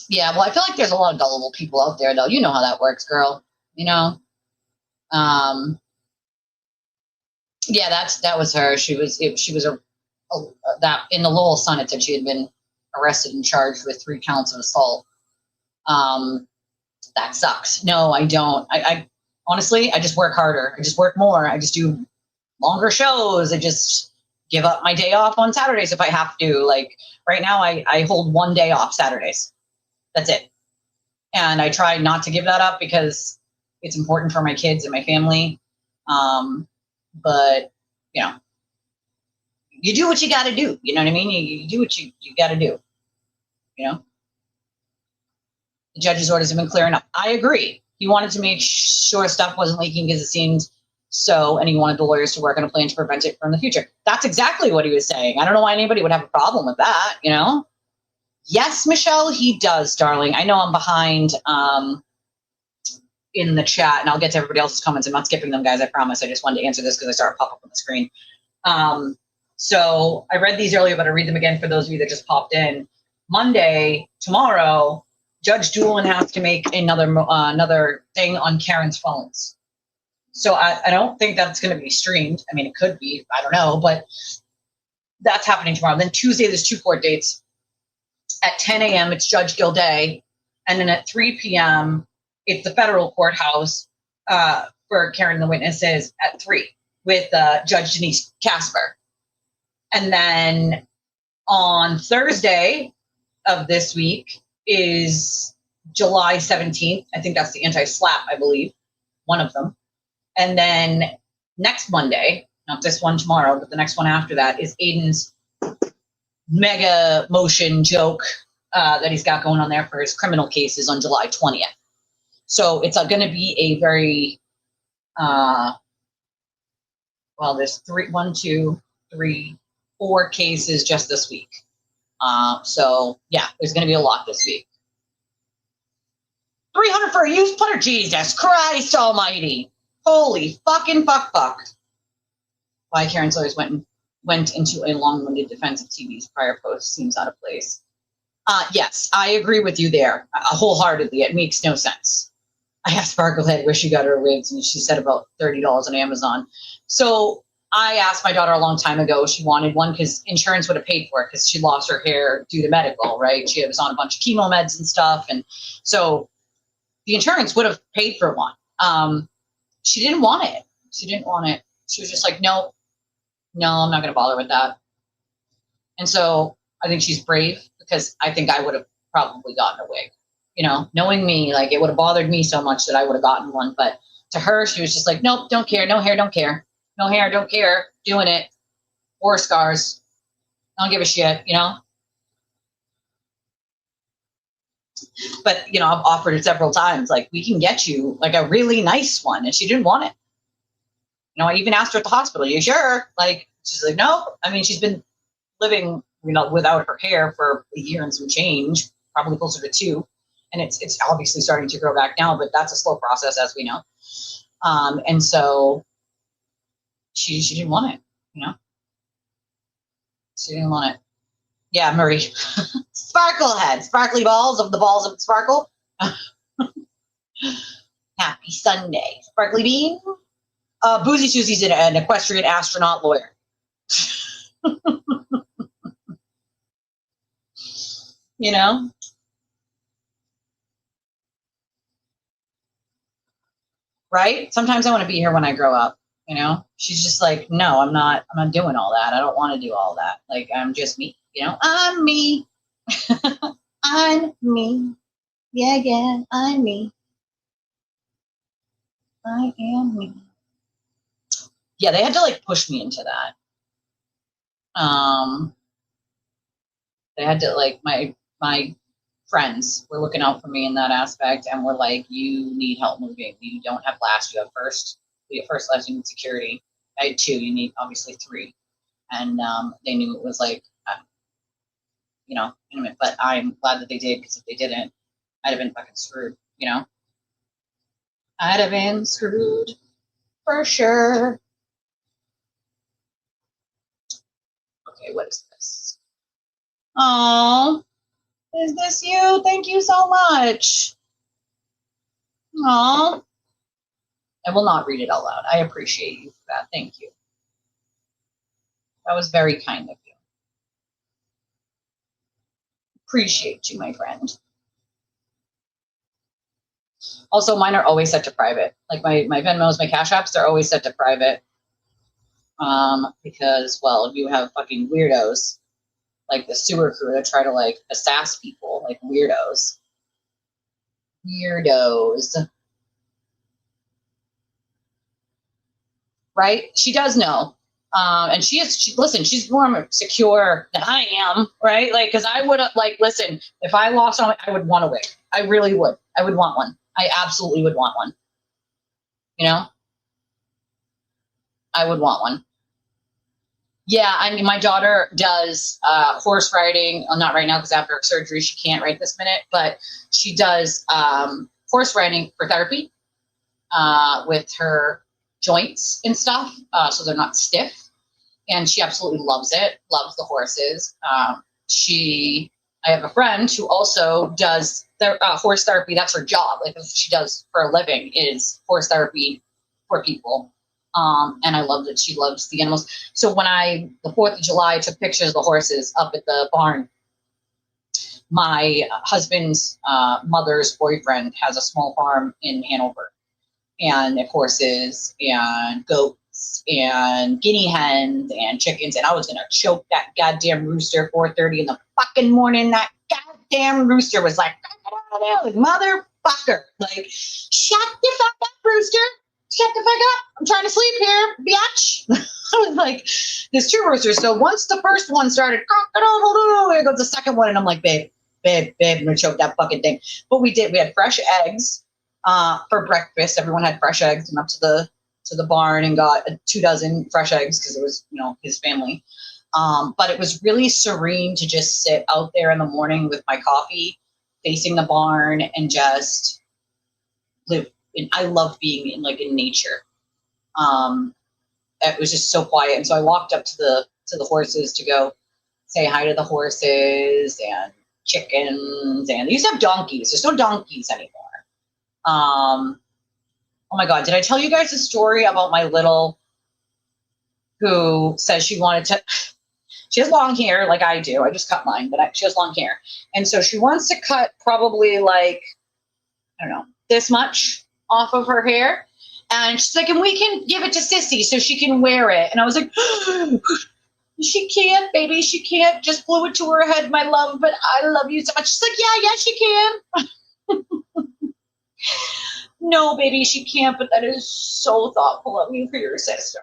Yeah, well, I feel like there's a lot of gullible people out there, though. You know how that works, girl. Yeah, that was her. She was that in the Lowell Sun. It said she had been arrested and charged with 3 counts of assault. That sucks. No, I don't. I honestly, I just work harder. I just work more. I just do longer shows. I just give up my day off on Saturdays if I have to. Like right now, I hold 1 day off Saturdays. That's it. And I try not to give that up because it's important for my kids and my family. But, you do what you got to do. You know what I mean? You do what you got to do. The judge's orders have been clear enough. I agree. He wanted to make sure stuff wasn't leaking because it seemed so, and he wanted the lawyers to work on a plan to prevent it from the future. That's exactly what he was saying. I don't know why anybody would have a problem with that, Yes, Michelle, he does, darling. I know I'm behind in the chat, and I'll get to everybody else's comments. I'm not skipping them, guys, I promise. I just wanted to answer this because I saw it pop up on the screen. So I read these earlier, but I'll read them again for those of you that just popped in. Monday, tomorrow, Judge Doolin has to make another thing on Karen's phones. So I don't think that's going to be streamed. I mean, it could be. I don't know. But that's happening tomorrow. Then Tuesday, there's 2 court dates. At 10 a.m., it's Judge Gilday. And then at 3 p.m., it's the federal courthouse for Karen the witnesses at 3 with Judge Denise Casper. And then on Thursday of this week is July 17th. I think that's the anti-SLAPP, I believe, one of them. And then next Monday, not this one tomorrow, but the next one after that is Aiden's mega motion joke that he's got going on there for his criminal cases on July 20th. So it's going to be a very, there's 4 cases just this week. So yeah, there's going to be a lot this week. $300 for a used putter? Jesus Christ almighty. Holy fucking fuck. Why Karen's always went into a long-winded defense of TV's prior post seems out of place. Yes, I agree with you there wholeheartedly. It makes no sense. I asked Sparklehead where she got her wigs, and she said about $30 on Amazon. So I asked my daughter a long time ago if she wanted one because insurance would have paid for it because she lost her hair due to medical, right? She was on a bunch of chemo meds and stuff. And so the insurance would have paid for one. She didn't want it. She was just like, no, I'm not going to bother with that. And so I think she's brave because I think I would have probably gotten a wig. You know, knowing me, like it would have bothered me so much that I would have gotten one. But to her, she was just like, nope, don't care. No hair, don't care. No hair, don't care. Doing it. Or scars. Don't give a shit, you know? But, you know, I've offered it several times. Like, we can get you like a really nice one. And she didn't want it. You know, I even asked her at the hospital, you sure? Like, she's like, no. I mean, she's been living, you know, without her hair for a year and some change, probably closer to 2. And it's obviously starting to grow back now, but that's a slow process, as we know. And so she didn't want it, you know? She didn't want it. Yeah, Marie. Sparklehead. Sparkly balls of the balls of sparkle. Happy Sunday. Sparkly bean. Boozy Susie's an equestrian astronaut lawyer. You know? Right? Sometimes I want to be here when I grow up, you know? She's just like, no, I'm not doing all that. I don't want to do all that. Like, I'm just me, you know? I'm me. I'm me. Yeah, I'm me. I am me. Yeah, they had to like push me into that. They had to like my friends were looking out for me in that aspect and were like, you need help moving. You don't have last, you have first. You have first, last, you need security. I had 2, you need obviously 3. And they knew it was like, you know, intimate, but I'm glad that they did because if they didn't, I'd have been fucking screwed, you know? I'd have been screwed for sure. Okay, what is this? Oh. Is this you? Thank you so much. Aw. I will not read it out loud. I appreciate you for that. Thank you. That was very kind of you. Appreciate you, my friend. Also, mine are always set to private. Like my Venmos, my Cash Apps, they're always set to private. Because, well, you have fucking weirdos like the sewer crew that try to like assass people, like weirdos. Right? She does know. And listen, she's more secure than I am, right? Like, cause I would like, listen, if I lost on it, I would want a wig. I really would. I would want one. I absolutely would want one. You know? I would want one. Yeah, I mean, my daughter does horse riding. Well, not right now because after surgery she can't right this minute, but she does horse riding for therapy with her joints and stuff, so they're not stiff. And she absolutely loves it, loves the horses. I have a friend who also does horse therapy. That's her job. Like, that's what she does for a living is horse therapy for people. And I love that she loves the animals. So when the 4th of July, I took pictures of the horses up at the barn. My husband's mother's boyfriend has a small farm in Hanover, and they have horses and goats and guinea hens and chickens. And I was gonna choke that goddamn rooster at 4:30 in the fucking morning. That goddamn rooster was like, motherfucker, like, shut the fuck up, rooster. Shut the fuck up. I'm trying to sleep here, bitch. I was like, there's 2 roosters. So once the first one started, here goes the second one. And I'm like, babe, I'm going to choke that fucking thing. But we had fresh eggs for breakfast. Everyone had fresh eggs. Went up to the barn and got 2 dozen fresh eggs because it was, you know, his family. But it was really serene to just sit out there in the morning with my coffee facing the barn and just live in, I love being in like in nature. It was just so quiet. And so I walked up to the horses to go say hi to the horses and chickens. And they used to have donkeys. There's no donkeys anymore. Oh my God. Did I tell you guys a story about my little who says she wanted to, she has long hair like I do. I just cut mine, but she has long hair. And so she wants to cut probably like, I don't know, this much off of her hair. And she's like, and we can give it to Sissy so she can wear it. And I was like, she can't, baby. She can't. Just blew it to her head, my love. But I love you so much. She's like, yeah, she can. No, baby, she can't. But that is so thoughtful of you for your sister.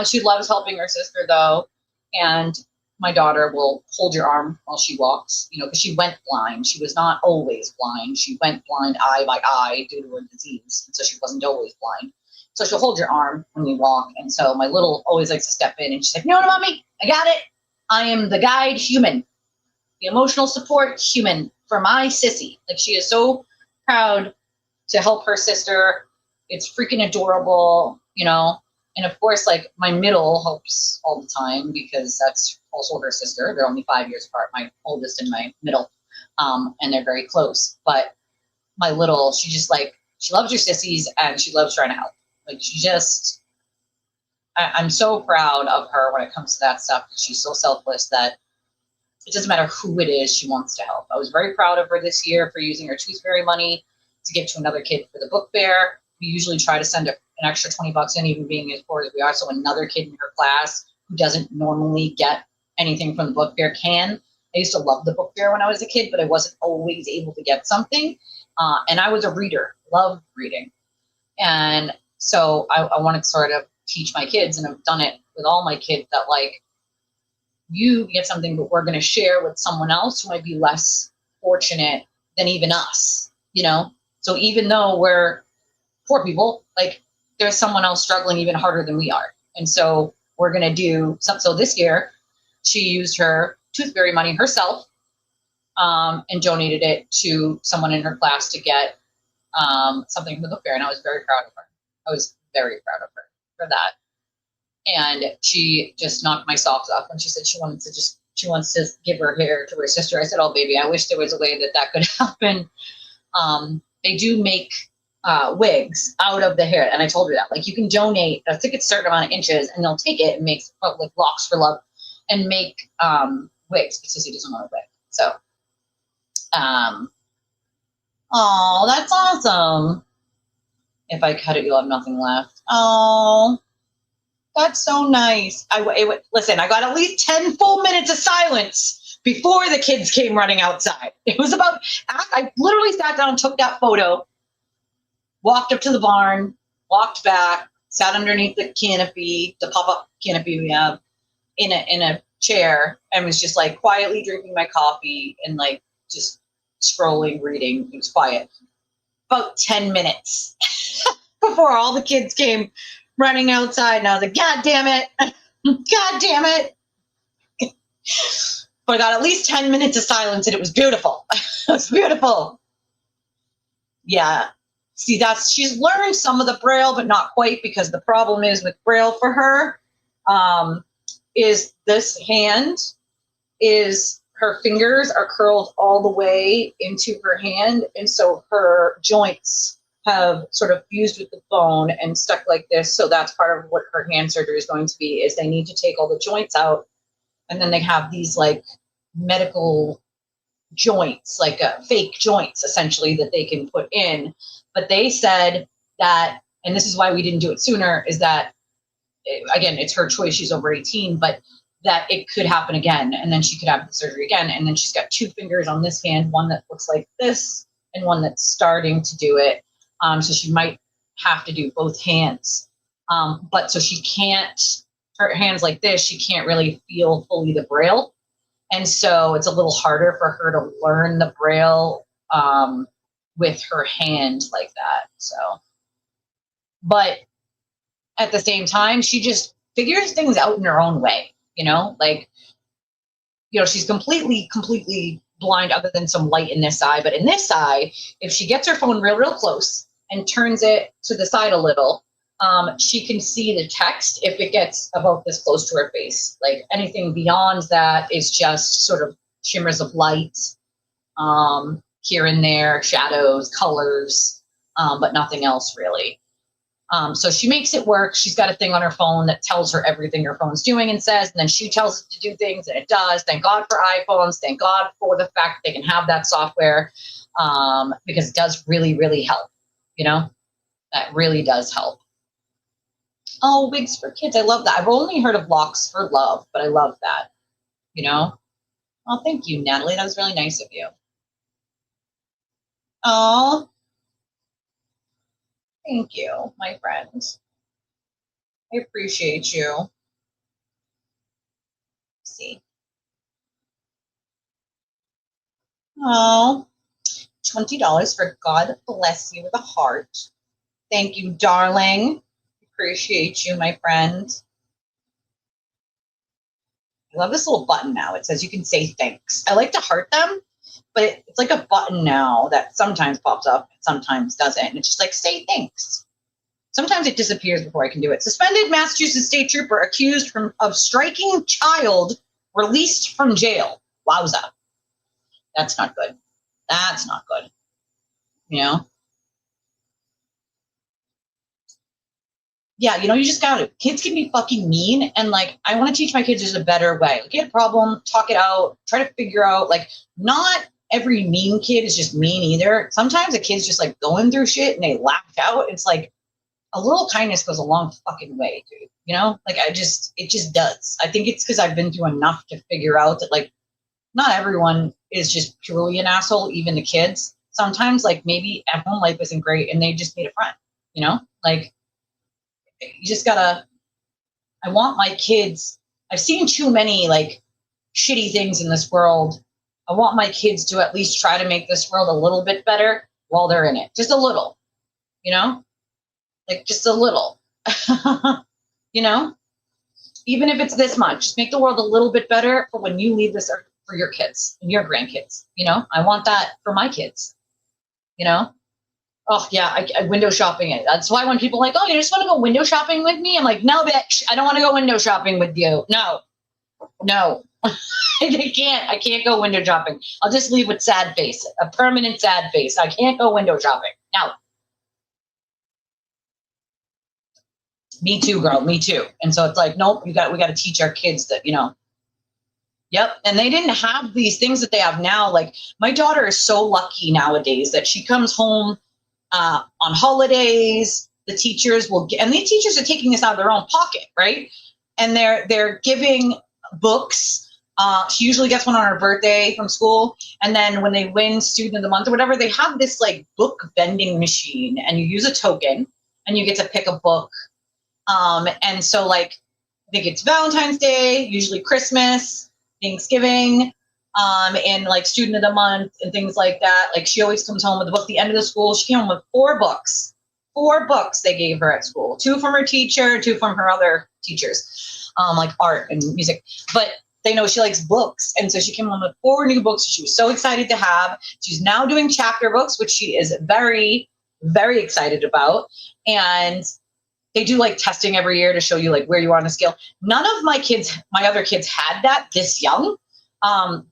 She loves helping her sister, though. And my daughter will hold your arm while she walks, you know, because she went blind. She was not always blind. She went blind eye by eye due to a disease. And so she wasn't always blind. So she'll hold your arm when you walk. And so my little always likes to step in and she's like, no, mommy, I got it. I am the guide human, the emotional support human for my sissy. Like she is so proud to help her sister. It's freaking adorable, you know. And of course, like my middle helps all the time because that's also her sister. They're only 5 years apart, my oldest and my middle. And they're very close. But my little, she just like, she loves her sissies and she loves trying to help. Like she just, I'm so proud of her when it comes to that stuff. She's so selfless that it doesn't matter who it is, she wants to help. I was very proud of her this year for using her tooth fairy money to give to another kid for the book fair. We usually try to send an extra $20 in, even being as poor as we are. So another kid in her class who doesn't normally get anything from the book fair can. I used to love the book fair when I was a kid, but I wasn't always able to get something. And I was a reader, loved reading. And so I want to sort of teach my kids, and I've done it with all my kids, that like, you get something, but we're going to share with someone else who might be less fortunate than even us, you know? So even though we're poor people, like there's someone else struggling even harder than we are. And so we're going to do something. So this year she used her tooth fairy money herself and donated it to someone in her class to get something from the book fair. And I was very proud of her. I was very proud of her for that. And she just knocked my socks off when she said she wants to give her hair to her sister. I said, oh, baby, I wish there was a way that could happen. They do make wigs out of the hair. And I told her that, like, you can donate, I think it's a certain amount of inches, and they'll take it and make like locks for love and make wigs, because he doesn't want a wig. So, oh, that's awesome. If I cut it, you'll have nothing left. Oh, that's so nice. Listen, I got at least 10 full minutes of silence before the kids came running outside. It was about, I literally sat down and took that photo, walked up to the barn, walked back, sat underneath the canopy, the pop-up canopy we have, in a chair, and was just like quietly drinking my coffee and like just scrolling, reading. It was quiet. About 10 minutes before all the kids came running outside, and I was like, God damn it. God damn it. But I got at least 10 minutes of silence, and it was beautiful. It was beautiful. Yeah. See, she's learned some of the Braille, but not quite, because the problem is with Braille for her is this hand is, her fingers are curled all the way into her hand. And so her joints have sort of fused with the bone and stuck like this. So that's part of what her hand surgery is going to be, is they need to take all the joints out. And then they have these like medical joints, like fake joints, essentially, that they can put in. But they said that, and this is why we didn't do it sooner, is that, again, it's her choice. She's over 18, but that it could happen again. And then she could have the surgery again. And then she's got two fingers on this hand, one that looks like this and one that's starting to do it. So she might have to do both hands. But so she can't, her hands like this, she can't really feel fully the Braille. And so it's a little harder for her to learn the Braille with her hand like that. So, but at the same time, she just figures things out in her own way, you know, like, you know, she's completely blind other than some light in this eye. But in this eye, if she gets her phone real close and turns it to the side a little, she can see the text if it gets about this close to her face. Like anything beyond that is just sort of shimmers of light, here and there, shadows, colors, but nothing else really. So she makes it work. She's got a thing on her phone that tells her everything her phone's doing and says, and then she tells it to do things and it does. Thank God for iPhones. Thank God for the fact that they can have that software, because it does really, really help. You know, that really does help. Oh, wigs for kids. I love that. I've only heard of locks for love, but I love that, you know? Oh, thank you, Natalie. That was really nice of you. Oh, thank you, my friend. I appreciate you. Let's see. Oh, $20 for God bless you with a heart. Thank you, darling. Appreciate you, my friend. I love this little button now. It says you can say thanks. I like to heart them, but it's like a button now that sometimes pops up, sometimes doesn't. And it's just like, say thanks. Sometimes it disappears before I can do it. Suspended Massachusetts state trooper accused of striking child released from jail. Wowza. That's not good. That's not good. You know? Yeah, you know, you just got to. Kids can be fucking mean. And like, I want to teach my kids there's a better way. Like, you have a problem, talk it out, try to figure out, like, not every mean kid is just mean either. Sometimes a kid's just like going through shit and they lash out. It's like, a little kindness goes a long fucking way, dude. You know, like it just does. I think it's because I've been through enough to figure out that like, not everyone is just purely an asshole, even the kids. Sometimes like maybe at home life isn't great and they just need a friend, you know, like you just gotta, I want my kids, I've seen too many like shitty things in this world. I want my kids to at least try to make this world a little bit better while they're in it. Just a little, you know? Like just a little, you know, even if it's this much, just make the world a little bit better for when you leave this earth for your kids and your grandkids. You know, I want that for my kids, you know? Oh yeah. I window shopping it. That's why when people are like, oh, you just want to go window shopping with me? I'm like, no, bitch, I don't want to go window shopping with you. No, I can't go window shopping. I'll just leave with sad face, a permanent sad face. I can't go window shopping. No. Me too, girl. Me too. And so it's like, nope, we got to teach our kids that, you know. Yep. And they didn't have these things that they have now. Like my daughter is so lucky nowadays that she comes home on holidays. The teachers will get, and the teachers are taking this out of their own pocket, right? And they're giving books. She usually gets one on her birthday from school. And then when they win Student of the Month or whatever, they have this like book vending machine and you use a token and you get to pick a book. And so like, I think it's Valentine's Day, usually Christmas, Thanksgiving, and like Student of the Month and things like that. Like she always comes home with a book. At the end of the school, she came home with 4 books. 4 books they gave her at school. 2 from her teacher, 2 from her other teachers, like art and music. But they know she likes books. And so she came home with 4 new books she was so excited to have. She's now doing chapter books, which she is very, very excited about. And they do like testing every year to show you like where you are on the scale. None of my other kids had that this young.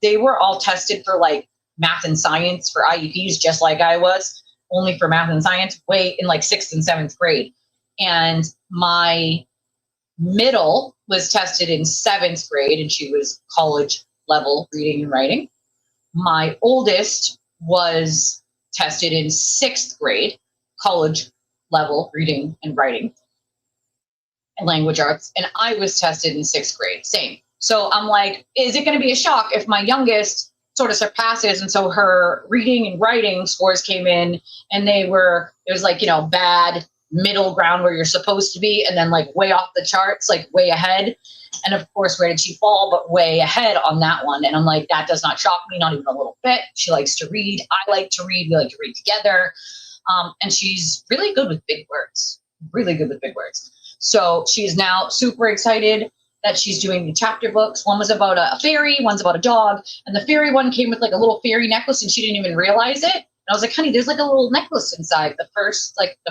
They were all tested for like math and science for IEPs, just like I was, only for math and science, way in like 6th and 7th grade. And my middle was tested in 7th grade and she was college level reading and writing. My oldest was tested in 6th grade, college level reading and writing and language arts. And I was tested in 6th grade, same. So I'm like, is it going to be a shock if my youngest sort of surpasses? And so her reading and writing scores came in and it was like, you know, bad, middle ground where you're supposed to be, and then like way off the charts, like way ahead. And of course, where did she fall? But way ahead on that one. And I'm like, that does not shock me, not even a little bit. She likes to read. I like to read. We like to read together. And she's really good with big words, really good with big words. So she's now super excited that she's doing the chapter books. One was about a fairy, one's about a dog. And the fairy one came with like a little fairy necklace and she didn't even realize it I was like, honey, there's like a little necklace inside the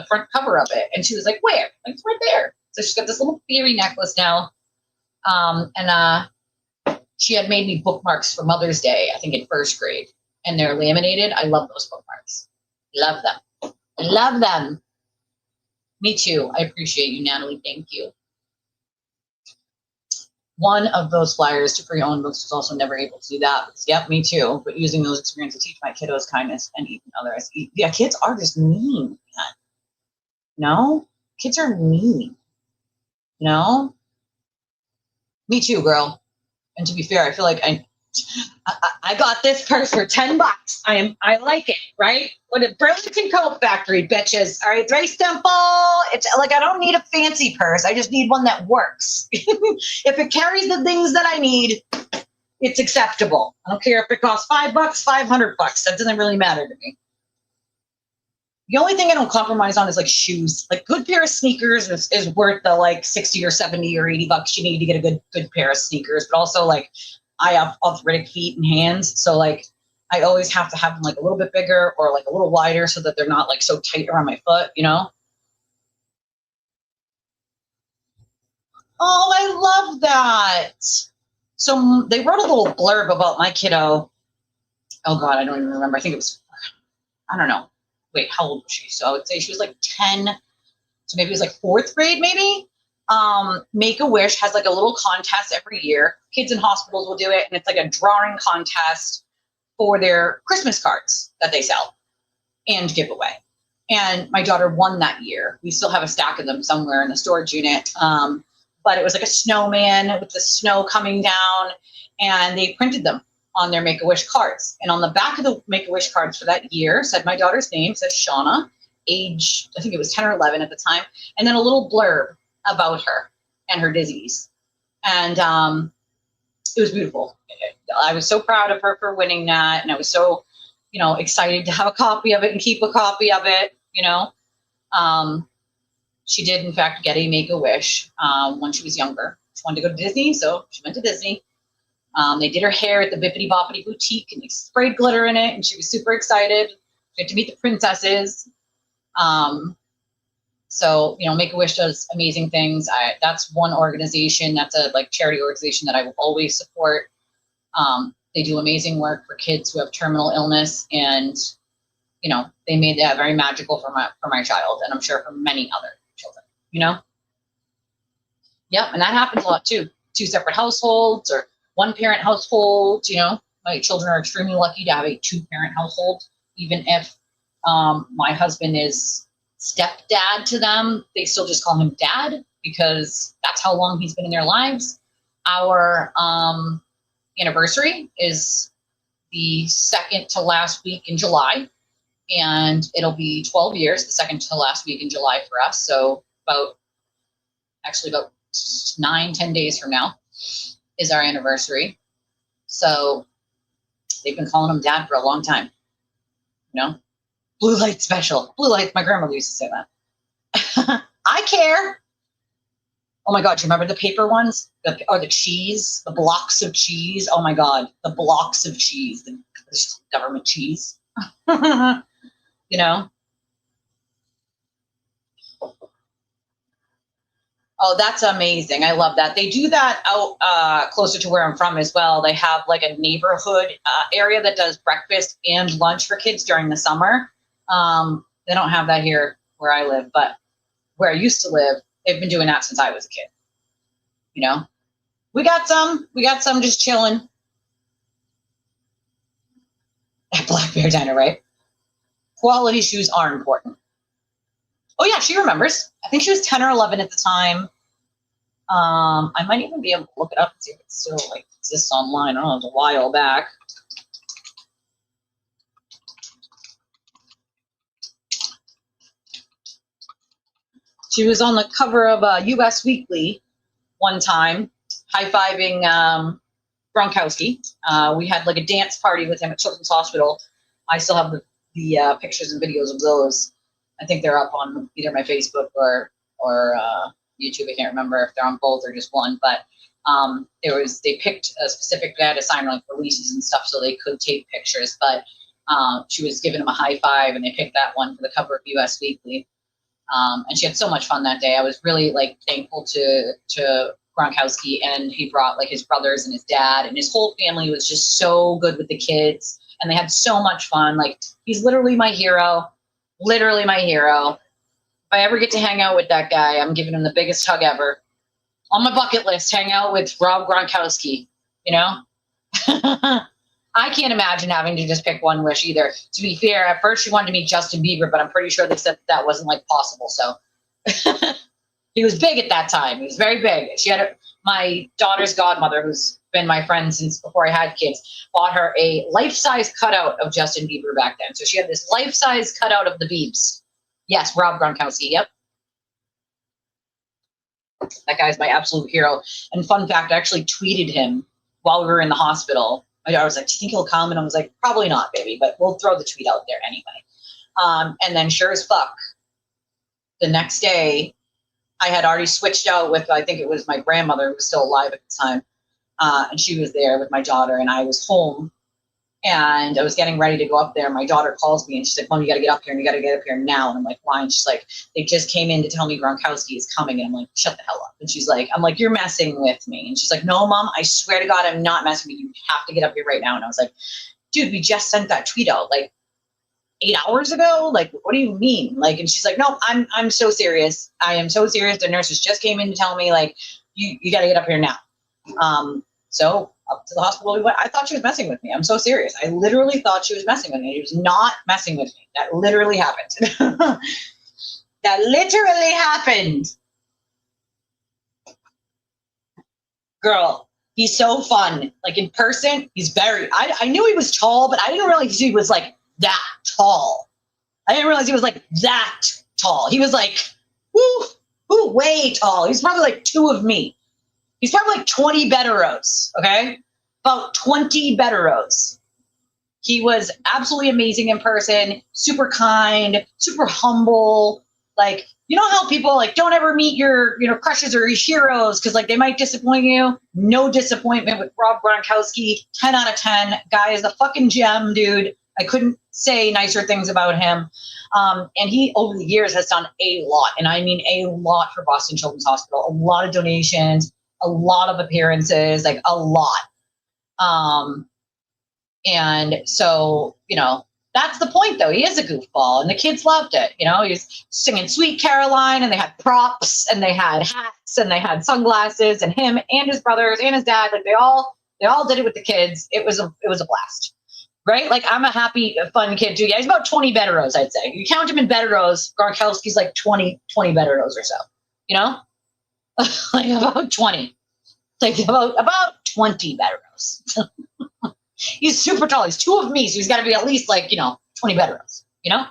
front cover of it. And she was like, where? Like, it's right there. So she's got this little fairy necklace now. And she had made me bookmarks for Mother's Day, I think in first grade. And they're laminated. I love those bookmarks. Love them. Love them. Me too. I appreciate you, Natalie. Thank you. One of those flyers to pre-owned books was also never able to do that. Yep, me too. But using those experiences to teach my kiddos kindness and even others. Yeah, kids are just mean, man. No? Kids are mean. No? Me too, girl. And to be fair, I feel like I got this purse for $10. I like it, right? What a Burlington Coat Factory, bitches. All right, it's very simple. It's like I don't need a fancy purse. I just need one that works. If it carries the things that I need, it's acceptable. I don't care if it costs $5, $500. That doesn't really matter to me. The only thing I don't compromise on is like shoes. Like good pair of sneakers is worth the like 60 or 70 or $80 you need to get a good pair of sneakers. But also like I have arthritic feet and hands. So like I always have to have them like a little bit bigger or like a little wider so that they're not like so tight around my foot, you know? Oh, I love that. So they wrote a little blurb about my kiddo. Oh God, I don't even remember. I think it was, I don't know. Wait, how old was she? So I would say she was like 10. So maybe it was like fourth grade, maybe. Make-A-Wish has like a little contest every year. Kids in hospitals will do it. And it's like a drawing contest for their Christmas cards that they sell and give away. And my daughter won that year. We still have a stack of them somewhere in the storage unit. But it was like a snowman with the snow coming down, and they printed them on their Make-A-Wish cards. And on the back of the Make-A-Wish cards for that year said my daughter's name, said Shauna, age, I think it was 10 or 11 at the time, and then a little blurb about her and her disease. And it was beautiful. I was so proud of her for winning that, and I was so, you know, excited to have a copy of it and keep a copy of it, you know. She did, in fact, get a Make-A-Wish when she was younger. She wanted to go to Disney, so she went to Disney. They did her hair at the Bippity Boppity Boutique, and they sprayed glitter in it, and she was super excited. She had to meet the princesses. So, you know, Make-A-Wish does amazing things. That's one organization, that's a like charity organization that I will always support. They do amazing work for kids who have terminal illness, and, you know, they made that very magical for my child, and I'm sure for many other children, you know? Yep, and that happens a lot too. 2 separate households or 1-parent households, you know? My children are extremely lucky to have a 2-parent household, even if my husband is stepdad to them, they still just call him dad because that's how long he's been in their lives. Our anniversary is the second to last week in July, and it'll be 12 years, the second to last week in July for us. So about 9-10 days from now is our anniversary. So they've been calling him dad for a long time, you know? Blue light special. Blue light. My grandmother used to say that. I care. Oh my God. Do you remember the paper ones? Or the cheese? The blocks of cheese? Oh my God. The blocks of cheese. The government cheese. You know? Oh, that's amazing. I love that. They do that out closer to where I'm from as well. They have like a neighborhood area that does breakfast and lunch for kids during the summer. They don't have that here where I live, but where I used to live, they've been doing that since I was a kid. You know, we got some just chilling at Black Bear Diner, right? Quality shoes are important. Oh yeah, she remembers. I think she was 10 or 11 at the time. I might even be able to look it up and see if it still like exists online. I don't know, it was a while back. She was on the cover of US Weekly one time, high-fiving Gronkowski. We had like a dance party with him at Children's Hospital. I still have the pictures and videos of those. I think they're up on either my Facebook or YouTube. I can't remember if they're on both or just one, but they picked a specific, they had to sign like releases and stuff so they could take pictures. But She was giving him a high five, and they picked that one for the cover of US Weekly. And she had so much fun that day. I was really like thankful to Gronkowski, and he brought like his brothers and his dad, and his whole family was just so good with the kids, and they had so much fun. Like, he's literally my hero, literally my hero. If I ever get to hang out with that guy, I'm giving him the biggest hug ever. On my bucket list, hang out with Rob Gronkowski, you know? I can't imagine having to just pick one wish either. To be fair, at first she wanted to meet Justin Bieber, but I'm pretty sure they said that wasn't like possible. So he was big at that time. He was very big. She had my daughter's godmother, who's been my friend since before I had kids, bought her a life-size cutout of Justin Bieber back then. So she had this life-size cutout of the Biebs. Yes, Rob Gronkowski. Yep. That guy's my absolute hero. And fun fact, I actually tweeted him while we were in the hospital. My daughter was like, do you think he'll come? And I was like, probably not, baby, but we'll throw the tweet out there anyway. And then sure as fuck, the next day, I had already switched out with, I think it was my grandmother who was still alive at the time. And she was there with my daughter, and I was home, and I was getting ready to go up there. My daughter calls me, and she's like, Mom, you got to get up here, and you got to get up here now. And I'm like, why? And she's like, they just came in to tell me Gronkowski is coming. And I'm like, shut the hell up. And she's like, I'm like, you're messing with me. And she's like, no, Mom, I swear to God, I'm not messing with you. You have to get up here right now. And I was like, dude, we just sent that tweet out like 8 hours ago. Like, what do you mean? Like, and she's like, no, I'm so serious. I am so serious. The nurses just came in to tell me, like, you got to get up here now. So up to the hospital we went. I thought she was messing with me. I'm so serious. I literally thought she was messing with me. She was not messing with me. That literally happened. That literally happened. Girl, he's so fun. Like, in person, he's very, I knew he was tall, but I didn't realize he was like that tall. I didn't realize he was like that tall. He was like, way tall. He's probably like 2 of me. He's probably like 20 Betteros, okay? About 20 Betteros. He was absolutely amazing in person, super kind, super humble. Like, you know how people like don't ever meet your, crushes or your heroes because like they might disappoint you? No disappointment with Rob Gronkowski. 10 out of 10. Guy is a fucking gem, dude. I couldn't say nicer things about him. And he, over the years, has done a lot, and I mean a lot for Boston Children's Hospital. A lot of donations, a lot of appearances, like a lot. And so, that's the point, though. He is a goofball, and the kids loved it. He was singing Sweet Caroline, and they had props, and they had hats, and they had sunglasses, and him and his brothers and his dad, like they all did it with the kids. It was a blast, right? Like, I'm a happy, fun kid too. Yeah, he's about 20 Betteros, I'd say. You count him in Betteros, Gronkowski's like 20 Betteros or so, like about 20, like about 20 Betteros. He's super tall. He's 2 of me, so he's got to be at least like 20 Betteros. I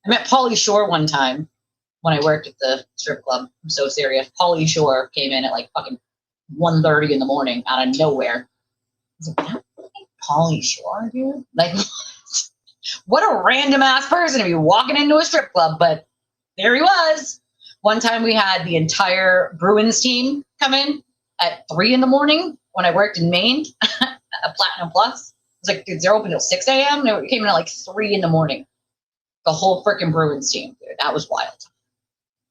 met Pauly Shore one time when I worked at the strip club. I'm so serious. Pauly Shore came in at like fucking 1:30 in the morning out of nowhere. I was like, Pauly Shore, dude? Like, what a random ass person to be walking into a strip club, but there he was. One time we had the entire Bruins team come in at 3 in the morning when I worked in Maine at Platinum Plus. It was like, dude, they're open till 6 a.m. They came in at like 3 in the morning. The whole freaking Bruins team, dude. That was wild.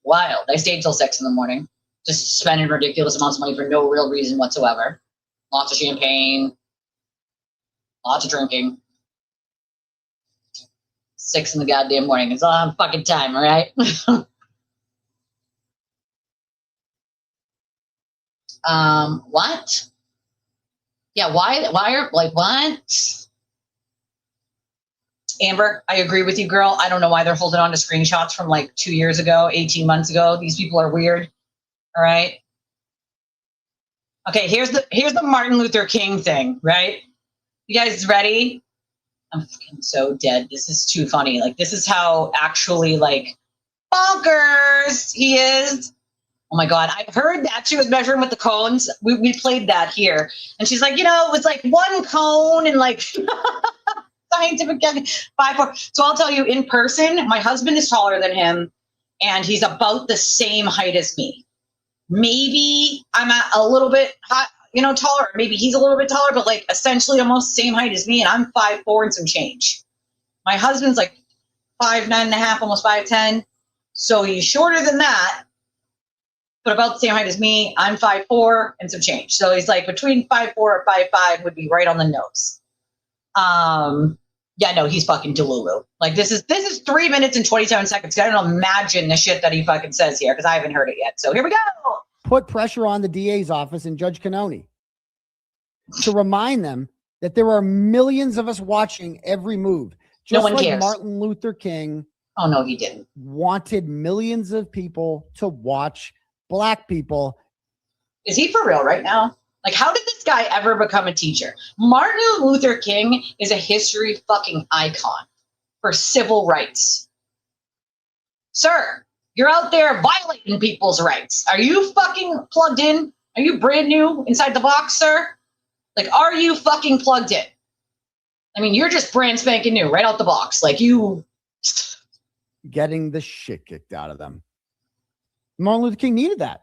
Wild. I stayed till 6 in the morning, just spending ridiculous amounts of money for no real reason whatsoever. Lots of champagne, lots of drinking. 6 in the goddamn morning. It's a lot of fucking time, all right? What? Yeah, why are, like, what? Amber, I agree with you, girl. I don't know why they're holding on to screenshots from like 2 years ago, 18 months ago. These people are weird. All right. Okay, here's the Martin Luther King thing, right? You guys ready? I'm fucking so dead. This is too funny. Like, this is how actually, like, bonkers he is. Oh my God, I heard that she was measuring with the cones. We played that here. And she's like, it was like 1 cone and like scientific 5'4". So I'll tell you, in person, my husband is taller than him, and he's about the same height as me. Maybe I'm at a little bit high, taller. Maybe he's a little bit taller, but like essentially almost the same height as me, and I'm 5'4" and some change. My husband's like 5'9.5", almost 5'10", so he's shorter than that, but about the same height as me. I'm 5'4" and some change, so he's like between 5'4" and 5'5" would be right on the nose. Yeah, no, he's fucking Delulu. Like this is 3 minutes and 27 seconds. I don't imagine the shit that he fucking says here because I haven't heard it yet. So here we go. Put pressure on the DA's office and Judge Cannoni to remind them that there are millions of us watching every move. Just No one like cares. Martin Luther King. Oh no, he didn't. Wanted millions of people to watch black people. Is he for real right now? Like, how did this guy ever become a teacher? Martin Luther King is a history fucking icon for civil rights. Sir, you're out there violating people's rights. Are you fucking plugged in? Are you brand new inside the box, sir? Like, are you fucking plugged in? I mean, you're just brand spanking new right out the box. Like, you... Getting the shit kicked out of them. Martin Luther King needed that.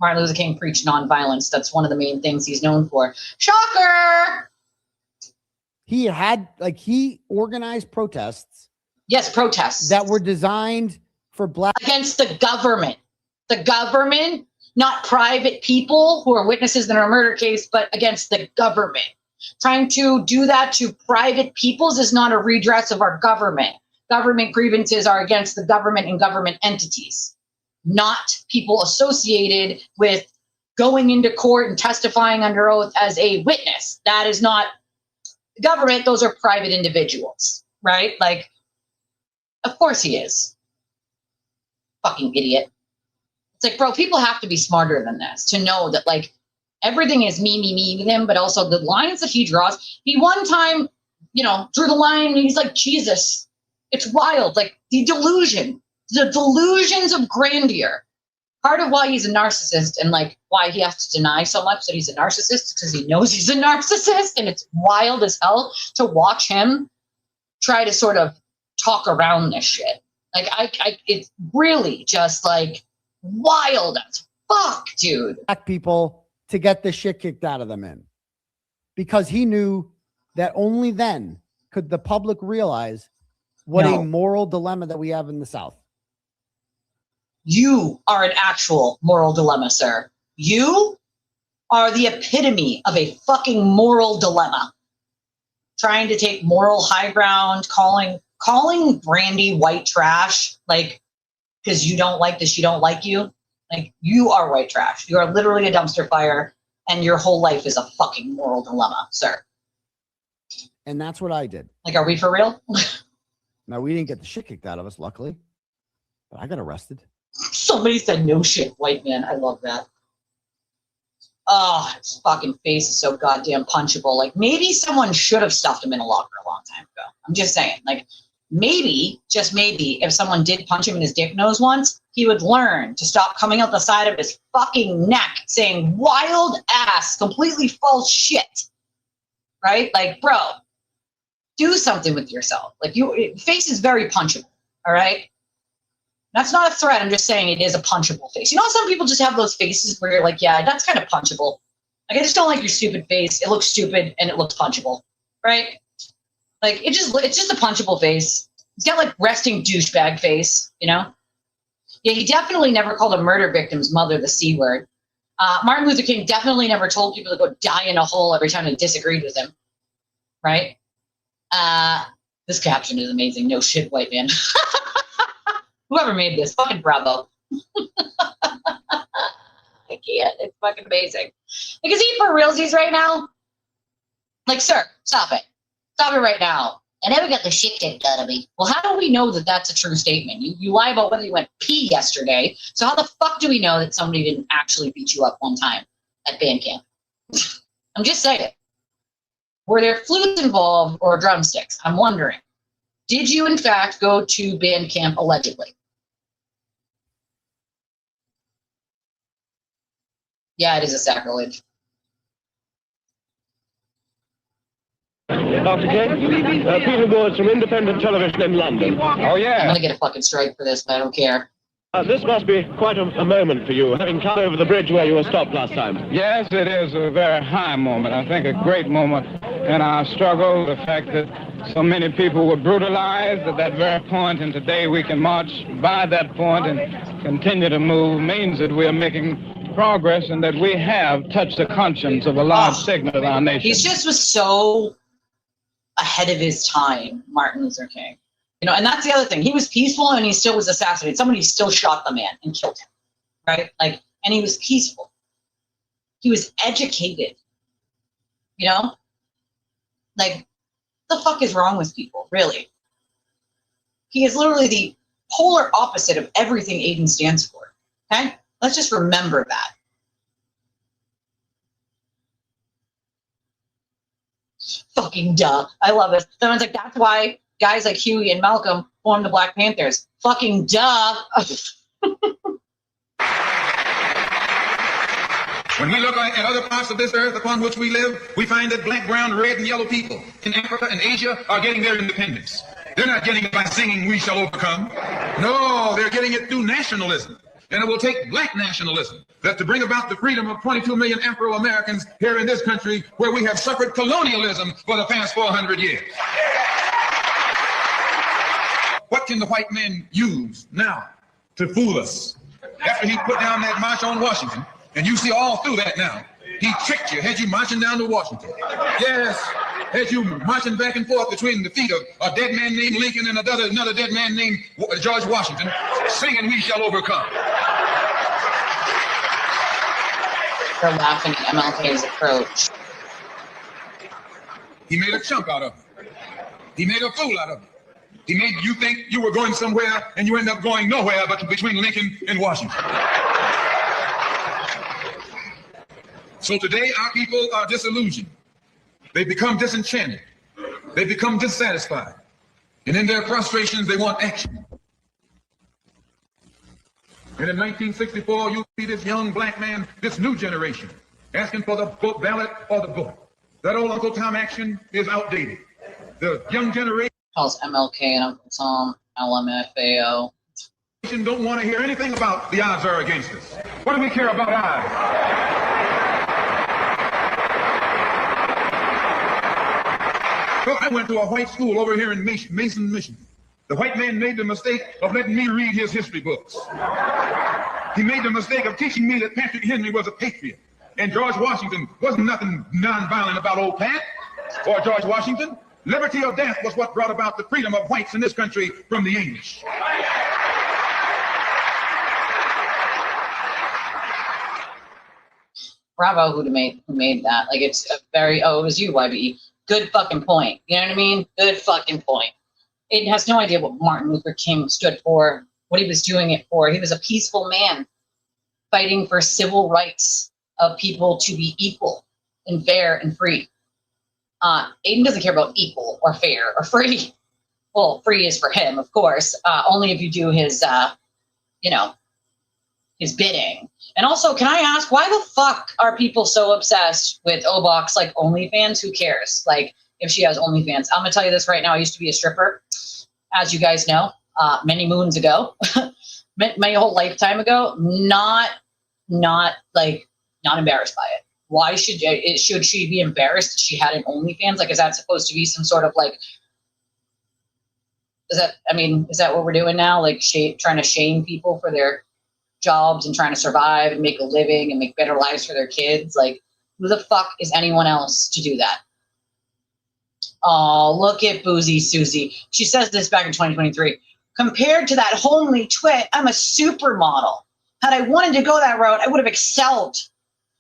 Martin Luther King preached nonviolence. That's one of the main things he's known for. Shocker! He organized protests. Yes, protests. That were designed for black. Against the government. The government, not private people who are witnesses in a murder case, but against the government. Trying to do that to private peoples is not a redress of our government. Government grievances are against the government and government entities, not people associated with going into court and testifying under oath as a witness. That is not government. Those are private individuals, right? Like, of course he is. Fucking idiot. It's like, bro, people have to be smarter than this to know that, like, everything is me with him, but also the lines that he draws. He one time, drew the line and he's like, Jesus. It's wild. Like, the delusions of grandeur. Part of why he's a narcissist and like why he has to deny so much that he's a narcissist because he knows he's a narcissist, and it's wild as hell to watch him try to sort of talk around this shit. Like, it's really just like wild as fuck, dude. Black people to get the shit kicked out of them in, because he knew that only then could the public realize what a moral dilemma that we have in the South. You are an actual moral dilemma, sir. You are the epitome of a fucking moral dilemma. Trying to take moral high ground, calling Brandy white trash, like, because you don't like this, you don't like you. Like, you are white trash. You are literally a dumpster fire, and your whole life is a fucking moral dilemma, sir. And that's what I did. Like, are we for real? Now, we didn't get the shit kicked out of us, luckily, but I got arrested. Somebody said no shit, white man. I love that. Oh, his fucking face is so goddamn punchable. Like, maybe someone should have stuffed him in a locker a long time ago. I'm just saying. Like, maybe, just maybe, if someone did punch him in his dick nose once, he would learn to stop coming out the side of his fucking neck saying wild ass, completely false shit. Right? Like, bro, do something with yourself. Like, face is very punchable. All right? That's not a threat. I'm just saying it is a punchable face. You know, some people just have those faces where you're like, yeah, that's kind of punchable. Like, I just don't like your stupid face. It looks stupid and it looks punchable, right? Like, it's just a punchable face. He's got like resting douchebag face, Yeah, he definitely never called a murder victim's mother the C word. Martin Luther King definitely never told people to go die in a hole every time they disagreed with him, right? This caption is amazing. No shit, white man. Whoever made this, fucking bravo. I can't. It's fucking amazing. Like, is he for realsies right now? Like, sir, stop it. Stop it right now. I never got the shit kicked out of me. Well, how do we know that that's a true statement? You lie about whether you went pee yesterday. So how the fuck do we know that somebody didn't actually beat you up one time at band camp? I'm just saying. Were there flutes involved or drumsticks? I'm wondering. Did you, in fact, go to band camp allegedly? Yeah, it is a sacrilege. Dr. King, Peter Moore's from Independent Television in London. Oh, I'm yeah. gonna get a fucking strike for this, but I don't care. This must be quite a moment for you, having come over the bridge where you were stopped last time. Yes, it is a very high moment. I think a great moment in our struggle. The fact that so many people were brutalized at that very point, and today we can march by that point and continue to move, means that we are making progress and that we have touched the conscience of a large segment of our nation. He just was so ahead of his time, Martin Luther King. You know, and that's the other thing. He was peaceful and he still was assassinated. Somebody still shot the man and killed him, right? Like, and he was peaceful. He was educated, you know? Like, what the fuck is wrong with people, really? He is literally the polar opposite of everything Aiden stands for, okay? Let's just remember that. Fucking duh. I love it. Someone's like, that's why guys like Huey and Malcolm formed the Black Panthers. Fucking duh. When we look at other parts of this earth upon which we live, we find that black, brown, red, and yellow people in Africa and Asia are getting their independence. They're not getting it by singing, "We shall overcome." No, they're getting it through nationalism. And it will take black nationalism that to bring about the freedom of 22 million Afro-Americans here in this country where we have suffered colonialism for the past 400 years. What can the white man use now to fool us? After he put down that march on Washington, and you see all through that now, he tricked you, had you marching down to Washington. Yes, had you marching back and forth between the feet of a dead man named Lincoln and another dead man named George Washington, singing "We shall overcome." They're laughing at MLK's approach. He made a chump out of it. He made a fool out of it. He made you think you were going somewhere and you end up going nowhere but between Lincoln and Washington. So today our people are disillusioned. They become disenchanted. They become dissatisfied. And in their frustrations, they want action. And in 1964, you see this young black man, this new generation, asking for the ballot or the vote. That old Uncle Tom action is outdated. The young generation Calls MLK and Uncle Tom LMFAO. Don't want to hear anything about the odds are against us. What do we care about odds? Well, I went to a white school over here in Mason, Michigan. The white man made the mistake of letting me read his history books. He made the mistake of teaching me that Patrick Henry was a patriot. And George Washington wasn't nothing nonviolent about old Pat or George Washington. Liberty or death was what brought about the freedom of whites in this country from the English. Bravo who made that. Like, it's a very, it was you, YBE. Good fucking point. You know what I mean? Good fucking point. It has no idea what Martin Luther King stood for, what he was doing it for. He was a peaceful man fighting for civil rights of people to be equal and fair and free. Aiden doesn't care about equal or fair or free. Well, free is for him, of course, only if you do his, his bidding. And also, can I ask, why the fuck are people so obsessed with Obox, like OnlyFans? Who cares? Like, if she has OnlyFans. I'm going to tell you this right now. I used to be a stripper, as you guys know, many moons ago, my whole lifetime ago. Not embarrassed by it. Why should she be embarrassed that she had an OnlyFans? Like, is that supposed to be some sort of like, is that what we're doing now? Like, trying to shame people for their jobs and trying to survive and make a living and make better lives for their kids? Like, who the fuck is anyone else to do that? Oh, look at Boozy Susie. She says this back in 2023. Compared to that homely twit, I'm a supermodel. Had I wanted to go that route, I would have excelled.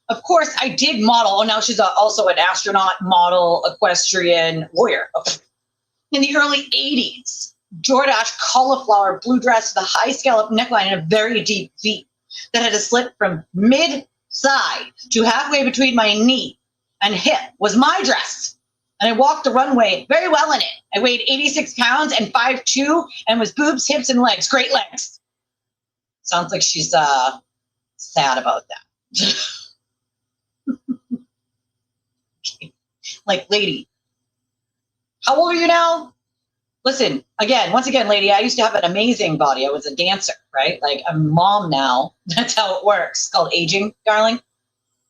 Of course, I did model. Oh, now she's also an astronaut, model, equestrian, lawyer. Okay. In the early 80s, Jordache cauliflower blue dress with a high scallop neckline and a very deep V that had a slit from mid-side to halfway between my knee and hip was my dress. And I walked the runway very well in it. I weighed 86 pounds and 5'2", and was boobs, hips, and legs. Great legs. Sounds like she's sad about that. Okay. Like, lady, how old are you now? Listen, once again, lady, I used to have an amazing body. I was a dancer, right? Like I'm a mom now. That's how it works. It's called aging, darling.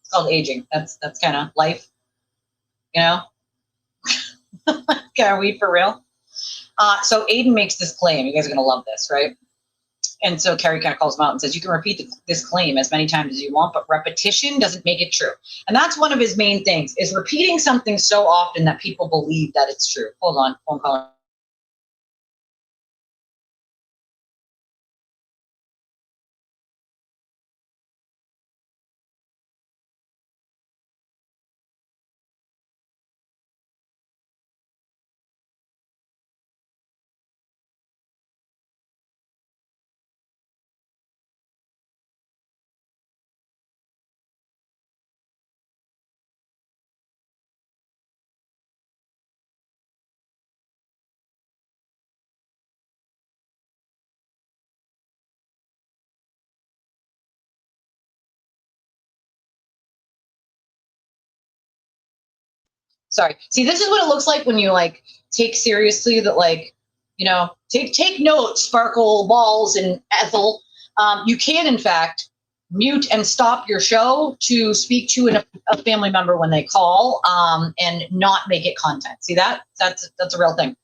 It's called aging. That's kind of life, you know? Are we for real? So Aiden makes this claim. You guys are going to love this, right? And so Carrie kind of calls him out and says, you can repeat this claim as many times as you want, but repetition doesn't make it true. And that's one of his main things, is repeating something so often that people believe that it's true. Hold on, phone call. Sorry. See, this is what it looks like when you like take seriously that, like, you know, take notes, Sparkle, Balls, and Ethel. You can, in fact, mute and stop your show to speak to a family member when they call, and not make it content. See that? That's a real thing.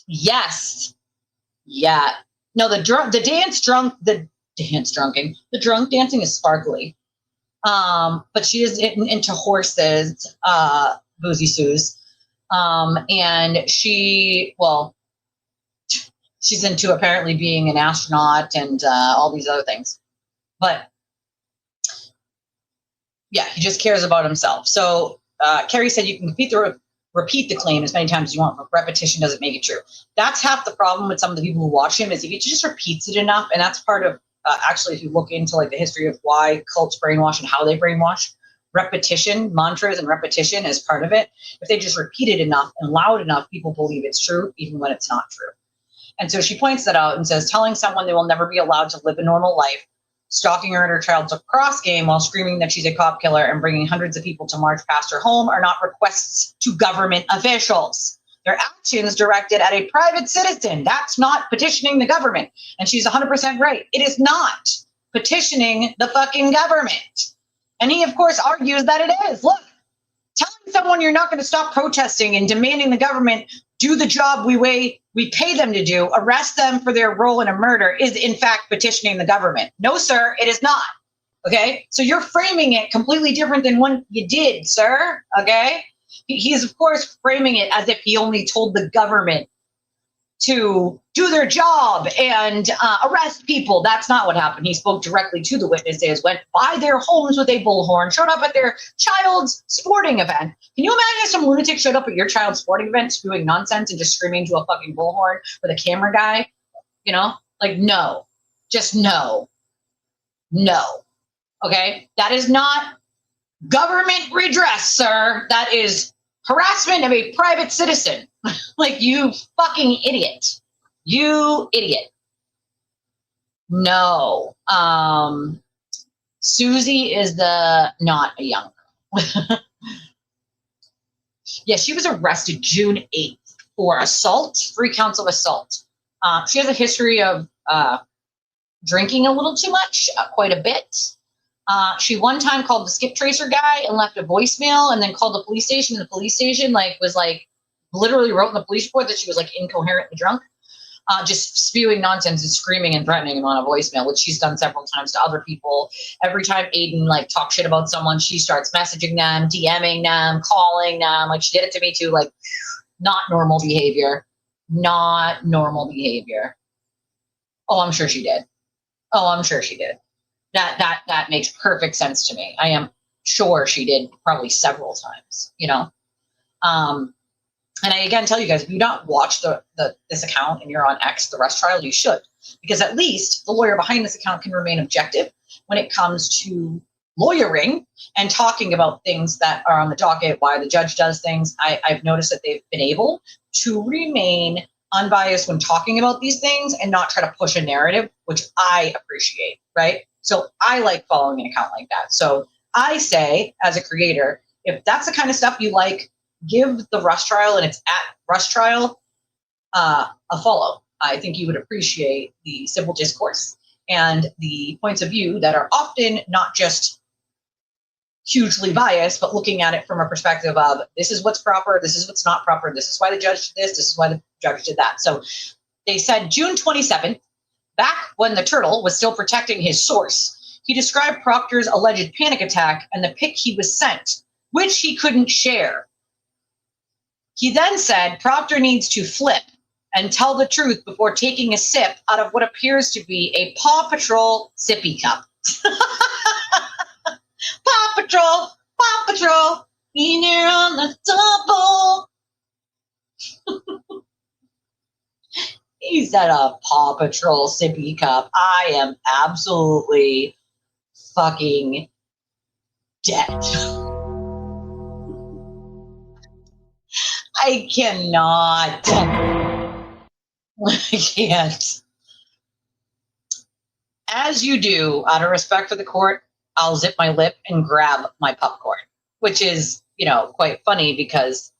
Yes. Yeah. No, the drunk dancing is sparkly. But she is into horses, Boozy Suze. And she's into apparently being an astronaut and all these other things. But yeah, he just cares about himself. So Carrie said you can repeat the claim as many times as you want, but repetition doesn't make it true. That's half the problem with some of the people who watch him, is if he just repeats it enough, and that's part of actually, if you look into like the history of why cults brainwash and how they brainwash, repetition, mantras and repetition is part of it. If they just repeat it enough and loud enough, people believe it's true, even when it's not true. And so she points that out and says, telling someone they will never be allowed to live a normal life, stalking her at her child's lacrosse game while screaming that she's a cop killer and bringing hundreds of people to march past her home are not requests to government officials. They're actions directed at a private citizen. That's not petitioning the government. And she's 100% right. It is not petitioning the fucking government. And he, of course, argues that it is. Look, telling someone you're not going to stop protesting and demanding the government do the job we pay them to do, arrest them for their role in a murder, is in fact petitioning the government. No, sir, it is not. Okay? So you're framing it completely different than what you did, sir. Okay? He's, of course, framing it as if he only told the government to do their job and arrest people. That's not what happened. He spoke directly to the witnesses, went by their homes with a bullhorn, showed up at their child's sporting event. Can you imagine if some lunatic showed up at your child's sporting event spewing nonsense and just screaming to a fucking bullhorn with a camera guy? You know? Like, no. Just no. No. Okay? That is not government redress, sir. That is harassment of a private citizen. Like, you fucking idiot. You idiot. No. Susie is not a young girl. Yeah, she was arrested June 8th for assault, 3 counts of assault. She has a history of drinking a little too much, quite a bit. She one time called the skip tracer guy and left a voicemail, and then called the police station. And the police station was literally wrote in the police report that she was incoherent and drunk, just spewing nonsense and screaming and threatening him on a voicemail, which she's done several times to other people. Every time Aiden talks shit about someone, she starts messaging them, DMing them, calling them. She did it to me too. Not normal behavior. Not normal behavior. Oh, I'm sure she did. That makes perfect sense to me. I am sure she did, probably several times, you know. And I again tell you guys, if you don't watch this account and you're on X, the Rust trial, you should, because at least the lawyer behind this account can remain objective when it comes to lawyering and talking about things that are on the docket, why the judge does things. I've noticed that they've been able to remain unbiased when talking about these things and not try to push a narrative, which I appreciate, right? So I like following an account like that. So I say, as a creator, if that's the kind of stuff you like, give the Rush trial, and it's at Rush trial, a follow. I think you would appreciate the civil discourse and the points of view that are often not just hugely biased, but looking at it from a perspective of this is what's proper, this is what's not proper, this is why the judge did this is why the judge did that. So they said June 27th, back when the turtle was still protecting his source, he described Proctor's alleged panic attack and the pic he was sent, which he couldn't share. He then said Proctor needs to flip and tell the truth before taking a sip out of what appears to be a Paw Patrol sippy cup. Paw Patrol, in there on the double. He said a Paw Patrol sippy cup. I am absolutely fucking dead. I cannot. I can't. As you do, out of respect for the court, I'll zip my lip and grab my popcorn, which is, quite funny because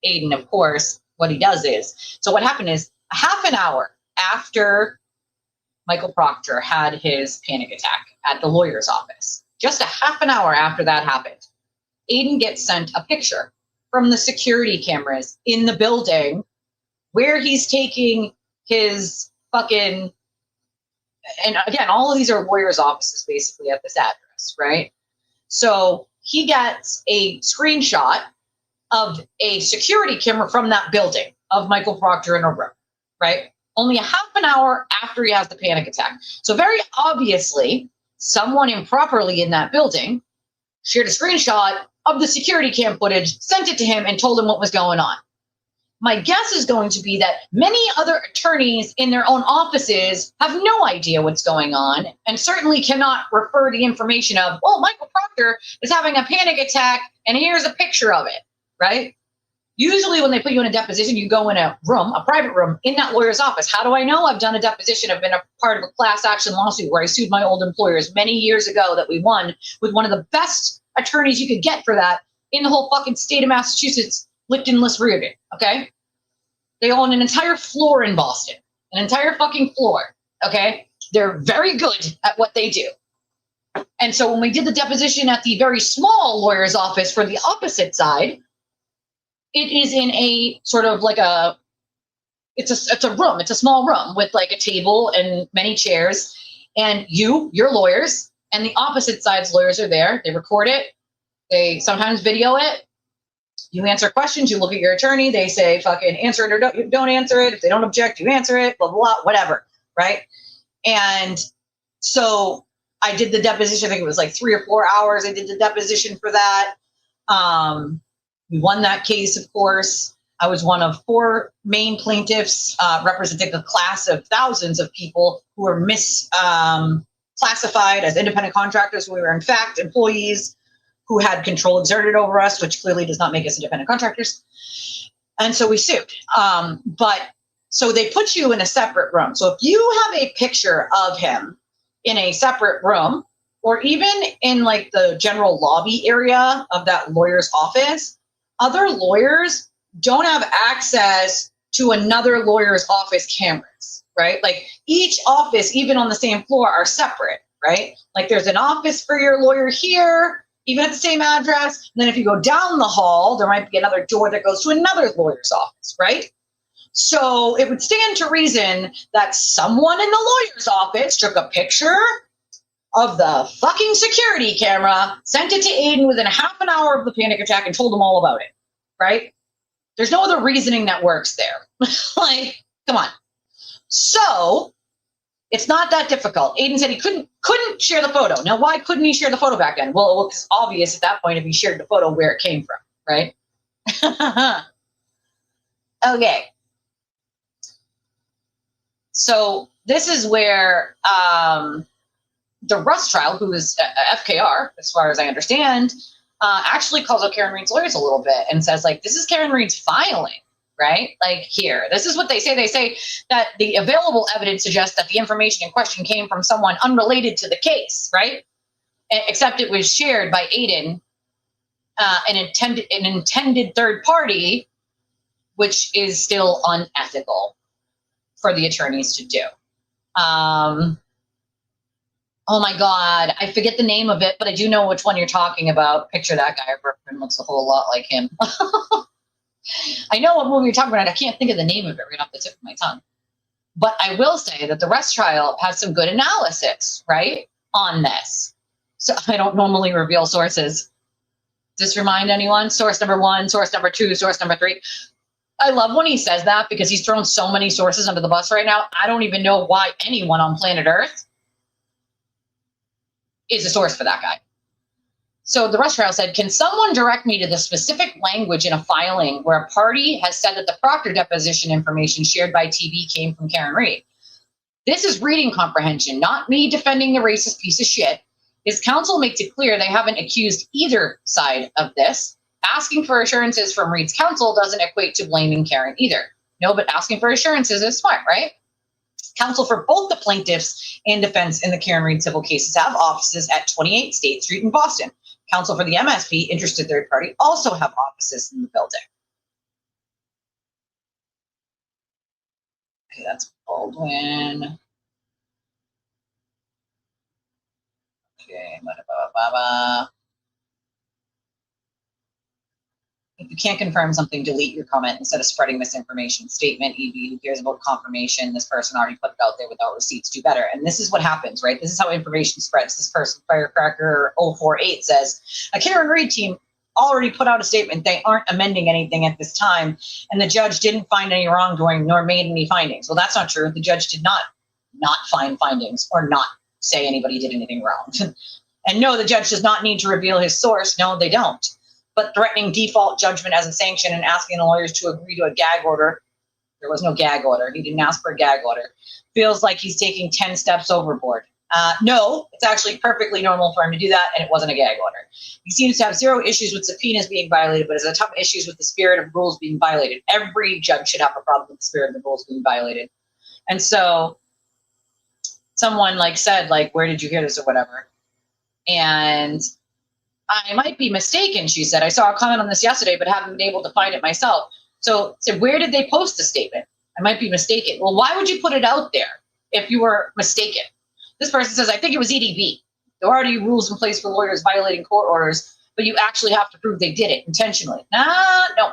Aiden, of course, what he does is, so what happened is a half an hour after Michael Proctor had his panic attack at the lawyer's office, just a half an hour after that happened, Aiden gets sent a picture from the security cameras in the building where he's taking his fucking, and again, all of these are lawyers' offices basically at this address, right? So he gets a screenshot of a security camera from that building of Michael Proctor in a room, right? Only a half an hour after he has the panic attack. So very obviously, someone improperly in that building shared a screenshot of the security cam footage, sent it to him, and told him what was going on. My guess is going to be that many other attorneys in their own offices have no idea what's going on and certainly cannot refer the information of, well, Michael Proctor is having a panic attack and here's a picture of it, right? Usually when they put you in a deposition, you go in a room, a private room, in that lawyer's office. How do I know? I've done a deposition. I've been a part of a class action lawsuit where I sued my old employers many years ago that we won with one of the best attorneys you could get for that in the whole fucking state of Massachusetts, Lipton List Reardon, okay? They own an entire floor in Boston, an entire fucking floor, okay? They're very good at what they do. And so when we did the deposition at the very small lawyer's office for the opposite side, it is in a sort of like it's a room, it's a small room with like a table and many chairs, and your lawyers, and the opposite side's lawyers are there. They record it. They sometimes video it. You answer questions. You look at your attorney. They say, fucking answer it or don't answer it. If they don't object, you answer it, blah, blah, blah, whatever. Right. And so I did the deposition. I think it was like 3 or 4 hours. I did the deposition for that. We won that case, of course. I was one of 4 main plaintiffs representing a class of thousands of people who were classified as independent contractors. We were, in fact, employees who had control exerted over us, which clearly does not make us independent contractors. And so we sued. So they put you in a separate room. So if you have a picture of him in a separate room, or even in like the general lobby area of that lawyer's office, other lawyers don't have access to another lawyer's office cameras, right? Like each office, even on the same floor, are separate, right? Like there's an office for your lawyer here, even at the same address. And then if you go down the hall, there might be another door that goes to another lawyer's office, right? So it would stand to reason that someone in the lawyer's office took a picture of the fucking security camera, sent it to Aiden within a half an hour of the panic attack and told him all about it, right? There's no other reasoning that works there. Like, come on. So it's not that difficult. Aiden said he couldn't share the photo. Now, why couldn't he share the photo back then? Well, it's obvious at that point if he shared the photo where it came from, right? Okay. So this is where the Russ trial, who is FKR, as far as I understand, actually calls out Karen Reed's lawyers a little bit and says, like, this is Karen Reed's filing, right? Like, here, this is what they say. They say that the available evidence suggests that the information in question came from someone unrelated to the case, right? Except it was shared by Aiden an intended third party, which is still unethical for the attorneys to do. Oh my God, I forget the name of it, but I do know which one you're talking about. Picture that guy. Brooklyn looks a whole lot like him. I know what movie you're talking about. I can't think of the name of it right off the tip of my tongue. But I will say that the Rest trial has some good analysis, right, on this. So I don't normally reveal sources. Does this remind anyone? Source number 1, source number 2, source number 3. I love when he says that because he's thrown so many sources under the bus right now. I don't even know why anyone on planet Earth is a source for that guy. So the Rest trial said, can someone direct me to the specific language in a filing where a party has said that the Proctor deposition information shared by TV came from Karen Reed? This is reading comprehension, not me defending the racist piece of shit. His counsel makes it clear they haven't accused either side of this. Asking for assurances from Reed's counsel doesn't equate to blaming Karen either. No, but asking for assurances is smart, right? Counsel for both the plaintiffs and defense in the Karen Reed civil cases have offices at 28 State Street in Boston. Counsel for the MSP, interested third party, also have offices in the building. Okay, that's Baldwin. Okay, blah, blah, blah, blah. If you can't confirm something, delete your comment instead of spreading misinformation. Statement, EB, who cares about confirmation? This person already put it out there without receipts. Do better. And this is what happens, right? This is how information spreads. This person, Firecracker 048, says, a Karen Reed team already put out a statement. They aren't amending anything at this time. And the judge didn't find any wrongdoing nor made any findings. Well, that's not true. The judge did not find findings or not say anybody did anything wrong. And no, the judge does not need to reveal his source. No, they don't. But threatening default judgment as a sanction and asking the lawyers to agree to a gag order, there was no gag order. He didn't ask for a gag order. Feels like he's taking 10 steps overboard. No, it's actually perfectly normal for him to do that, and it wasn't a gag order. He seems to have zero issues with subpoenas being violated, but has a ton of issues with the spirit of rules being violated. Every judge should have a problem with the spirit of the rules being violated. And so someone said, where did you hear this or whatever? And I might be mistaken, she said. I saw a comment on this yesterday, but haven't been able to find it myself. So where did they post the statement? I might be mistaken. Well, why would you put it out there if you were mistaken? This person says, I think it was EDB. There are already rules in place for lawyers violating court orders, but you actually have to prove they did it intentionally. No.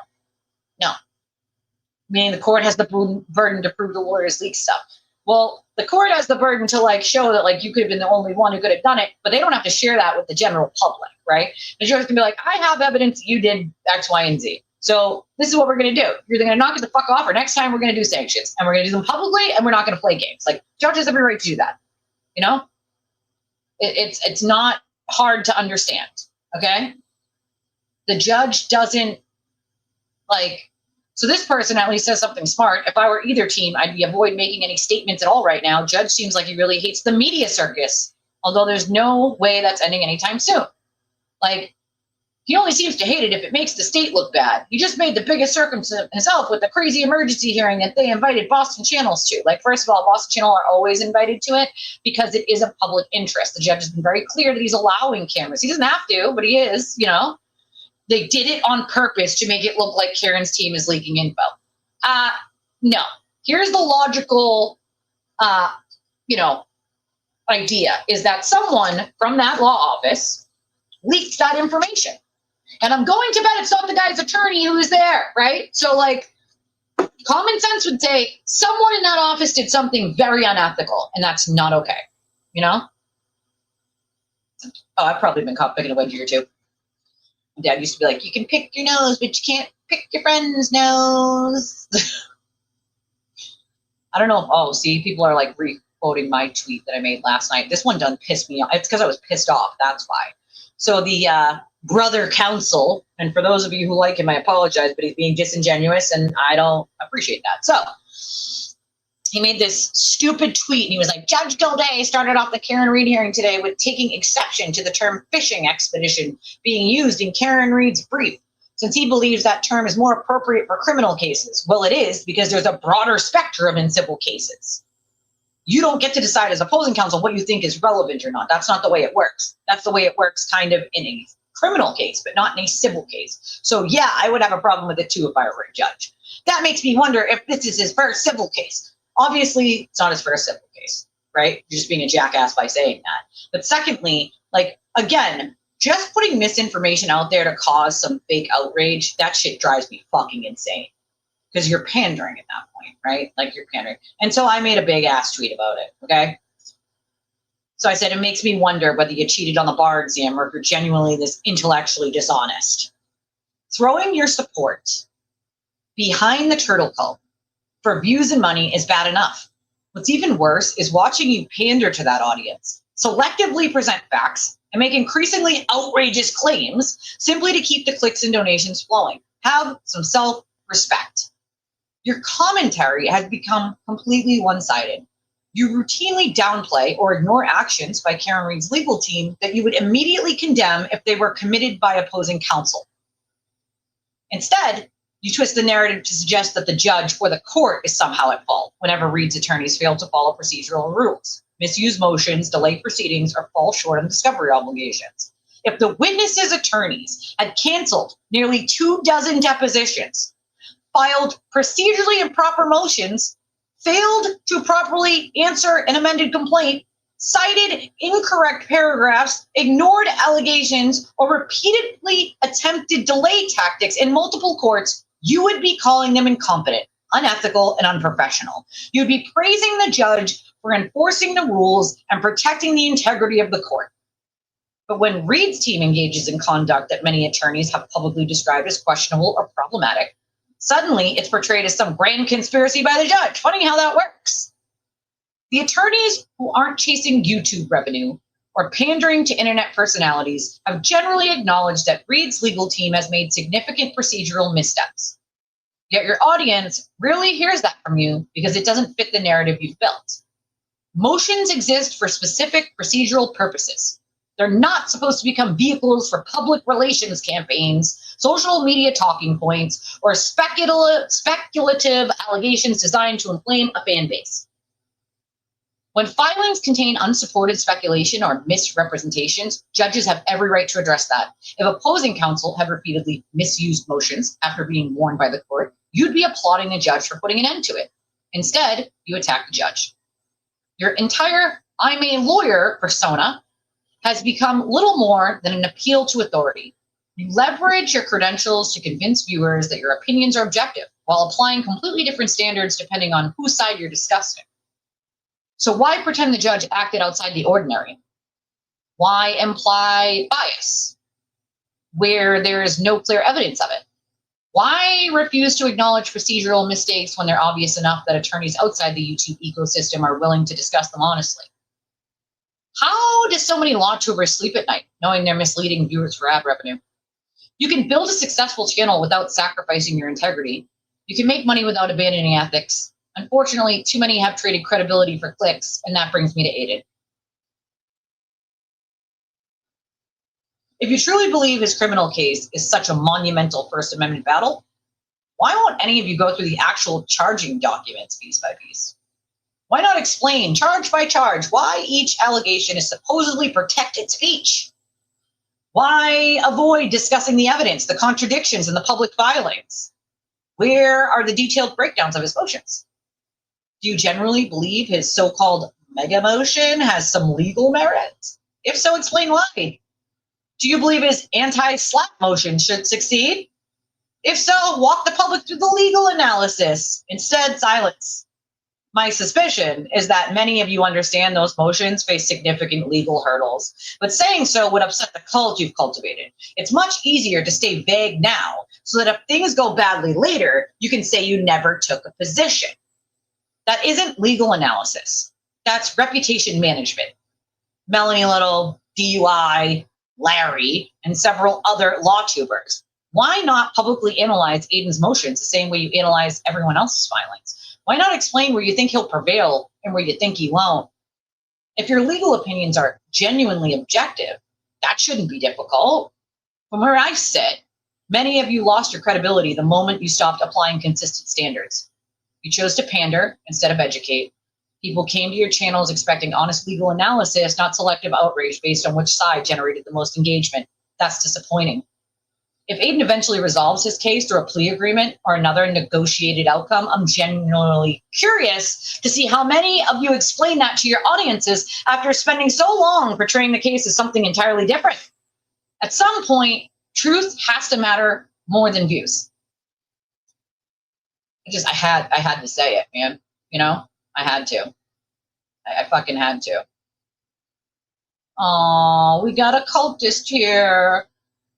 Meaning the court has the burden to prove the lawyers leaked stuff. Well, the court has the burden to show that you could have been the only one who could have done it, but they don't have to share that with the general public, right? The judge can be like, I have evidence that you did X, Y, and Z. So this is what we're going to do. You're either going to knock it the fuck off, or next time we're going to do sanctions, and we're going to do them publicly, and we're not going to play games. Judges have every right to do that. You know, it's not hard to understand. Okay, the judge doesn't So this person at least says something smart. If I were either team, I'd avoid making any statements at all right now. Judge seems like he really hates the media circus, although there's no way that's ending anytime soon. He only seems to hate it if it makes the state look bad. He just made the biggest circus himself with the crazy emergency hearing that they invited Boston channels to. First of all, Boston Channel are always invited to it because it is a public interest. The judge has been very clear that he's allowing cameras. He doesn't have to, but he is, They did it on purpose to make it look like Karen's team is leaking info. No. Here's the logical, idea is that someone from that law office leaked that information. And I'm going to bet it's not the guy's attorney who was there, right? So, common sense would say someone in that office did something very unethical, and that's not okay, Oh, I've probably been caught picking a wedgie or two. Dad used to be like, you can pick your nose, but you can't pick your friend's nose. I don't know. People are re-quoting my tweet that I made last night. This one done pissed me off. It's because I was pissed off. That's why. So the brother counsel, and for those of you who like him, I apologize, but he's being disingenuous, and I don't appreciate that. So he made this stupid tweet, and he was like, Judge Gilday started off the Karen Reed hearing today with taking exception to the term fishing expedition being used in Karen Reed's brief, since he believes that term is more appropriate for criminal cases. Well, it is, because there's a broader spectrum in civil cases. You don't get to decide as opposing counsel what you think is relevant or not. That's not the way it works. That's the way it works kind of in a criminal case, but not in a civil case. So yeah, I would have a problem with it too if I were a judge. That makes me wonder if this is his first civil case. Obviously, it's not his first civil case, right? You're just being a jackass by saying that. But secondly, like, again, just putting misinformation out there to cause some fake outrage, that shit drives me fucking insane. Because you're pandering at that point, right? Like, you're pandering. And so I made a big ass tweet about it, okay? So I said, it makes me wonder whether you cheated on the bar exam or if you're genuinely this intellectually dishonest. Throwing your support behind the turtle cult for views and money is bad enough. What's even worse is watching you pander to that audience, selectively present facts, and make increasingly outrageous claims simply to keep the clicks and donations flowing. Have some self-respect. Your commentary has become completely one-sided. You routinely downplay or ignore actions by Karen Read's legal team that you would immediately condemn if they were committed by opposing counsel. Instead, you twist the narrative to suggest that the judge or the court is somehow at fault whenever Read's attorneys fail to follow procedural rules, misuse motions, delay proceedings, or fall short on discovery obligations. If the witnesses' attorneys had canceled nearly 24 depositions, filed procedurally improper motions, failed to properly answer an amended complaint, cited incorrect paragraphs, ignored allegations, or repeatedly attempted delay tactics in multiple courts, you would be calling them incompetent, unethical, and unprofessional. You'd be praising the judge for enforcing the rules and protecting the integrity of the court. But when Read's team engages in conduct that many attorneys have publicly described as questionable or problematic, suddenly it's portrayed as some grand conspiracy by the judge. Funny how that works. The attorneys who aren't chasing YouTube revenue or pandering to internet personalities have generally acknowledged that Read's legal team has made significant procedural missteps. Yet your audience rarely hears that from you because it doesn't fit the narrative you've built. Motions exist for specific procedural purposes. They're not supposed to become vehicles for public relations campaigns, social media talking points, or speculative allegations designed to inflame a fan base. When filings contain unsupported speculation or misrepresentations, judges have every right to address that. If opposing counsel have repeatedly misused motions after being warned by the court, you'd be applauding the judge for putting an end to it. Instead, you attack the judge. Your entire I'm a lawyer persona has become little more than an appeal to authority. You leverage your credentials to convince viewers that your opinions are objective, while applying completely different standards depending on whose side you're discussing. So why pretend the judge acted outside the ordinary? Why imply bias where there is no clear evidence of it? Why refuse to acknowledge procedural mistakes when they're obvious enough that attorneys outside the YouTube ecosystem are willing to discuss them honestly? How do so many law-tubers sleep at night, knowing they're misleading viewers for ad revenue? You can build a successful channel without sacrificing your integrity. You can make money without abandoning ethics. Unfortunately, too many have traded credibility for clicks, and that brings me to Aiden. If you truly believe his criminal case is such a monumental First Amendment battle, why won't any of you go through the actual charging documents piece by piece? Why not explain, charge by charge, why each allegation is supposedly protected speech? Why avoid discussing the evidence, the contradictions in the public filings? Where are the detailed breakdowns of his motions? Do you generally believe his so-called mega motion has some legal merit? If so, explain why. Do you believe his anti-slap motion should succeed? If so, walk the public through the legal analysis. Instead, silence. My suspicion is that many of you understand those motions face significant legal hurdles, but saying so would upset the cult you've cultivated. It's much easier to stay vague now, so that if things go badly later, you can say you never took a position. That isn't legal analysis. That's reputation management. Melanie Little, DUI, Larry, and several other law tubers. Why not publicly analyze Aiden's motions the same way you analyze everyone else's filings? Why not explain where you think he'll prevail and where you think he won't? If your legal opinions are genuinely objective, that shouldn't be difficult. From where I sit, many of you lost your credibility the moment you stopped applying consistent standards. You chose to pander instead of educate. People came to your channels expecting honest legal analysis, not selective outrage based on which side generated the most engagement. that's disappointing. If Aiden eventually resolves his case through a plea agreement or another negotiated outcome, I'm genuinely curious to see how many of you explain that to your audiences after spending so long portraying the case as something entirely different. At some point, truth has to matter more than views. I had to say it, man. You know, I had to. I fucking had to. Oh, we got a cultist here.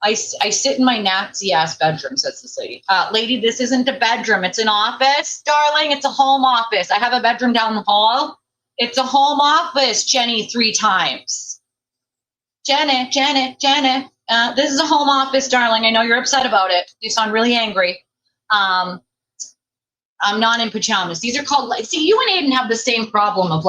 I sit in my Nazi-ass bedroom, says this lady. Lady, this isn't a bedroom. It's an office. Darling, it's a home office. I have a bedroom down the hall. It's a home office, Jenny, 3 times. Jenny. This is a home office, darling. I know you're upset about it. You sound really angry. I'm not in pajamas. These are called, see, you and Aiden have the same problem of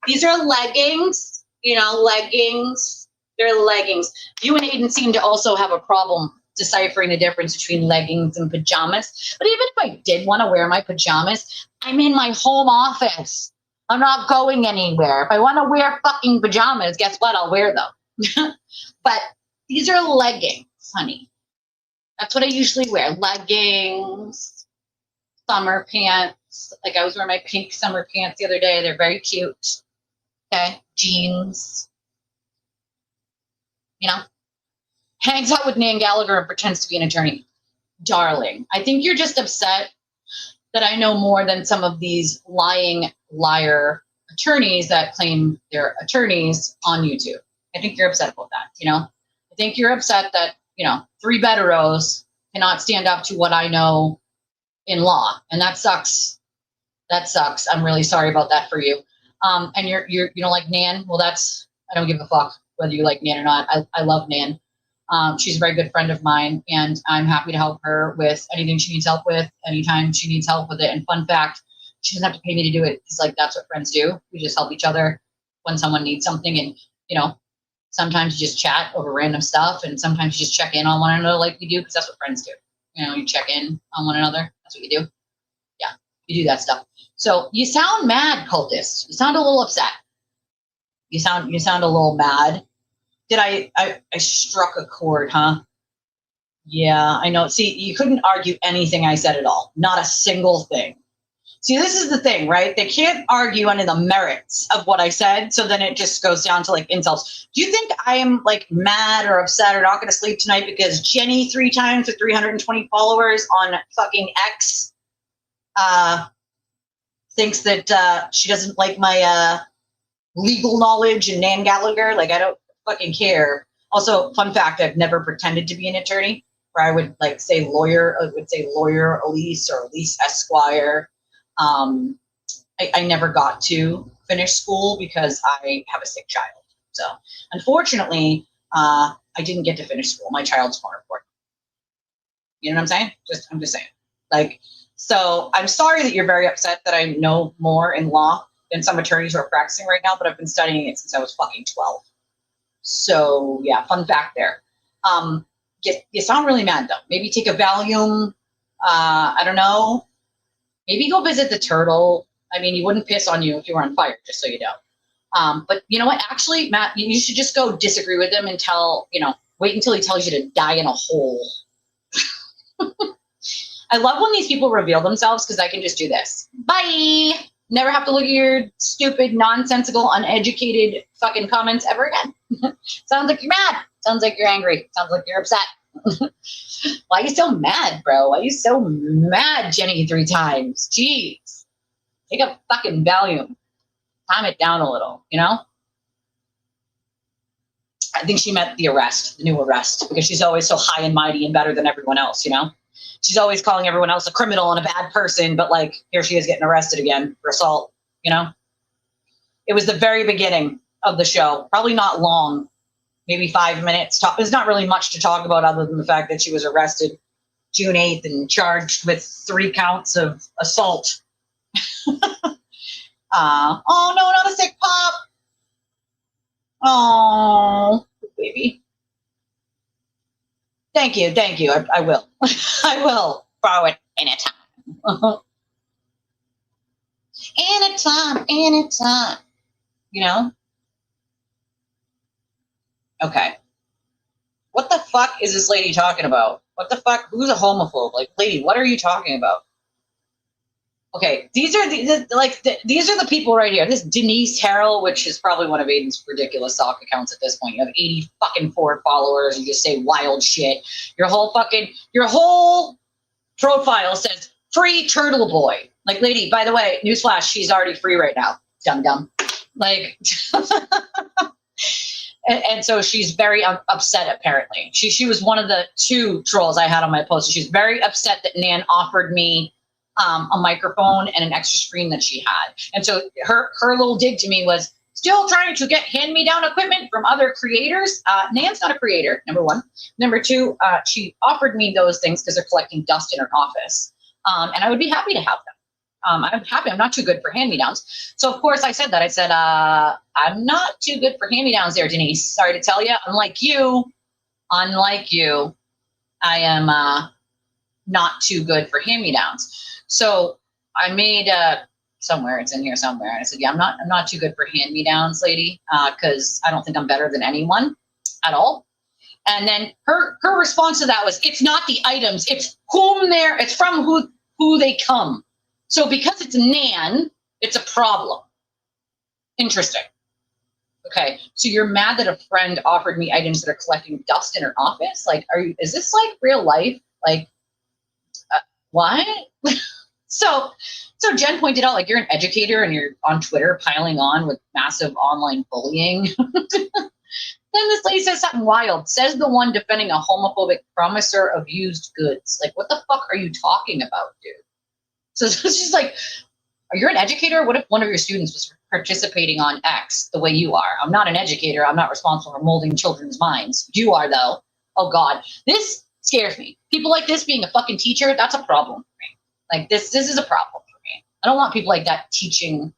these are leggings, leggings. They're leggings. You and Aiden seem to also have a problem deciphering the difference between leggings and pajamas. But even if I did want to wear my pajamas, I'm in my home office. I'm not going anywhere. If I want to wear fucking pajamas, guess what? I'll wear them. But these are leggings, honey. That's what I usually wear. Leggings, summer pants. Like I was wearing my pink summer pants the other day. They're very cute. Okay. Jeans. Hangs out with Nan Gallagher and pretends to be an attorney. Darling, I think you're just upset that I know more than some of these lying liar attorneys that claim they're attorneys on YouTube. I think you're upset about that, I think you're upset that, 3 betteros cannot stand up to what I know in law. And that sucks. That sucks. I'm really sorry about that for you. And you don't like Nan? Well, I don't give a fuck whether you like Nan or not. I love Nan. She's a very good friend of mine, and I'm happy to help her with anything she needs help with, anytime she needs help with it. And fun fact, she doesn't have to pay me to do it. It's like, that's what friends do. We just help each other when someone needs something. And, sometimes you just chat over random stuff, and sometimes you just check in on one another like we do, because that's what friends do. You check in on one another. That's what you do. Yeah, you do that stuff. So you sound mad, cultist. You sound a little upset. You sound a little mad. Did I struck a chord, huh? Yeah, I know. See, you couldn't argue anything I said at all. Not a single thing. See, this is the thing, right? They can't argue any of the merits of what I said, so then it just goes down to insults. Do you think I am mad or upset or not going to sleep tonight because Jenny 3 times with 320 followers on fucking X thinks that she doesn't like my legal knowledge and Nan Gallagher? I don't fucking care. Also, fun fact, I've never pretended to be an attorney, where I would say lawyer. I would say lawyer Elise or Elise Esquire. I never got to finish school because I have a sick child. So unfortunately, I didn't get to finish school. My child's more important. You know what I'm saying? I'm just saying. So I'm sorry that you're very upset that I know more in law than some attorneys who are practicing right now, but I've been studying it since I was fucking 12. So yeah, fun fact there. You sound really mad though. Maybe take a Valium. I don't know. Maybe go visit the turtle. I mean, he wouldn't piss on you if you were on fire, just so you know. But you know what? Actually, Matt, you should just go disagree with him wait until he tells you to die in a hole. I love when these people reveal themselves because I can just do this. Bye. Never have to look at your stupid, nonsensical, uneducated fucking comments ever again. Sounds like you're mad. Sounds like you're angry. Sounds like you're upset. Why are you so mad, bro? Why are you so mad, Jenny 3 times? Jeez. Take a fucking Valium. Calm it down a little, I think she meant the new arrest, because she's always so high and mighty and better than everyone else, She's always calling everyone else a criminal and a bad person, but here she is getting arrested again for assault, It was the very beginning of the show. Probably not long, maybe 5 minutes. There's not really much to talk about other than the fact that she was arrested June 8th and charged with 3 counts of assault. Oh no, not a sick pop. Oh, baby. Thank you. I will. I will borrow it anytime. Anytime. Okay. fuck is this lady talking about? What the fuck? Who's a homophobe? Like, lady, what are you talking about? Okay, these are these are the people right here. This Denise Harrell, which is probably one of Aiden's ridiculous sock accounts at this point. You have 80 fucking 4 followers. You just say wild shit. Your whole profile says free turtle boy. Like, lady, by the way, newsflash, she's already free right now. Dum. Like, and so she's very upset, apparently. She was one of the 2 trolls I had on my post. She's very upset that Nan offered me a microphone and an extra screen that she had. And so her little dig to me was, still trying to get hand-me-down equipment from other creators. Nan's not a creator, number 1. Number 2, she offered me those things because they're collecting dust in her office. And I would be happy to have them. I'm happy. I'm not too good for hand-me-downs. So, of course, I said that. I said, I'm not too good for hand-me-downs there, Denise. Sorry to tell you. Unlike you, I am not too good for hand-me-downs. So I made somewhere, it's in here somewhere. I said, yeah, I'm not too good for hand-me-downs, lady, because I don't think I'm better than anyone at all. And then her response to that was, it's not the items, it's from who they come. So because it's Nan, it's a problem. Interesting. Okay, so you're mad that a friend offered me items that are collecting dust in her office? Like, is this like real life? Like, what? So Jen pointed out, like, you're an educator and you're on Twitter piling on with massive online bullying. Then this lady says something wild. Says the one defending a homophobic promiser of used goods. Like, what the fuck are you talking about, dude? So she's like, you're an educator? What if one of your students was participating on X the way you are? I'm not an educator. I'm not responsible for molding children's minds. You are, though. Oh, God. This scares me. People like this being a fucking teacher, that's a problem for me. Like, this is a problem for me. I don't want people like that teaching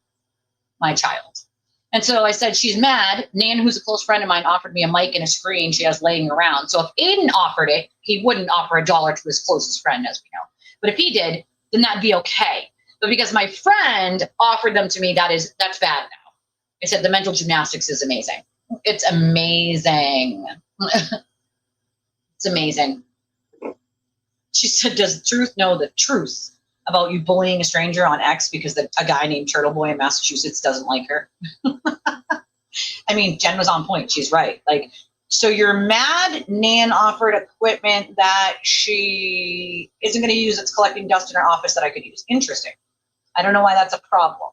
my child. And so I said, she's mad. Nan, who's a close friend of mine, offered me a mic and a screen she has laying around. So if Aiden offered it, he wouldn't offer $1 to his closest friend, as we know. But if he did, then that'd be okay. But because my friend offered them to me, that's bad now. I said, the mental gymnastics is amazing. It's amazing. It's amazing. She said, does Truth know the truth about you bullying a stranger on X because a guy named Turtle Boy in Massachusetts doesn't like her? I mean, Jen was on point. She's right. Like, so you're mad Nan offered equipment that she isn't going to use. It's collecting dust in her office that I could use. Interesting. I don't know why that's a problem.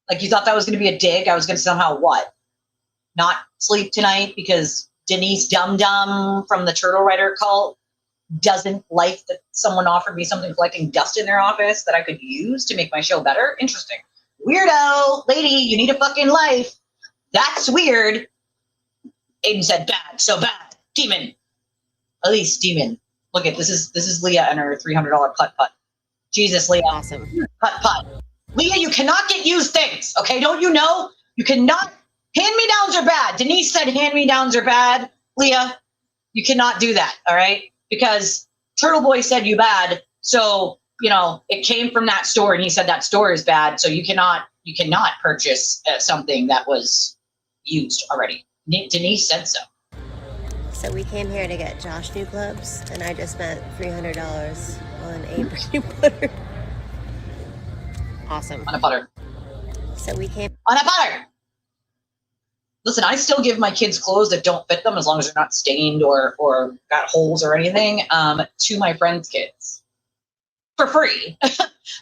Like, you thought that was going to be a dig? I was going to somehow what? Not sleep tonight because Denise Dum Dum from the Turtle Writer cult doesn't like that someone offered me something collecting dust in their office that I could use to make my show better. Interesting. Weirdo, lady, you need a fucking life. That's weird. Aiden said bad, so bad. Demon. Elise, demon. Look at this is Leah and her $300 putt. Jesus, Leah. Awesome. Putt. Leah, you cannot get used things, okay? Don't you know? You cannot. Hand-me-downs are bad. Denise said hand-me-downs are bad. Leah, you cannot do that, all right? Because Turtle Boy said you bad, so, you know, it came from that store, and he said that store is bad, so you cannot purchase something that was used already. Denise said so. So we came here to get Josh new gloves, and I just spent $300 on a brand new putter. Awesome. On a putter. So we came on a putter. Listen, I still give my kids clothes that don't fit them as long as they're not stained or got holes or anything to my friends' kids for free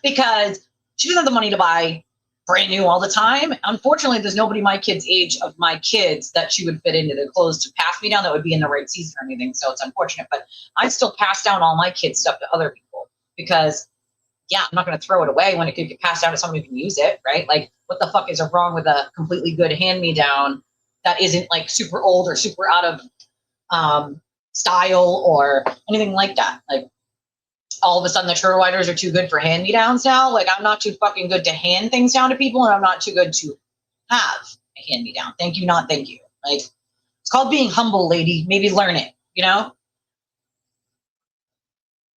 because she doesn't have the money to buy brand new all the time. Unfortunately, there's nobody my kids' age of my kids that she would fit into the clothes to pass me down that would be in the right season or anything. So it's unfortunate, but I still pass down all my kids' stuff to other people because, yeah, I'm not going to throw it away when it could get passed down to someone who can use it, right? Like, what the fuck is wrong with a completely good hand-me-down that isn't like super old or super out of style or anything like that? Like, all of a sudden the Turtle Riders are too good for hand-me-downs now. Like, I'm not too fucking good to hand things down to people, and I'm not too good to have a hand-me-down. Thank you, not thank you. Like, it's called being humble, lady. Maybe learn it, you know?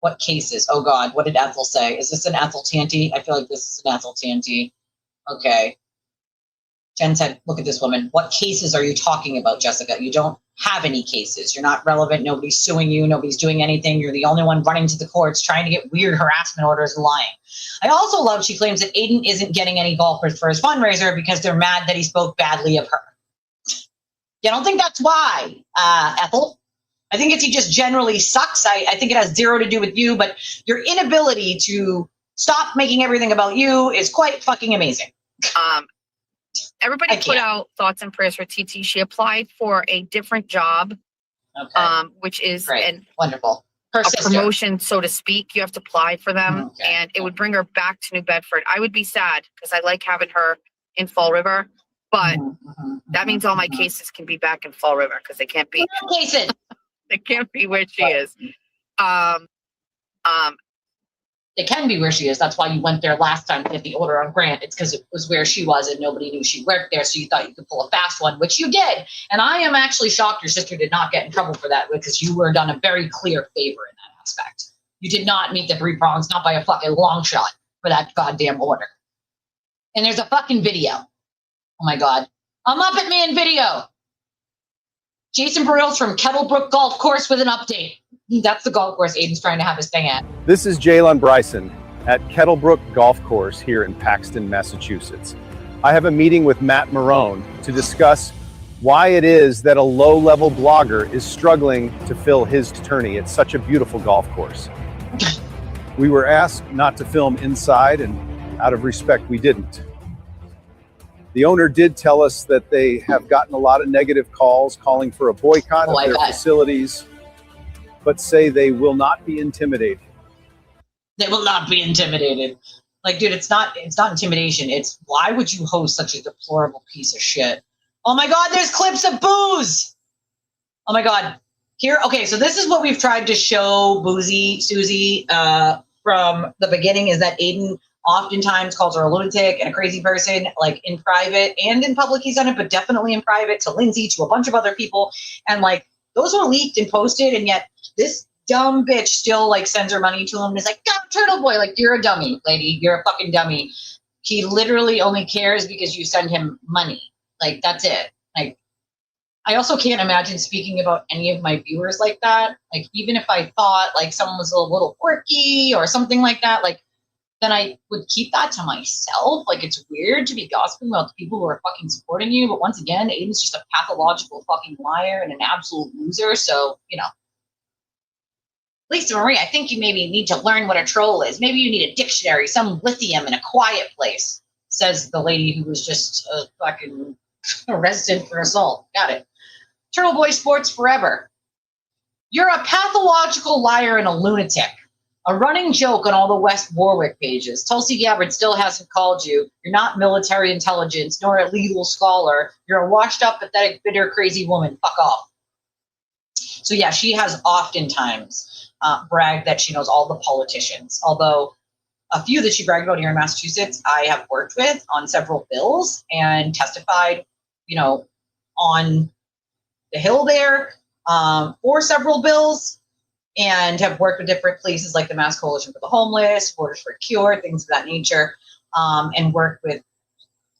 What cases? Oh, God, what did Ethel say? Is this an Ethel Tanty? I feel like this is an Ethel Tanty. Okay. Jen said, look at this woman. What cases are you talking about, Jessica? You don't have any cases. You're not relevant. Nobody's suing you. Nobody's doing anything. You're the only one running to the courts trying to get weird harassment orders and lying. I also love she claims that Aiden isn't getting any golfers for his fundraiser because they're mad that he spoke badly of her. You don't think that's why, Ethel? I think he just generally sucks. I think it has zero to do with you, but your inability to stop making everything about you is quite fucking amazing. Everybody put out thoughts and prayers for TT. She applied for a different job, which is wonderful. A promotion, so to speak. You have to apply for them, and it would bring her back to New Bedford. I would be sad because I like having her in Fall River, but that means all my cases can be back in Fall River because they can't be cases. They can't be where she is. It can be where she is. That's why you went there last time to get the order on Grant. It's because it was where she was and nobody knew she worked there. So you thought you could pull a fast one, which you did. And I am actually shocked your sister did not get in trouble for that because you were done a very clear favor in that aspect. You did not meet the 3 prongs, not by a fucking long shot for that goddamn order. And there's a fucking video. Oh my God. A Muppet Man video. Jason Baril's from Kettlebrook Golf Course with an update. That's the golf course Aiden's trying to have his thing at. This is Jalen Bryson at Kettlebrook Golf Course here in Paxton, Massachusetts. I have a meeting with Matt Marone to discuss why it is that a low-level blogger is struggling to fill his tourney at such a beautiful golf course. We were asked not to film inside, and out of respect, we didn't. The owner did tell us that they have gotten a lot of negative calls calling for a boycott of their facilities, but say they will not be intimidated. They will not be intimidated. Like, dude, it's not intimidation. It's why would you host such a deplorable piece of shit? Oh my God, there's clips of booze. Oh my God. Here, okay, so this is what we've tried to show Boozy, Susie, from the beginning is that Aiden oftentimes calls her a lunatic and a crazy person, like in private and in public he's done it, but definitely in private to Lindsay, to a bunch of other people. And like, those were leaked and posted, and yet this dumb bitch still like sends her money to him and is like, God, Turtle Boy, like, you're a dummy, lady. You're a fucking dummy. He literally only cares because you send him money. Like, that's it. Like, I also can't imagine speaking about any of my viewers like that. Like, even if I thought like someone was a little quirky or something like that, like, then I would keep that to myself. Like, it's weird to be gossiping about the people who are fucking supporting you. But once again, Aiden's just a pathological fucking liar and an absolute loser. So, you know. Lisa Marie, I think you maybe need to learn what a troll is. Maybe you need a dictionary, some lithium in a quiet place, says the lady who was just fucking arrested for assault. Got it. Turtle Boy Sports Forever. You're a pathological liar and a lunatic. A running joke on all the West Warwick pages. Tulsi Gabbard still hasn't called you. You're not military intelligence, nor a legal scholar. You're a washed up, pathetic, bitter, crazy woman. Fuck off. So yeah, she has oftentimes bragged that she knows all the politicians. Although a few that she bragged about here in Massachusetts, I have worked with on several bills and testified, you know, on the Hill there for several bills. And have worked with different places like the Mass Coalition for the Homeless, Borders for a Cure, things of that nature, and worked with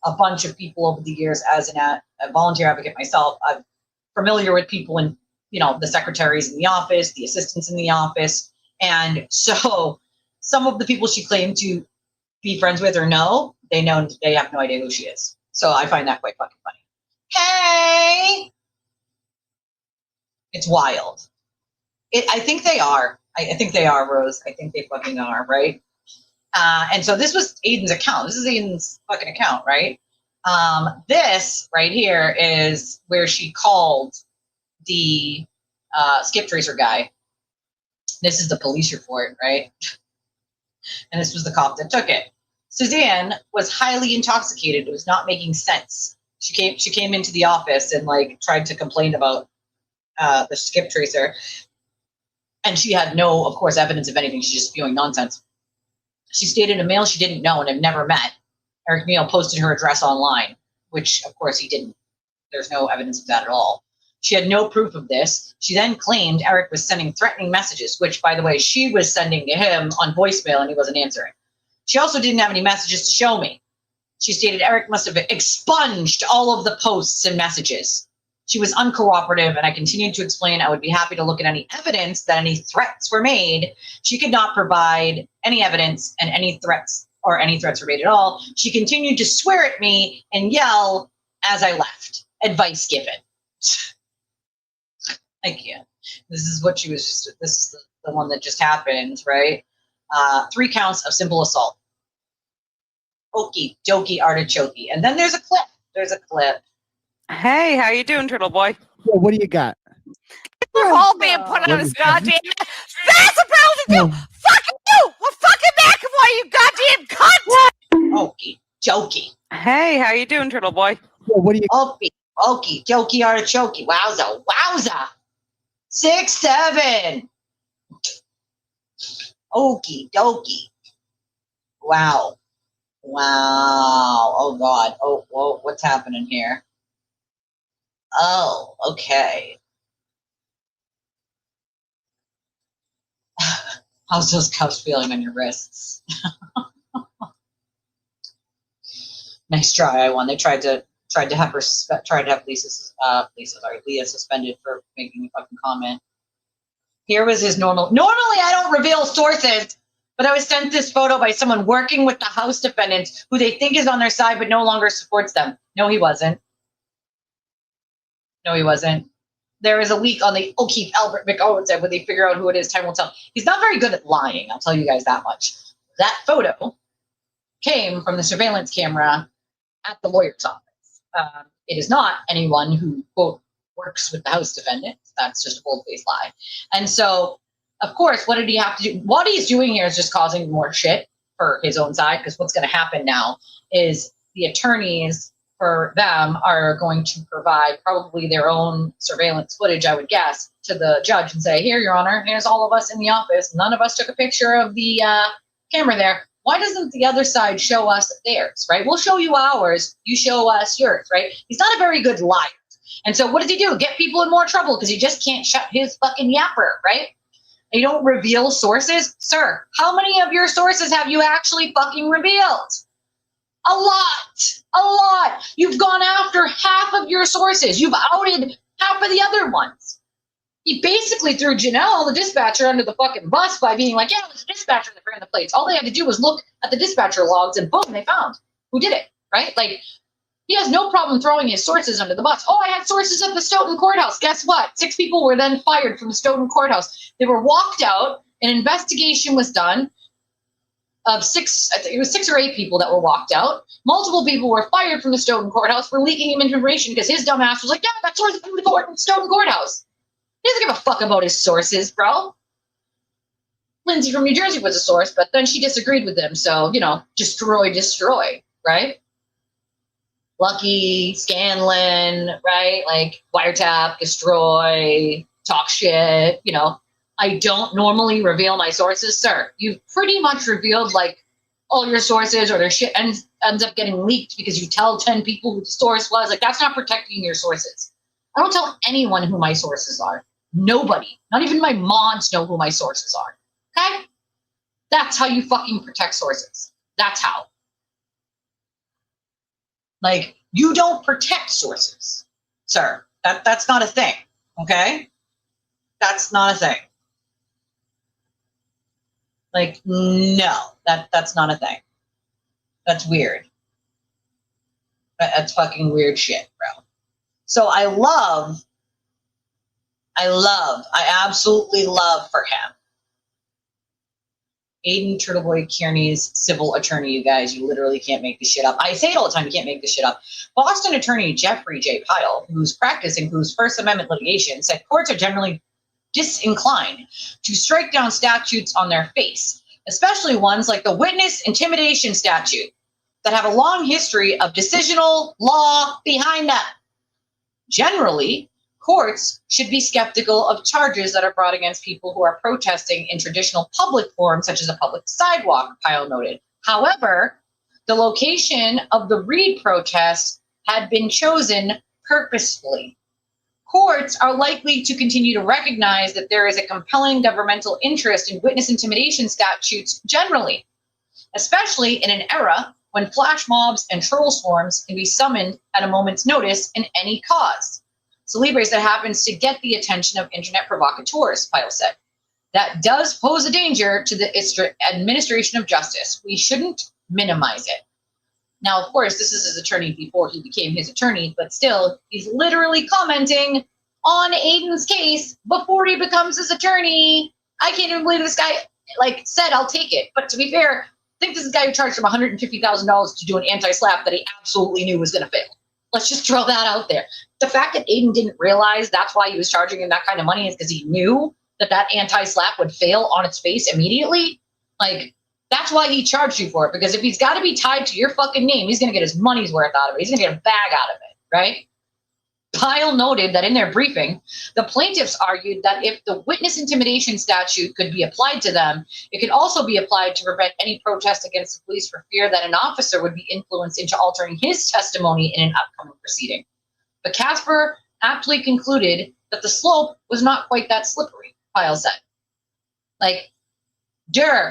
a bunch of people over the years as a volunteer advocate myself. I'm familiar with people in, you know, the secretaries in the office, the assistants in the office. And so some of the people she claimed to be friends with or know, they have no idea who she is. So I find that quite fucking funny. Hey! It's wild. I think they are. I think they are, Rose. I think they fucking are, right? And so this was Aiden's account. This is Aiden's fucking account, right? This right here is where she called the skip tracer guy. This is the police report, right? And this was the cop that took it. Suzanne was highly intoxicated. It was not making sense. She came into the office and like tried to complain about the skip tracer. And she had no, of course, evidence of anything. She's just spewing nonsense. She stated a male she didn't know and have never met. Eric Neal posted her address online, which, of course, he didn't. There's no evidence of that at all. She had no proof of this. She then claimed Eric was sending threatening messages, which, by the way, she was sending to him on voicemail and he wasn't answering. She also didn't have any messages to show me. She stated Eric must have expunged all of the posts and messages. She was uncooperative, and I continued to explain I would be happy to look at any evidence that any threats were made. She could not provide any evidence and any threats were made at all. She continued to swear at me and yell as I left. Advice given. Thank you. This is what she was, this is the one that just happened, right? 3 counts of simple assault. Okie dokie artichokey. And then there's a clip. Hey, how you doing, Turtle Boy? Yeah, what do you got? Hold me and put on his goddamn. That's a problem to do. Fucking you! We're fucking McAvoy, you goddamn cunt! Okie dokie. Hey, how you doing, Turtle Boy? Yeah, what do you? Okie dokie artichokey. Wowza. 6'7". Okie dokie. Wow. Oh God. Oh, whoa, what's happening here? Oh, okay. How's those cuffs feeling on your wrists? Nice try. I won. They tried to have Leah suspended for making a fucking comment. Here was his normal. Normally, I don't reveal sources, but I was sent this photo by someone working with the House defendants who they think is on their side, but no longer supports them. No, he wasn't. There is a leak on the O'Keefe Albert McOwen side where they figure out who it is. Time will tell. He's not very good at lying. I'll tell you guys that much. That photo came from the surveillance camera at the lawyer's office. It is not anyone who, quote, works with the House defendants. That's just a bold-faced lie. And so, of course, what did he have to do? What he's doing here is just causing more shit for his own side, because what's going to happen now is the attorneys for them are going to provide probably their own surveillance footage, I would guess, to the judge and say, here, Your Honor, here's all of us in the office. None of us took a picture of the camera there. Why doesn't the other side show us theirs, right? We'll show you ours. You show us yours, right? He's not a very good liar. And so what does he do? Get people in more trouble because he just can't shut his fucking yapper, right? You don't reveal sources? Sir, how many of your sources have you actually fucking revealed? A lot. You've gone after half of your sources. You've outed half of the other ones. He basically threw Janelle, the dispatcher, under the fucking bus by being like, yeah, it was the dispatcher that ran the plates. All they had to do was look at the dispatcher logs and boom, they found who did it, right? Like, he has no problem throwing his sources under the bus. Oh, I had sources at the Stoughton courthouse. Guess what? 6 people were then fired from the Stoughton courthouse. They were walked out. An investigation was done of 6, I think it was 6 or 8 people that were walked out. Multiple people were fired from the Stoughton courthouse for leaking him information because his dumbass was like, yeah, that source is from the Stoughton courthouse. He doesn't give a fuck about his sources, bro. Lindsay from New Jersey was a source, but then she disagreed with him. So, destroy, right? Lucky, Scanlon, right? Like, wiretap, destroy, talk shit, I don't normally reveal my sources. Sir, you've pretty much revealed, like, all your sources, or their shit ends up getting leaked because you tell 10 people who the source was. Like, that's not protecting your sources. I don't tell anyone who my sources are. Nobody. Not even my mods know who my sources are. Okay? That's how you fucking protect sources. That's how. Like, you don't protect sources, sir. That's not a thing. Okay? That's not a thing. Like, no, that's not a thing. That's weird. That's fucking weird shit, bro. So I absolutely love for him. Aiden Turtleboy Kearney's civil attorney, you guys, you literally can't make this shit up. I say it all the time, you can't make this shit up. Boston attorney Jeffrey J. Pyle, who's practicing whose First Amendment litigation, said courts are generally disinclined to strike down statutes on their face, especially ones like the witness intimidation statute that have a long history of decisional law behind them. Generally, courts should be skeptical of charges that are brought against people who are protesting in traditional public forums, such as a public sidewalk, Pyle noted. However, the location of the Reed protest had been chosen purposefully. Courts are likely to continue to recognize that there is a compelling governmental interest in witness intimidation statutes generally, especially in an era when flash mobs and troll swarms can be summoned at a moment's notice in any cause. Celebres that happens to get the attention of internet provocateurs, Pyle said. That does pose a danger to the administration of justice. We shouldn't minimize it. Now, of course, this is his attorney before he became his attorney, but still, he's literally commenting on Aiden's case before he becomes his attorney. I can't even believe this guy said, I'll take it. But to be fair, I think this is a guy who charged him $150,000 to do an anti-slap that he absolutely knew was going to fail. Let's just throw that out there. The fact that Aiden didn't realize that's why he was charging him that kind of money is because he knew that anti-slap would fail on its face immediately. That's why he charged you for it. Because if he's got to be tied to your fucking name, he's going to get his money's worth out of it. He's going to get a bag out of it, right? Pyle noted that in their briefing, the plaintiffs argued that if the witness intimidation statute could be applied to them, it could also be applied to prevent any protest against the police for fear that an officer would be influenced into altering his testimony in an upcoming proceeding. But Casper aptly concluded that the slope was not quite that slippery, Pyle said.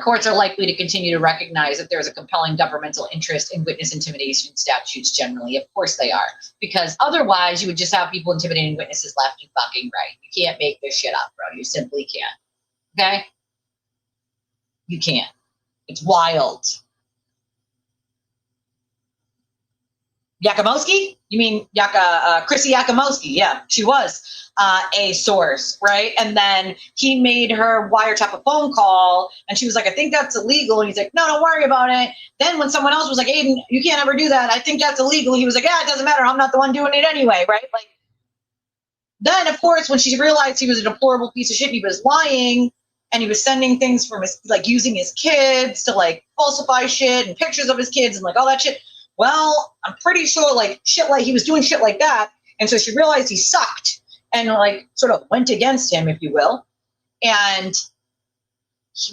Courts are likely to continue to recognize that there's a compelling governmental interest in witness intimidation statutes generally. Of course they are. Because otherwise you would just have people intimidating witnesses left and fucking right. You can't make this shit up, bro. You simply can't. Okay? You can't. It's wild. Yakomowski? You mean Chrissy Yakomowski? Yeah, she was a source, right? And then he made her wiretap a phone call, and she was like, I think that's illegal. And he's like, no, don't worry about it. Then when someone else was like, Aiden, you can't ever do that. I think that's illegal. He was like, yeah, it doesn't matter. I'm not the one doing it anyway, right? Then, of course, when she realized he was a deplorable piece of shit, he was lying, and he was sending things from his, using his kids to, falsify shit and pictures of his kids and, all that shit. Well, I'm pretty sure he was doing shit like that. And so she realized he sucked and sort of went against him, if you will. And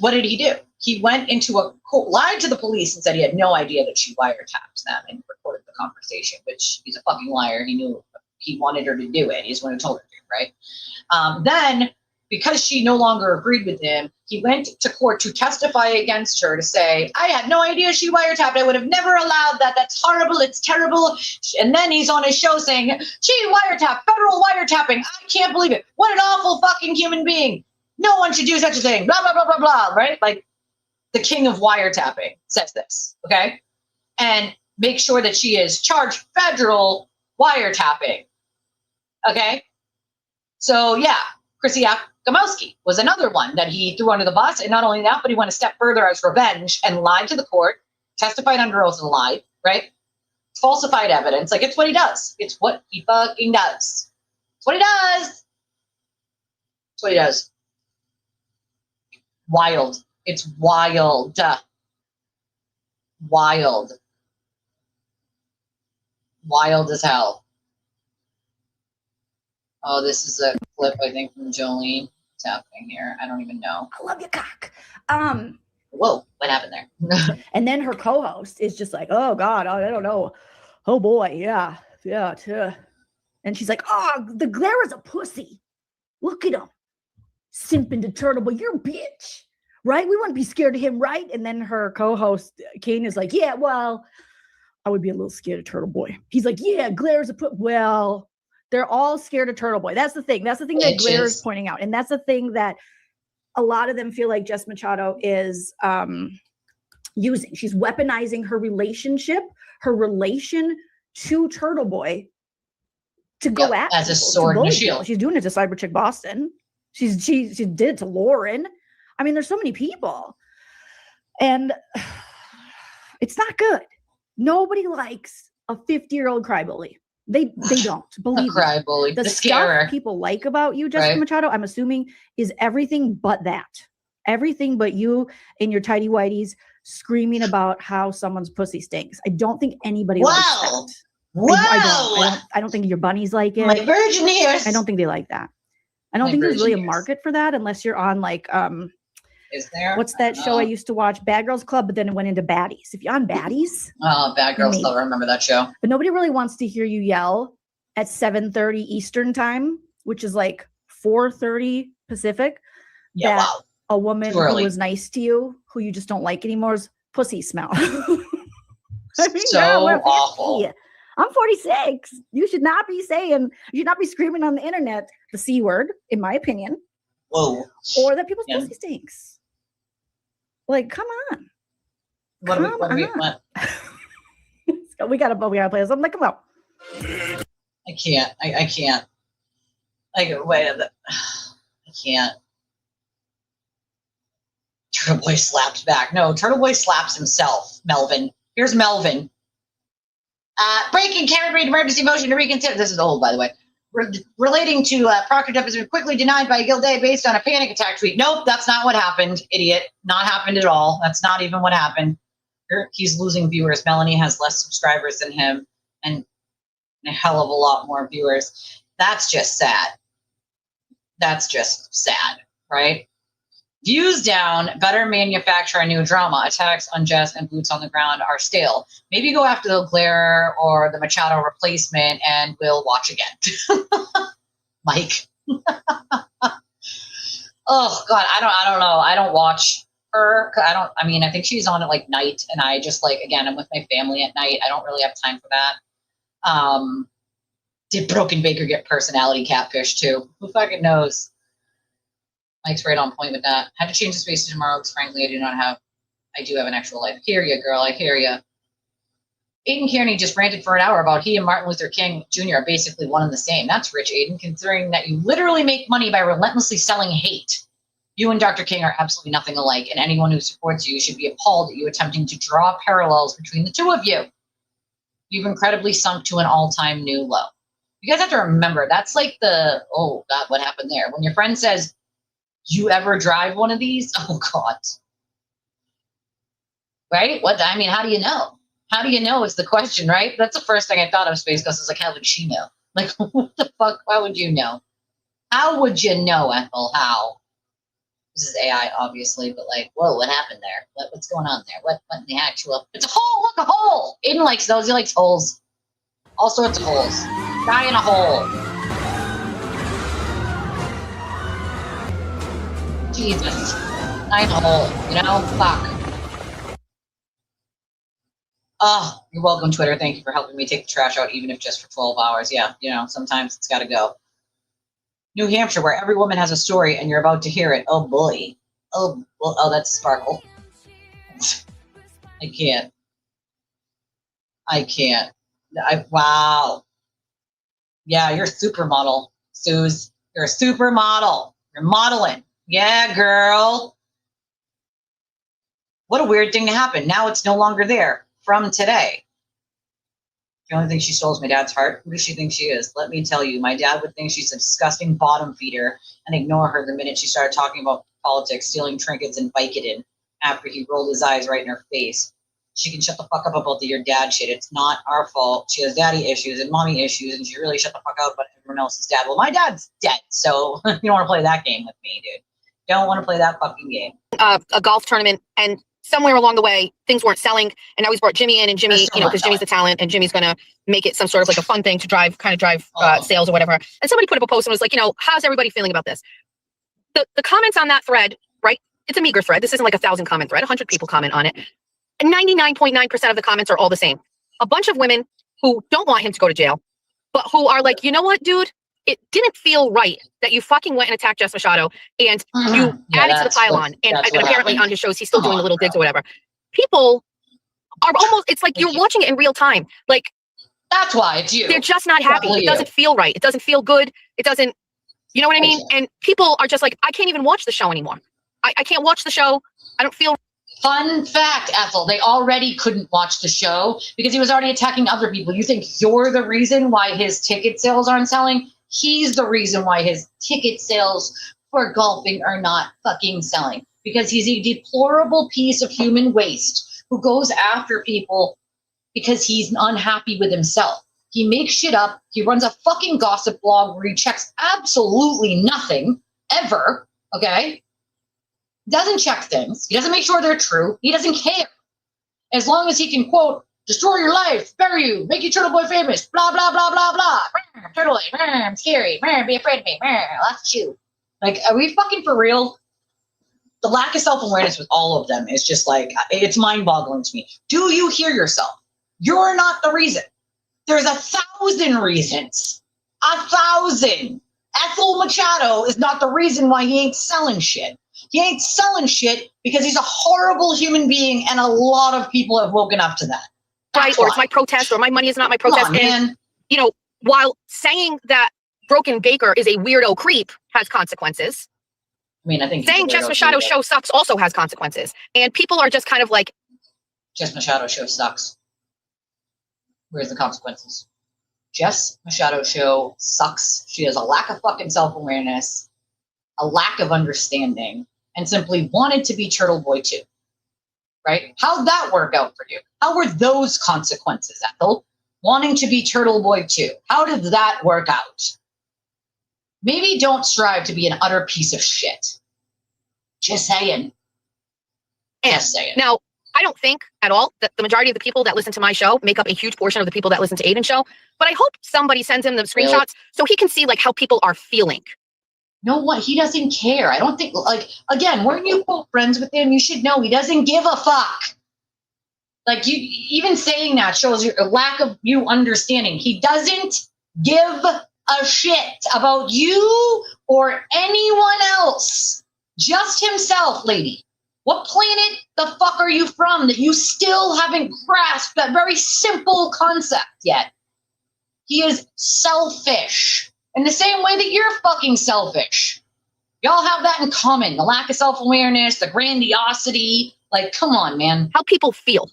what did he do? He went into lied to the police and said he had no idea that she wiretapped them and recorded the conversation, which he's a fucking liar. He knew he wanted her to do it. He just wouldn't have told her to, right? Then, because she no longer agreed with him, he went to court to testify against her to say, I had no idea she wiretapped. I would have never allowed that. That's horrible. It's terrible. And then he's on his show saying, she wiretapped, federal wiretapping. I can't believe it. What an awful fucking human being. No one should do such a thing. Blah, blah, blah, blah, blah, right? The king of wiretapping says this, okay? And make sure that she is charged federal wiretapping, okay? So, yeah. Chrissy Yakomowski was another one that he threw under the bus. And not only that, but he went a step further as revenge and lied to the court, testified under oath and lied, right? Falsified evidence. It's what he does. It's what he fucking does. It's what he does. It's what he does. Wild. It's wild. Wild. Wild as hell. Oh, this is a clip, I think, from Jolene. What's happening here? I don't even know. I love your cock. Whoa, what happened there? And then her co-host is just like, oh, God, I don't know. Oh, boy, yeah. And she's like, oh, the glare is a pussy. Look at him. Simping to Turtle Boy. You're a bitch. Right? We wouldn't be scared of him, right? And then her co-host, Kane, is like, yeah, well, I would be a little scared of Turtle Boy. He's like, yeah, glare is a pussy. Well... They're all scared of Turtle Boy. That's the thing. That's the thing that Glare is pointing out. And that's the thing that a lot of them feel like Jess Machado is using. She's weaponizing her relationship, her relation to Turtle Boy to go at as a sword and shield. She's doing it to Cyber Chick Boston. She did it to Lauren. I mean, there's so many people. And it's not good. Nobody likes a 50-year-old crybaby. They don't believe cry bully. The stuff people like about you, Jessica Machado, I'm assuming, is everything but that. Everything but you and your tidy whities screaming about how someone's pussy stinks. I don't think anybody likes that. Wow. I don't think your bunnies like it. My virgin ears. I don't think they like that. I don't think there's really a market for that unless you're on is there? What's that show I used to watch? Bad Girls Club, but then it went into Baddies. If you're on Baddies. Oh, Bad Girls Club. I remember that show. But nobody really wants to hear you yell at 7:30 Eastern time, which is 4:30 Pacific. Yeah, that a woman who was nice to you, who you just don't like anymore, is pussy smell. I mean, So girl, we're 50. awful. I'm 46. You should not be screaming on the internet the C word, in my opinion. Whoa. Or that people's pussy stinks. Like, come on. What? We gotta play something. Like, come on. I can't. I can't. Wait. I can't. Turtle Boy slaps back. No, Turtle Boy slaps himself. Melvin. Here's Melvin. Breaking Karen Reid emergency motion to reconsider. This is old, by the way. Relating to Proctor Depp has been quickly denied by Gilday based on a panic attack tweet. Nope, that's not what happened, idiot. Not happened at all. That's not even what happened. He's losing viewers. Melanie has less subscribers than him and a hell of a lot more viewers. That's just sad. That's just sad, right? Views down, better manufacture a new drama. Attacks on Jess and boots on the ground are stale. Maybe go after the Glare or the Machado replacement and we'll watch again. Mike. Oh God, I don't know. I don't watch her. I think she's on at like night and I just again, I'm with my family at night. I don't really have time for that. Did Broken Baker get personality catfish too? Who fucking knows? Mike's right on point with that. Had to change the space tomorrow because frankly I do have an actual life. Hear ya, girl, I hear ya. Aiden Kearney just ranted for an hour about he and Martin Luther King Jr. are basically one and the same. That's rich, Aiden, considering that you literally make money by relentlessly selling hate. You and Dr. King are absolutely nothing alike, and anyone who supports you should be appalled at you attempting to draw parallels between the two of you. You've incredibly sunk to an all-time new low. You guys have to remember, that's like oh God, what happened there? When your friend says, you ever drive one of these? Oh God. Right? How do you know? How do you know is the question, right? That's the first thing I thought of, Space Ghost, is how would she know? What the fuck? Why would you know? How would you know, Ethel? How? This is AI, obviously, but whoa, what happened there? What's going on there? What in the actual? It's a hole! Look, a hole! Aiden likes those. He likes holes. All sorts of holes. Guy in a hole. Jesus. Guy in a hole. Fuck. Oh, you're welcome, Twitter. Thank you for helping me take the trash out, even if just for 12 hours. Yeah, sometimes it's got to go. New Hampshire, where every woman has a story and you're about to hear it. Oh, boy. Oh, that's Sparkle. I can't. Wow. Yeah, you're a supermodel, Suze. You're a supermodel. You're modeling. Yeah, girl. What a weird thing to happen. Now it's no longer there. From today. The only thing she stole is my dad's heart. Who does she think she is? Let me tell you, my dad would think she's a disgusting bottom feeder and ignore her the minute she started talking about politics, stealing trinkets, and Vicodin after he rolled his eyes right in her face. She can shut the fuck up about your dad shit. It's not our fault. She has daddy issues and mommy issues, and she really shut the fuck up about everyone else's dad. Well, my dad's dead, so you don't want to play that game with me, dude. Don't want to play that fucking game. A golf tournament, and somewhere along the way, things weren't selling, and now he's brought Jimmy in, and Jimmy, because Jimmy's the talent, and Jimmy's going to make it some sort of a fun thing to drive sales or whatever. And somebody put up a post and was like, how's everybody feeling about this? The comments on that thread, right? It's a meager thread. This isn't like a 1,000 comment thread. 100 people comment on it. And 99.9% of the comments are all the same. A bunch of women who don't want him to go to jail, but who are like, you know what, dude? It didn't feel right that you fucking went and attacked Jess Machado and you added to the pylon. And apparently on his shows, he's still doing the little digs or whatever. People are almost, it's like you're watching it in real time. Like, that's why it's you. They're just not happy. It doesn't feel right. It doesn't feel good. It doesn't, you know what I mean? And people are just like, I can't even watch the show anymore. I can't watch the show. I don't feel. Fun fact, Ethel, they already couldn't watch the show because he was already attacking other people. You think you're the reason why his ticket sales aren't selling? He's the reason why his ticket sales for golfing are not fucking selling, because he's a deplorable piece of human waste who goes after people because he's unhappy with himself. He makes shit up. He runs a fucking gossip blog where he checks absolutely nothing ever. Okay. Doesn't check things. He doesn't make sure they're true. He doesn't care. As long as he can quote, destroy your life, bury you, make you Turtle Boy famous, blah, blah, blah, blah, blah. Turtle Boy, I'm scary, be afraid of me, let's chew. Like, are we fucking for real? The lack of self-awareness with all of them is just like, it's mind-boggling to me. Do you hear yourself? You're not the reason. There's 1,000 reasons. 1,000. Ethel Machado is not the reason why he ain't selling shit. He ain't selling shit because he's a horrible human being, and a lot of people have woken up to that. Right, or it's my protest, or my money is not my protest. Come on, man. And, while saying that Broken Baker is a weirdo creep has consequences. I mean, I think saying Jess Machado's show sucks also has consequences. And people are just kind of like, Jess Machado's show sucks. Where's the consequences? Jess Machado's show sucks. She has a lack of fucking self-awareness, a lack of understanding, and simply wanted to be Turtle Boy too. Right? How'd that work out for you? How were those consequences, Ethel? Wanting to be Turtle Boy too. How did that work out? Maybe don't strive to be an utter piece of shit. Just saying. Just saying. Now, I don't think at all that the majority of the people that listen to my show make up a huge portion of the people that listen to Aiden's show, but I hope somebody sends him the screenshots so he can see like how people are feeling. No, what? He doesn't care. I don't think, again, weren't you both friends with him? You should know he doesn't give a fuck. Like, you even saying that shows your lack of you understanding. He doesn't give a shit about you or anyone else. Just himself, lady. What planet the fuck are you from that you still haven't grasped that very simple concept yet? He is selfish in the same way that you're fucking selfish. Y'all have that in common. The lack of self-awareness, the grandiosity. Like, come on, man. How people feel.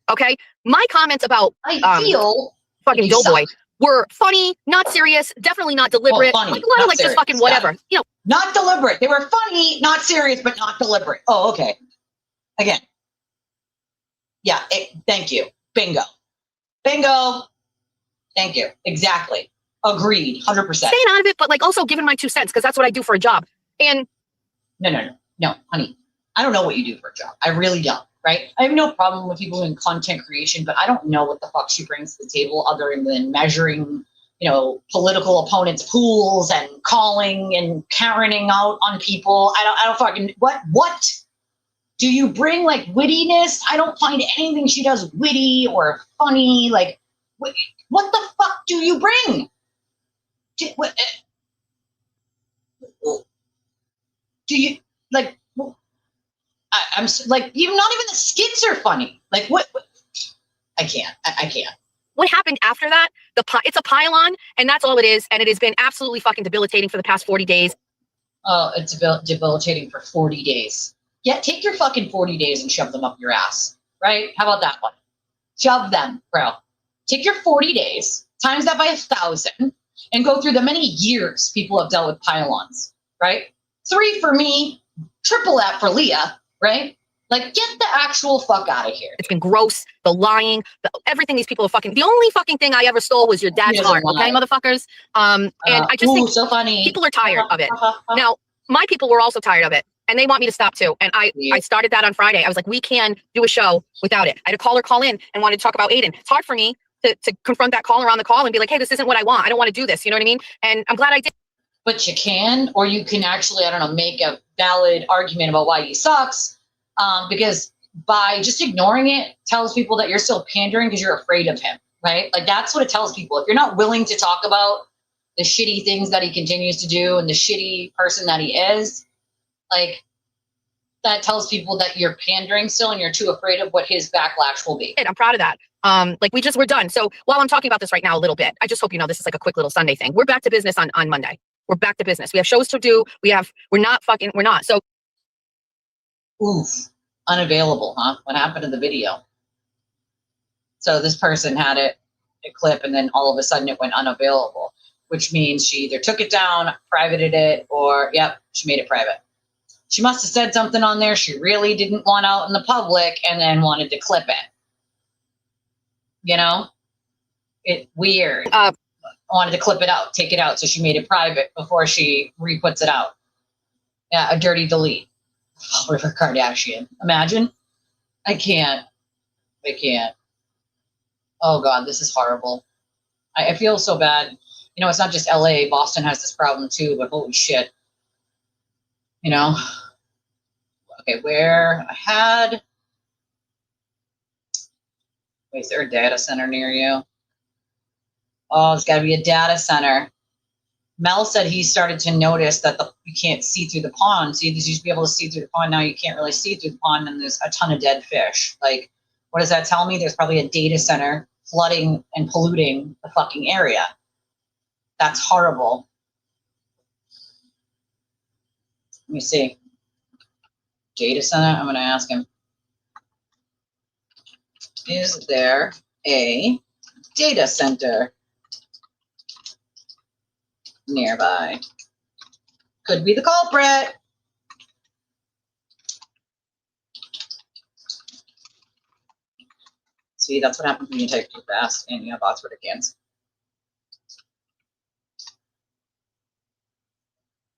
Okay? My comments about I feel fucking Doughboy were funny, not serious, definitely not deliberate. Funny, like a lot of like serious. just fucking whatever. Not deliberate. They were funny, not serious, but not deliberate. Oh, okay. Again. Yeah, thank you. Bingo. Thank you. Exactly. Agreed. 100%. Staying out of it, but like also giving my 2 cents because that's what I do for a job. And No, honey. I don't know what you do for a job. I really don't. Right? I have no problem with people doing content creation, but I don't know what the fuck she brings to the table other than measuring, political opponents' pools and calling and Karening out on people. I don't fucking, what do you bring? Like wittiness? I don't find anything she does witty or funny. Like, what the fuck do you bring? Do you, like, I'm like, even not even the skits are funny. Like, what? I can't. What happened after that? It's a pile-on, and that's all it is. And it has been absolutely fucking debilitating for the past 40 days. Oh, it's debilitating for 40 days. Yeah, take your fucking 40 days and shove them up your ass. Right? How about that one? Shove them, bro. Take your 40 days, times that by 1,000, and go through the many years people have dealt with pile-ons. Right? 3 for me, triple that for Leah. Right? Like, get the actual fuck out of here. It's been gross. The lying, everything these people are fucking. The only fucking thing I ever stole was your dad's heart, okay, motherfuckers? And I just think so funny. People are tired of it. Now, my people were also tired of it, and they want me to stop too. And I started that on Friday. I was like, we can do a show without it. I had a caller call in and wanted to talk about Aiden. It's hard for me to confront that caller on the call and be like, hey, this isn't what I want. I don't want to do this. You know what I mean? And I'm glad I did. But you can, or you can actually, make a valid argument about why he sucks. Because by just ignoring it tells people that you're still pandering because you're afraid of him, right? Like, that's what it tells people. If you're not willing to talk about the shitty things that he continues to do and the shitty person that he is, like, that tells people that you're pandering still and you're too afraid of what his backlash will be. I'm proud of that. We're done. So while I'm talking about this right now a little bit, I just hope you know this is like a quick little Sunday thing. We're back to business on Monday. We're back to business. We have shows to do. We're not. So. Oof. Unavailable, huh? What happened to the video? So this person had a clip, and then all of a sudden it went unavailable, which means she either took it down, privated it, or, she made it private. She must have said something on there she really didn't want out in the public and then wanted to clip it. Weird. Wanted to clip it out, take it out, so she made it private before she re-puts it out. Yeah, a dirty delete. River Kardashian. Imagine. I can't. Oh God, this is horrible. I feel so bad. It's not just LA. Boston has this problem too, but holy shit. Okay, where I had Wait, is there a data center near you? Oh, there's got to be a data center. Mel said he started to notice that you can't see through the pond. So you used to be able to see through the pond. Now you can't really see through the pond, and there's a ton of dead fish. Like, what does that tell me? There's probably a data center flooding and polluting the fucking area. That's horrible. Let me see. Data center? I'm going to ask him. Is there a data center nearby? Could be the culprit. See, that's what happens when you type too fast and you have Oxford against.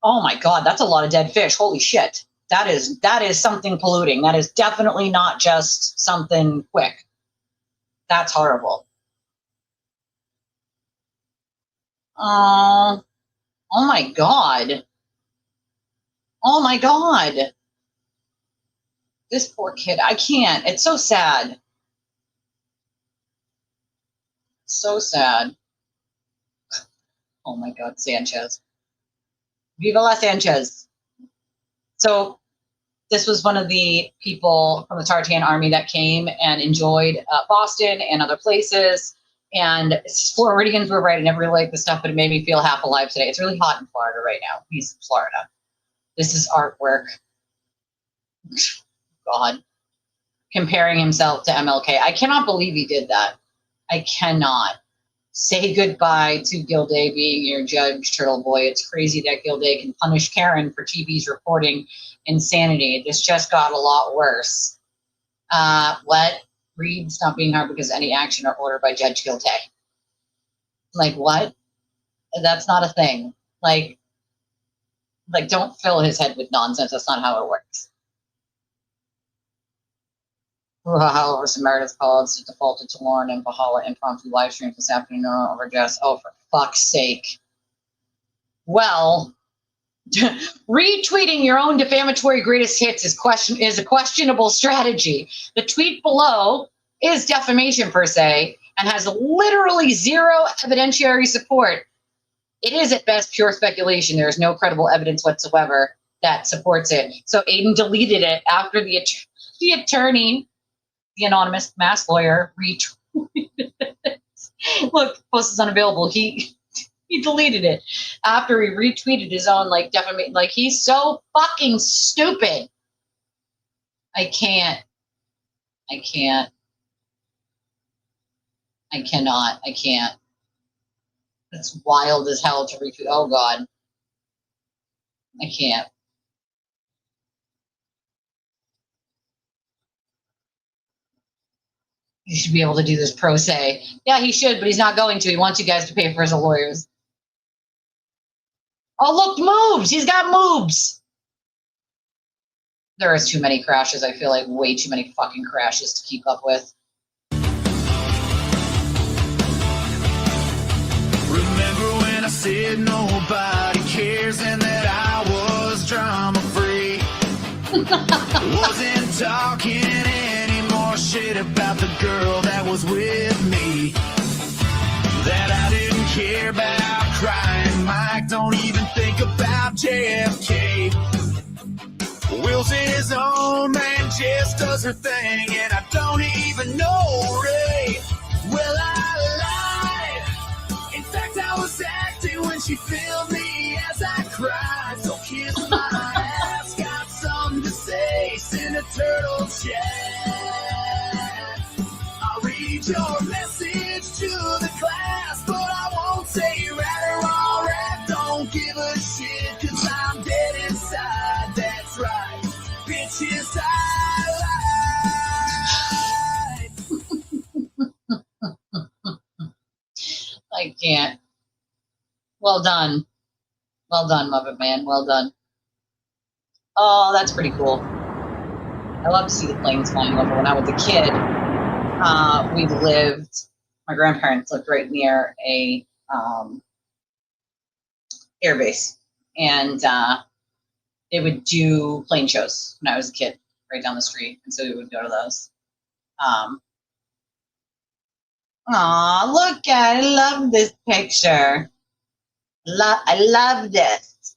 Oh my God, that's a lot of dead fish. Holy shit. That is something polluting. That is definitely not just something quick. That's horrible. Oh my God. Oh my God. This poor kid. I can't. It's so sad. So sad. Oh my God, Sanchez. Viva la Sanchez. So this was one of the people from the Tartan army that came and enjoyed Boston and other places. And Floridians were right. I never really liked the stuff, but it made me feel half alive today. It's really hot in Florida right now. He's in Florida. This is artwork. God. Comparing himself to MLK. I cannot believe he did that. I cannot. Say goodbye to Gilday being your judge, Turtle Boy. It's crazy that Gilday can punish Karen for TV's reporting insanity. This just got a lot worse. What? Reed, stop being hard because any action or order by Judge Gilday. Like, what? That's not a thing. Like, don't fill his head with nonsense. That's not how it works. However, Samaritan's calls defaulted to Lauren and Bahala impromptu live streams this afternoon over Jess. Oh, for fuck's sake. Well, retweeting your own defamatory greatest hits is a questionable strategy. The tweet below is defamation per se and has literally zero evidentiary support. It is at best pure speculation. There is no credible evidence whatsoever that supports it. So Aiden deleted it after the attorney, the anonymous mass lawyer, retweeted it. Look, post is unavailable. He deleted it after he retweeted his own defamation. Like, he's so fucking stupid. I can't. I cannot. I can't. It's wild as hell to retweet. Oh God. I can't. He should be able to do this pro se. Yeah, he should, but he's not going to. He wants you guys to pay for his lawyers. Oh, look, moves. He's got moves. There is too many crashes. I feel like way too many fucking crashes to keep up with. Remember when I said nobody cares and that I was drama free? Wasn't talking any more shit about the girl that was with me. That I didn't care about crying Mike, don't even think about JFK. Will's his own man, Jess does her thing, and I don't even know Ray. Well, I lied. In fact, I was acting when she filmed me as I cried. So kiss my ass, got something to say, send a turtle chat. I'll read your message to the class, but I won't say right or wrong, rap, don't give a shit, cause I'm dead inside, that's right, bitches, I lied. I can't. Well done. Well done, Muppet Man. Well done. Oh, that's pretty cool. I love to see the planes flying over. When I was a kid, my grandparents lived right near a air base, and they would do plane shows when I was a kid right down the street, and so we would go to those. Aw, look at it. I love this picture. I love this.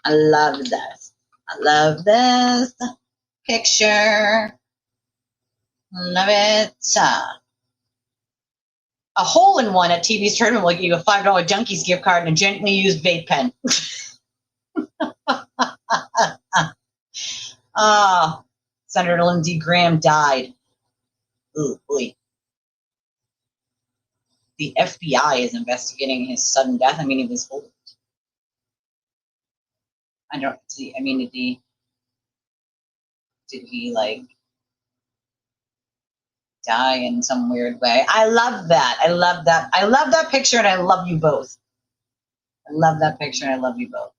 I love this. I love this picture. Love it. A hole in one at TV's tournament will give you a $5 Junkies gift card and a gently used vape pen. Senator Lindsey Graham died. Ooh, boy. The FBI is investigating his sudden death. I mean, he was old. I don't see. I mean, did he like die in some weird way? I love that. I love that. I love that picture, and I love you both. I love that picture, and I love you both.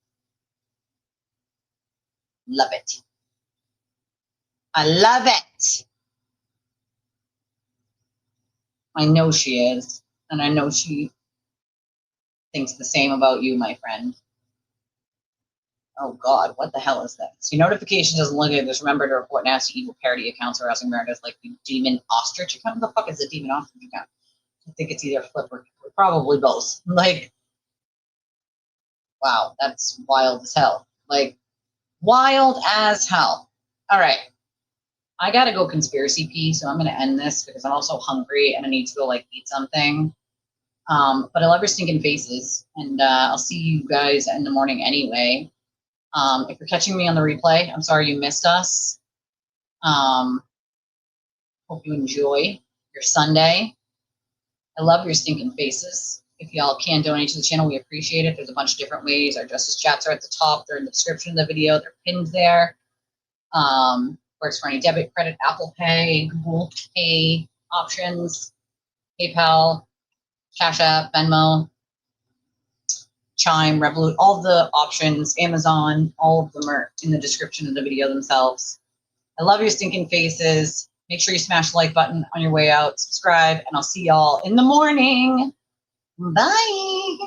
Love it. I love it. I know she is, and I know she thinks the same about you, my friend. Oh God, what the hell is this? Your notification doesn't look like this. Remember to report nasty evil parody accounts harassing America's like the demon ostrich account. What the fuck is the demon ostrich account? I think it's either flip or probably both. Like, wow, that's wild as hell. Like, wild as hell. All right. I gotta go conspiracy pee, so I'm gonna end this because I'm also hungry and I need to go like eat something. But I love your stinking faces, and I'll see you guys in the morning anyway. If you're catching me on the replay, I'm sorry you missed us. Hope you enjoy your Sunday. I love your stinking faces. If y'all can donate to the channel, we appreciate it. There's a bunch of different ways. Our Justice Chats are at the top. They're in the description of the video. They're pinned there. Works for any debit, credit, Apple Pay, Google Pay options, PayPal, Cash App, Venmo, Chime, Revolut, all the options, Amazon, all of them are in the description of the video themselves. I love your stinking faces. Make sure you smash the like button on your way out, subscribe, and I'll see y'all in the morning. Bye.